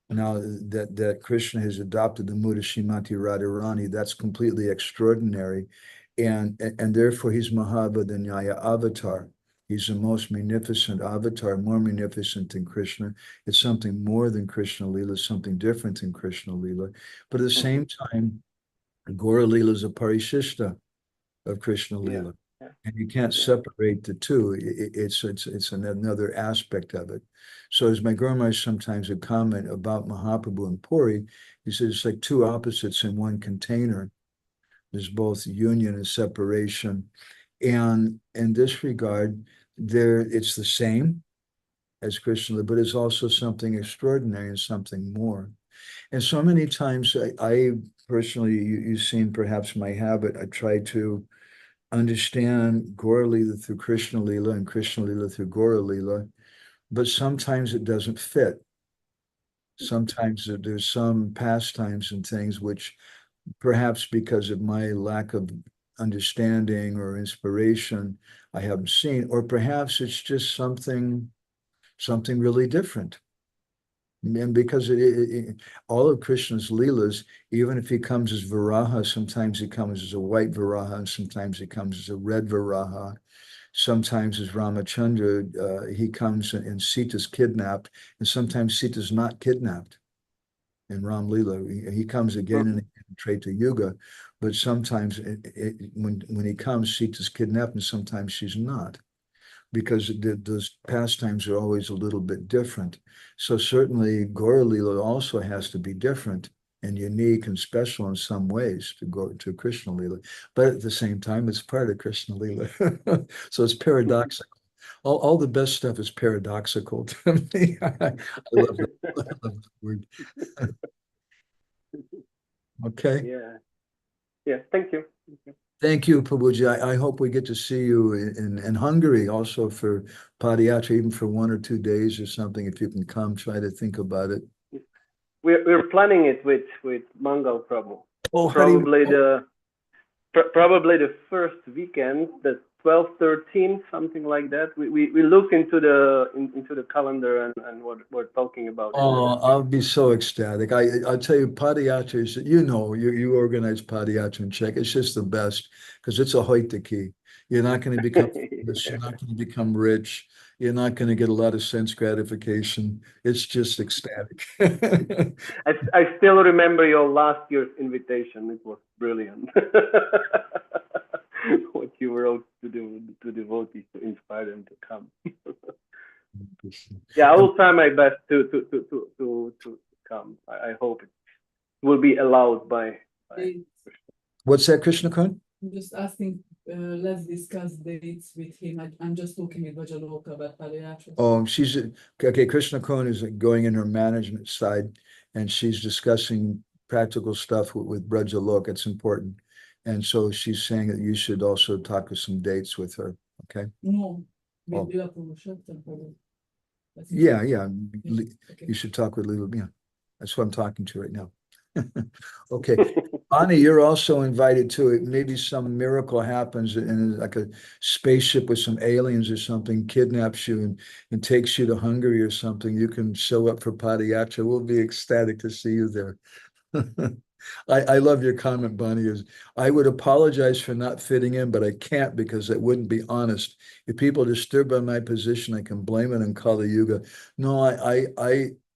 Now that Krishna has adopted the mood of Srimati Radharani, that's completely extraordinary. And therefore he's Mahabodhanyaya avatar. He's the most magnificent avatar, more magnificent than Krishna. It's something more than Krishna Lila, something different than Krishna Lila. But at the same time, Gaura Lila is a parishishta of Krishna Lila. Yeah. And you can't separate the two. It's another aspect of it. So as my Guru Maharaj sometimes would comment about Mahaprabhu and Puri, he says it's like two opposites in one container. There's both union and separation. And in this regard, it's the same as Krishna, but it's also something extraordinary and something more. And so many times I personally, you've seen perhaps my habit, I try to understand Gaura Lila through Krishna Lila and Krishna Lila through Gaura Lila, but sometimes it doesn't fit. Sometimes there's some pastimes and things which perhaps because of my lack of understanding or inspiration, I haven't seen, or perhaps it's just something really different. And because all of Krishna's Leelas, even if he comes as Varaha, sometimes he comes as a white Varaha, and sometimes he comes as a red Varaha. Sometimes as Ramachandra, he comes and Sita's kidnapped, and sometimes Sita's not kidnapped. in Ram Lila. He comes again and again in Treta Yuga, but sometimes when he comes, Sita's kidnapped, and sometimes she's not, because those pastimes are always a little bit different. So certainly Gaura Lila also has to be different and unique and special in some ways to go to Krishna Lila, but at the same time, it's part of Krishna Lila. So it's paradoxical. All the best stuff is paradoxical to me. I love that. I love that word. Okay. Yeah. Thank you. Thank you, Prabhuji. I hope we get to see you in Hungary also for Padayatra, even for 1 or 2 days or something. If you can come, try to think about it. We're planning it with Mangal Prabhu. Oh, probably the first weekend, the 12th, 13th, something like that. We look into the calendar and what we're talking about. Oh, I'll be so ecstatic. I'll tell you, Padayatra is, you organize Padayatra in Czech. It's just the best because it's a hoitaki. You're not going to become famous. You're not going to become rich. You're not going to get a lot of sense gratification. It's just ecstatic. I still remember your last year's invitation. It was brilliant. What you wrote to devotees to inspire them to come. Yeah, I will try my best to come. I hope it will be allowed by What's that, Krishna Khan? I'm just asking, let's discuss dates with him. I'm just talking with Bhajan about Padayatra. Oh, she's okay. Krishna Khan is going in her management side, and she's discussing practical stuff with Vraja-loka. It's important, and so she's saying that you should also talk with some dates with her. Okay. No. Oh. Yeah. Okay. You should talk with Lila. Yeah, that's who I'm talking to right now. Okay. Ani, you're also invited to it. Maybe some miracle happens and like a spaceship with some aliens or something kidnaps you and takes you to Hungary or something. You can show up for Padayatra. We'll be ecstatic to see you there. I love your comment, Bonnie. I would apologize for not fitting in, but I can't because it wouldn't be honest. If people are disturbed by my position, I can blame it on Kali Yuga. No,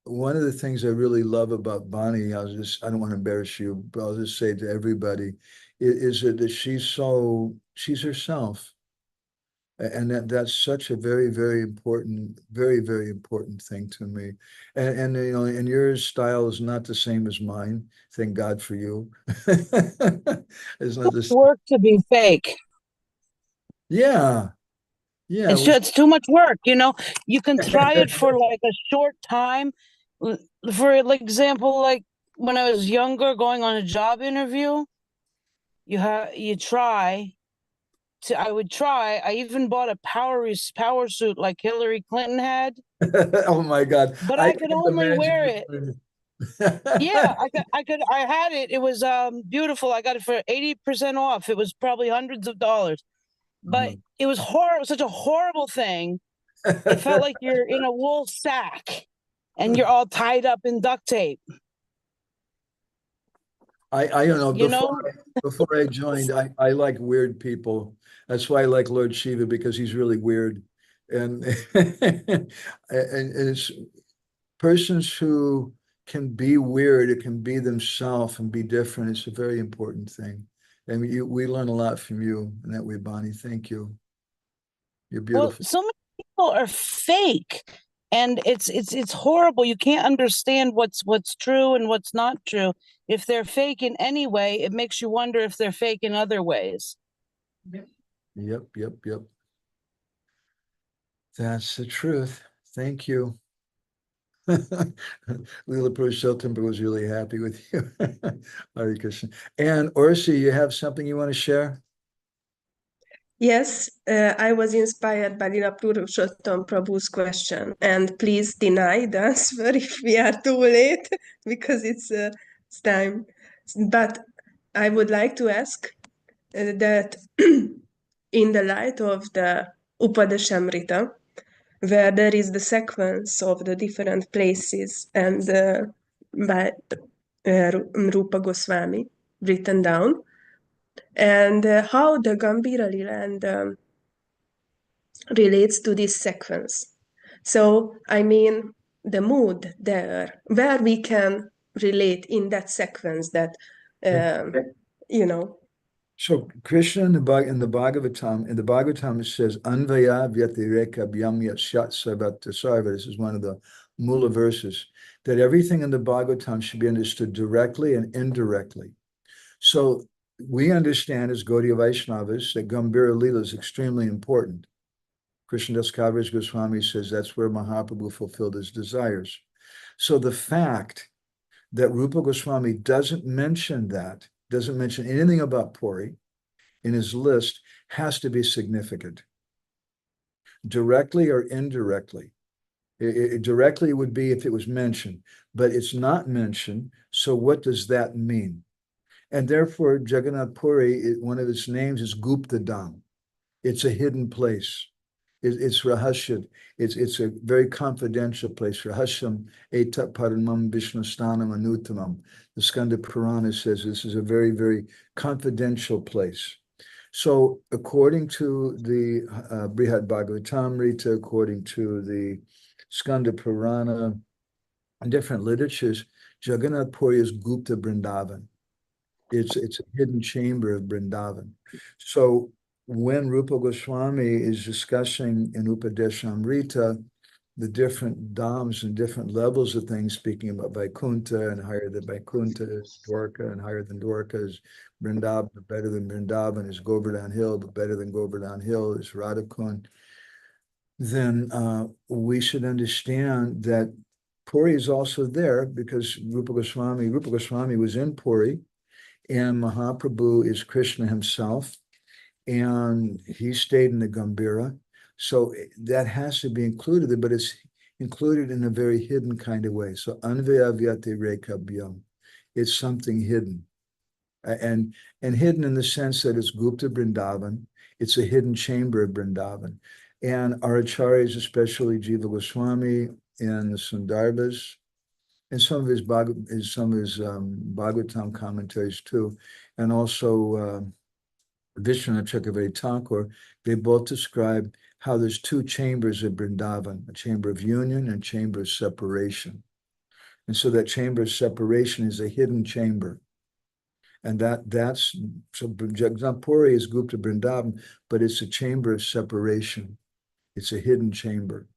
one of the things I really love about Bonnie, I don't want to embarrass you, but I'll just say to everybody, is that she's herself. And that's such a very, very important, very, very important thing to me. And and your style is not the same as mine. Thank God for you. It's not the same. Work to be fake. Yeah. It's too much work, You can try it for like a short time. For example, like when I was younger, going on a job interview, I would try. I even bought a power suit like Hillary Clinton had. Oh my God! But I could only wear it. Yeah, I had it. It was beautiful. I got it for 80% off. It was probably hundreds of dollars. But it was horrible, such a horrible thing. It felt like you're in a wool sack and you're all tied up in duct tape. I don't know. Before I joined, I like weird people. That's why I like Lord Shiva, because he's really weird. And it's persons who can be weird, it can be themselves and be different. It's a very important thing. And we learn a lot from you in that way, Bonnie. Thank you. You're beautiful. Well, so many people are fake. And it's horrible. You can't understand what's true and what's not true. If they're fake in any way, it makes you wonder if they're fake in other ways. Yep. That's the truth. Thank you. Leela Purushottam was really happy with you. Hare Krishna. And Orsi, you have something you want to share? Yes, I was inspired by Leela Purushottam Prabhu's question, and please deny the answer if we are too late, because it's time. But I would like to ask that in the light of the Upadeshamrita, where there is the sequence of the different places and by Rupa Goswami written down, and how the Gambhira Lila relates to this sequence. So, I mean, the mood there, where we can relate in that sequence that, you know. So Krishna in the Bhagavatam, it says, Anvaya Vyatireka Bhyamya Shat Sarvata Sarva. This is one of the Mula verses, that everything in the Bhagavatam should be understood directly and indirectly. So we understand as Gaudiya Vaishnavas that Gambhira Lila is extremely important. Krishnadas Kaviraj Goswami says that's where Mahaprabhu fulfilled his desires. So the fact that Rupa Goswami doesn't mention anything about Puri in his list has to be significant, directly or indirectly. Directly would be if it was mentioned, but it's not mentioned. So what does that mean? And therefore, Jagannath Puri, one of its names is Gupta Dham. It's a hidden place. It's rahasya. It's a very confidential place. Rahasyam etat paramam vishnustanam anūtamam. The Skanda Purana says this is a very, very confidential place. So according to the Brihad Bhagavatamrita, according to the Skanda Purana, and different literatures, Jagannath Puri is Gupta Vrindavan. It's a hidden chamber of Vrindavan. So when Rupa Goswami is discussing in Upadeshamrita the different dhams and different levels of things, speaking about Vaikuntha, and higher than Vaikuntha is Dwarka, and higher than Dwarka is Vrindavan, but better than Vrindavan is Govardhan Hill, but better than Govardhan Hill is Radhakund, then we should understand that Puri is also there because Rupa Goswami was in Puri, and Mahaprabhu is Krishna himself, and he stayed in the Gambhira. So that has to be included, but it's included in a very hidden kind of way. So Anvaya Vyatireka Bhyam, it's something hidden. And hidden in the sense that it's Gupta Vrindavan, it's a hidden chamber of Vrindavan. And our acharyas, especially Jiva Goswami and the Sundarbhas, and some of his Bhagavatam commentaries too, and also Vishwanath Chakravarti Thakur, they both describe how there's two chambers of Vrindavan, a chamber of union and a chamber of separation. And so that chamber of separation is a hidden chamber. And that's so Jagannath Puri is Gupta Vrindavan, but it's a chamber of separation. It's a hidden chamber.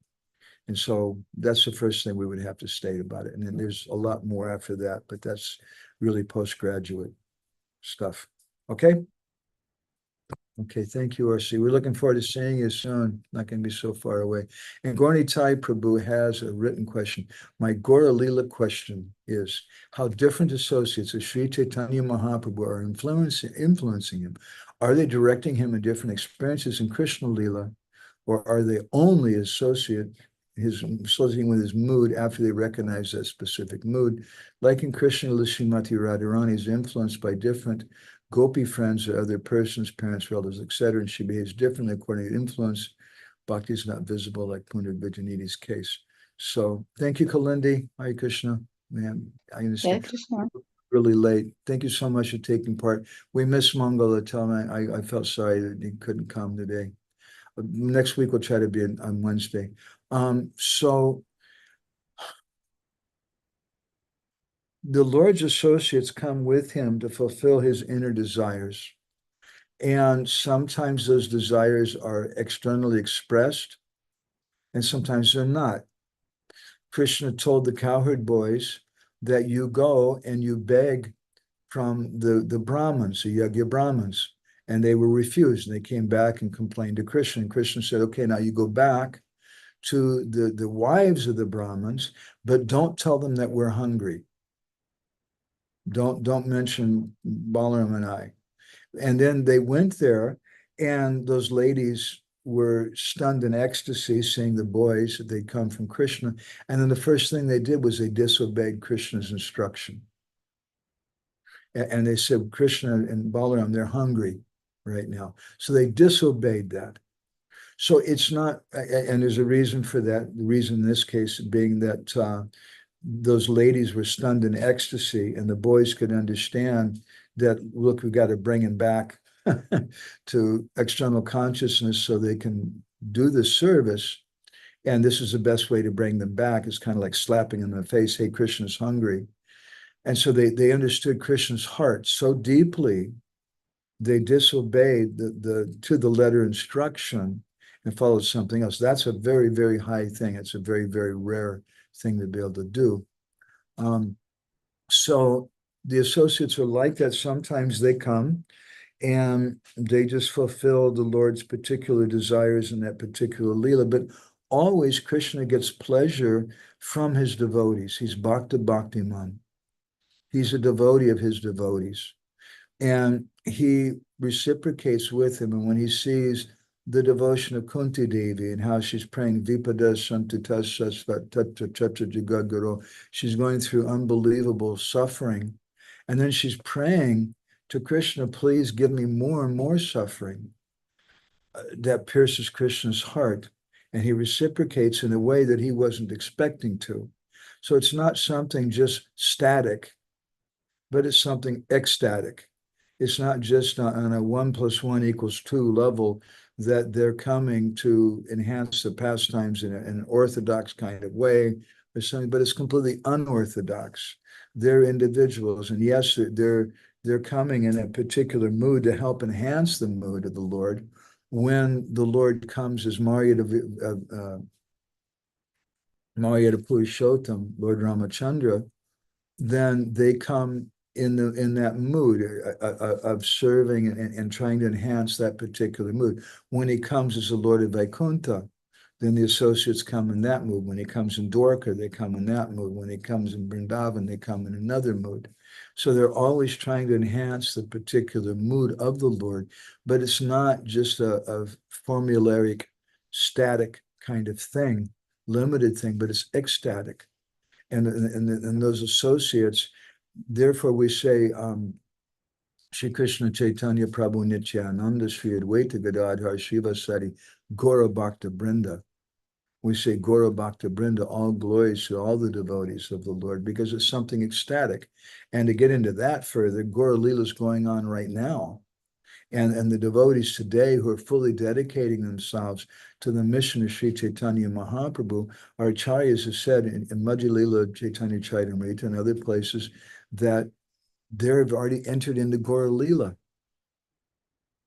And so that's the first thing we would have to state about it. And then there's a lot more after that, but that's really postgraduate stuff. Okay? Okay, thank you, R.C. We're looking forward to seeing you soon. Not going to be so far away. And Gorni Tai Prabhu has a written question. My Gora Lila question is, how different associates of Sri Chaitanya Mahaprabhu are influencing him? Are they directing him in different experiences in Krishna Lila, or are they only associating with his mood after they recognize that specific mood? Like in Krishna Lila, Srimati Radharani is influenced by different Gopi friends or other persons, parents, relatives, etc., and she behaves differently according to influence. Bhakti is not visible like Pundarbijaniti's case. So thank you, Kalindi. Hare Krishna. Man, I understand. Really late. Thank you so much for taking part. We miss Mangala. Tell me, I felt sorry that he couldn't come today. Next week we'll try to be on Wednesday. So the Lord's associates come with him to fulfill his inner desires. And sometimes those desires are externally expressed, and sometimes they're not. Krishna told the cowherd boys that you go and you beg from the Brahmins, the Yagya Brahmins, and they were refused. And they came back and complained to Krishna. And Krishna said, okay, now you go back to the wives of the Brahmins, but don't tell them that we're hungry. Don't mention Balaram and I. And then they went there, and those ladies were stunned in ecstasy, seeing the boys that they'd come from Krishna. And then the first thing they did was they disobeyed Krishna's instruction. And they said, Krishna and Balaram, they're hungry right now. So they disobeyed that. So it's not, and there's a reason for that. The reason in this case being that those ladies were stunned in ecstasy, and the boys could understand that, look, we've got to bring him back to external consciousness so they can do the service. And this is the best way to bring them back. It's kind of like slapping them in the face, hey, Krishna's hungry. And so they understood Krishna's heart so deeply, they disobeyed the to the letter instruction and followed something else. That's a very, very high thing. It's a very, very rare thing to be able to do. So the associates are like that. Sometimes they come and they just fulfill the Lord's particular desires in that particular Leela. But always Krishna gets pleasure from his devotees. He's Bhakta Bhaktiman. He's a devotee of his devotees. And he reciprocates with him. And when he sees the devotion of Kunti Devi and how she's praying Vipada Santutas Sasvat Tatra Tatra Jagaguru, she's going through unbelievable suffering. And then she's praying to Krishna, please give me more and more suffering. That pierces Krishna's heart. And he reciprocates in a way that he wasn't expecting to. So it's not something just static, but it's something ecstatic. It's not just on a 1 + 1 = 2 level that they're coming to enhance the pastimes in an orthodox kind of way or something, but it's completely unorthodox. They're individuals, and yes, they're coming in a particular mood to help enhance the mood of the Lord. When the Lord comes as Maryada Purushottam, Lord Ramachandra, then they come in that mood of serving and trying to enhance that particular mood. When he comes as the Lord of Vaikuntha, then the associates come in that mood. When he comes in Dwarka, they come in that mood. When he comes in Vrindavan, they come in another mood. So they're always trying to enhance the particular mood of the Lord, but it's not just a formulaic, static kind of thing, limited thing, but it's ecstatic. And those associates, therefore we say, Shri Krishna Chaitanya Prabhu Nityananda Shri Advaita Gadadhar Shiva Sari Gaura Bhakta Brinda. We say Gaura Bhakta Brinda, all glories to all the devotees of the Lord, because it's something ecstatic. And to get into that further, Gaura Leela is going on right now. And the devotees today who are fully dedicating themselves to the mission of Sri Chaitanya Mahaprabhu, our acharyas have said in Madhya Leela, Chaitanya Chaitamrita, and other places, that they've already entered into Gaura Leela.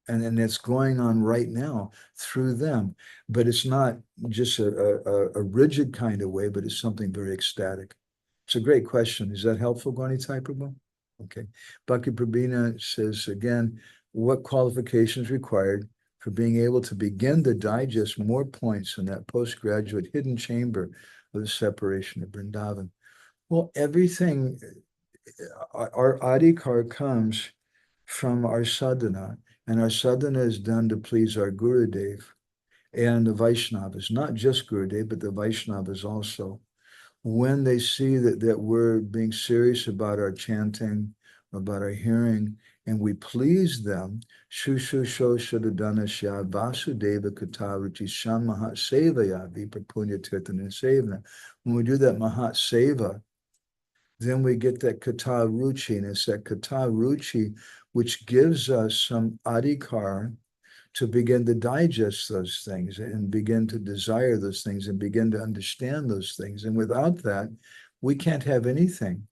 And it's going on right now through them. But it's not just a rigid kind of way, but it's something very ecstatic. It's a great question. Is that helpful, Gaunitai Prabhu? Okay. Bhakti Prabhina says again, what qualifications required for being able to begin to digest more points in that postgraduate hidden chamber of the separation of Vrindavan? Well, everything, our adhikar comes from our sadhana, and our sadhana is done to please our Gurudev and the Vaishnavas, not just Gurudev, but the Vaishnavas also. When they see that we're being serious about our chanting, about our hearing, and we please them, Shushu Śuddha-bhajanete Sya Vasudeva Kataruchi Sham Mahat Sevaya Vipapunya Tirthana Sevana. When we do that Mahat Seva, then we get that kata ruchi, and it's that kata ruchi which gives us some adhikar to begin to digest those things and begin to desire those things and begin to understand those things. And without that, we can't have anything.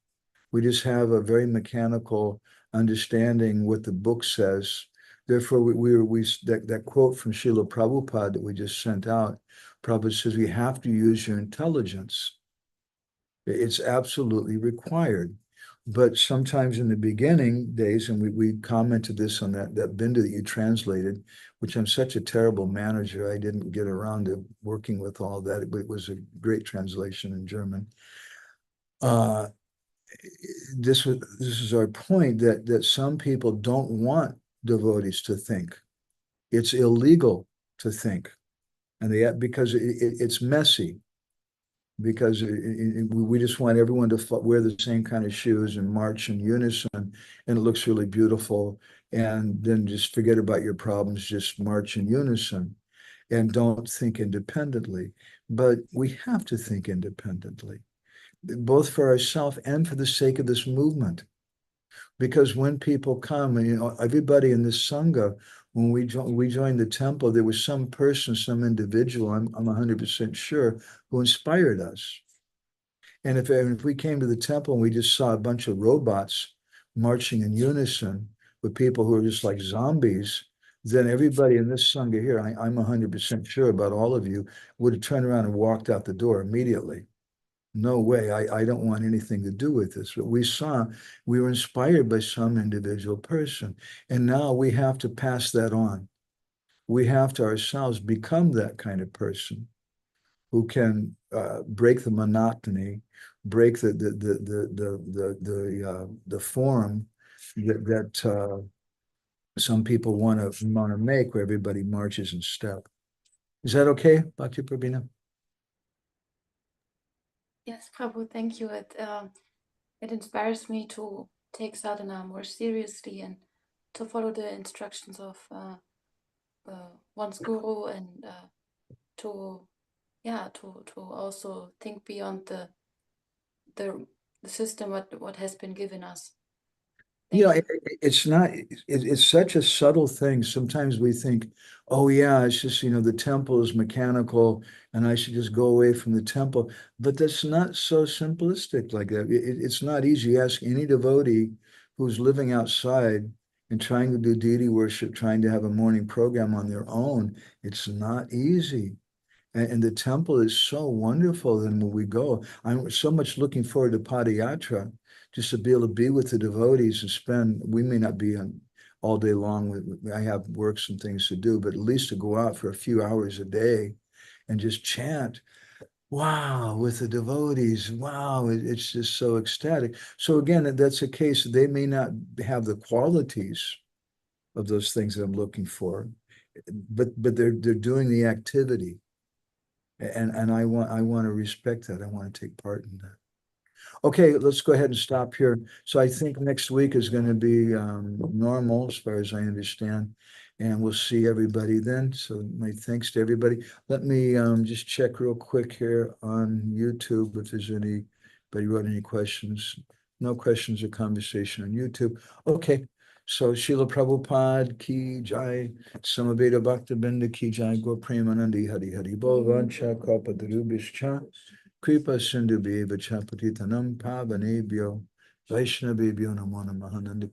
We just have a very mechanical understanding what the book says. Therefore, that quote from Srila Prabhupada that we just sent out, Prabhupada says, we have to use your intelligence. It's absolutely required. But sometimes in the beginning days, and we commented this on that bindu that you translated, which I'm such a terrible manager, I didn't get around to working with all that, but it was a great translation in German. This is our point, that some people don't want devotees to think. It's illegal to think, and because it's messy. Because we just want everyone to wear the same kind of shoes and march in unison, and it looks really beautiful. And then just forget about your problems, just march in unison and don't think independently. But we have to think independently, both for ourselves and for the sake of this movement. Because when people come, and everybody in this Sangha, when we joined the temple, there was some person, some individual, I'm 100% sure, who inspired us. And if we came to the temple and we just saw a bunch of robots marching in unison with people who are just like zombies, then everybody in this Sangha here, I'm 100% sure about all of you, would have turned around and walked out the door immediately. No way, I don't want anything to do with this. But we were inspired by some individual person. And now we have to pass that on. We have to ourselves become that kind of person who can break the monotony, break the form that some people want to make, where everybody marches in step. Is that okay, Bhakti Prabhina? Yes, Prabhu, thank you. It inspires me to take sadhana more seriously and to follow the instructions of one's guru, and to also think beyond the system what has been given us. It's such a subtle thing. Sometimes we think, oh yeah, it's just, the temple is mechanical and I should just go away from the temple. But that's not so simplistic like that. It's not easy. Ask any devotee who's living outside and trying to do deity worship, trying to have a morning program on their own. It's not easy. And the temple is so wonderful. And when we go, I'm so much looking forward to Padayatra, just to be able to be with the devotees and we may not be on all day long. I have works and things to do, but at least to go out for a few hours a day and just chant, wow, with the devotees. Wow, it's just so ecstatic. So again, that's a case, they may not have the qualities of those things that I'm looking for, but they're doing the activity. And I want to respect that. I want to take part in that. Okay, let's go ahead and stop here. So I think next week is going to be normal as far as I understand. And we'll see everybody then. So my thanks to everybody. Let me just check real quick here on YouTube if there's anybody wrote any questions. No questions or conversation on YouTube. Okay. So Srila Prabhupada ki jai, Samaveda Bhakta Binda ki jai, Go Premanandi Hari Hari Bo Vancha Kalpatarubhishcha, Kripa Sindhu Bheva Chapatitanam Pavanebhyo, Vaishnavebhyo Namo Namaha.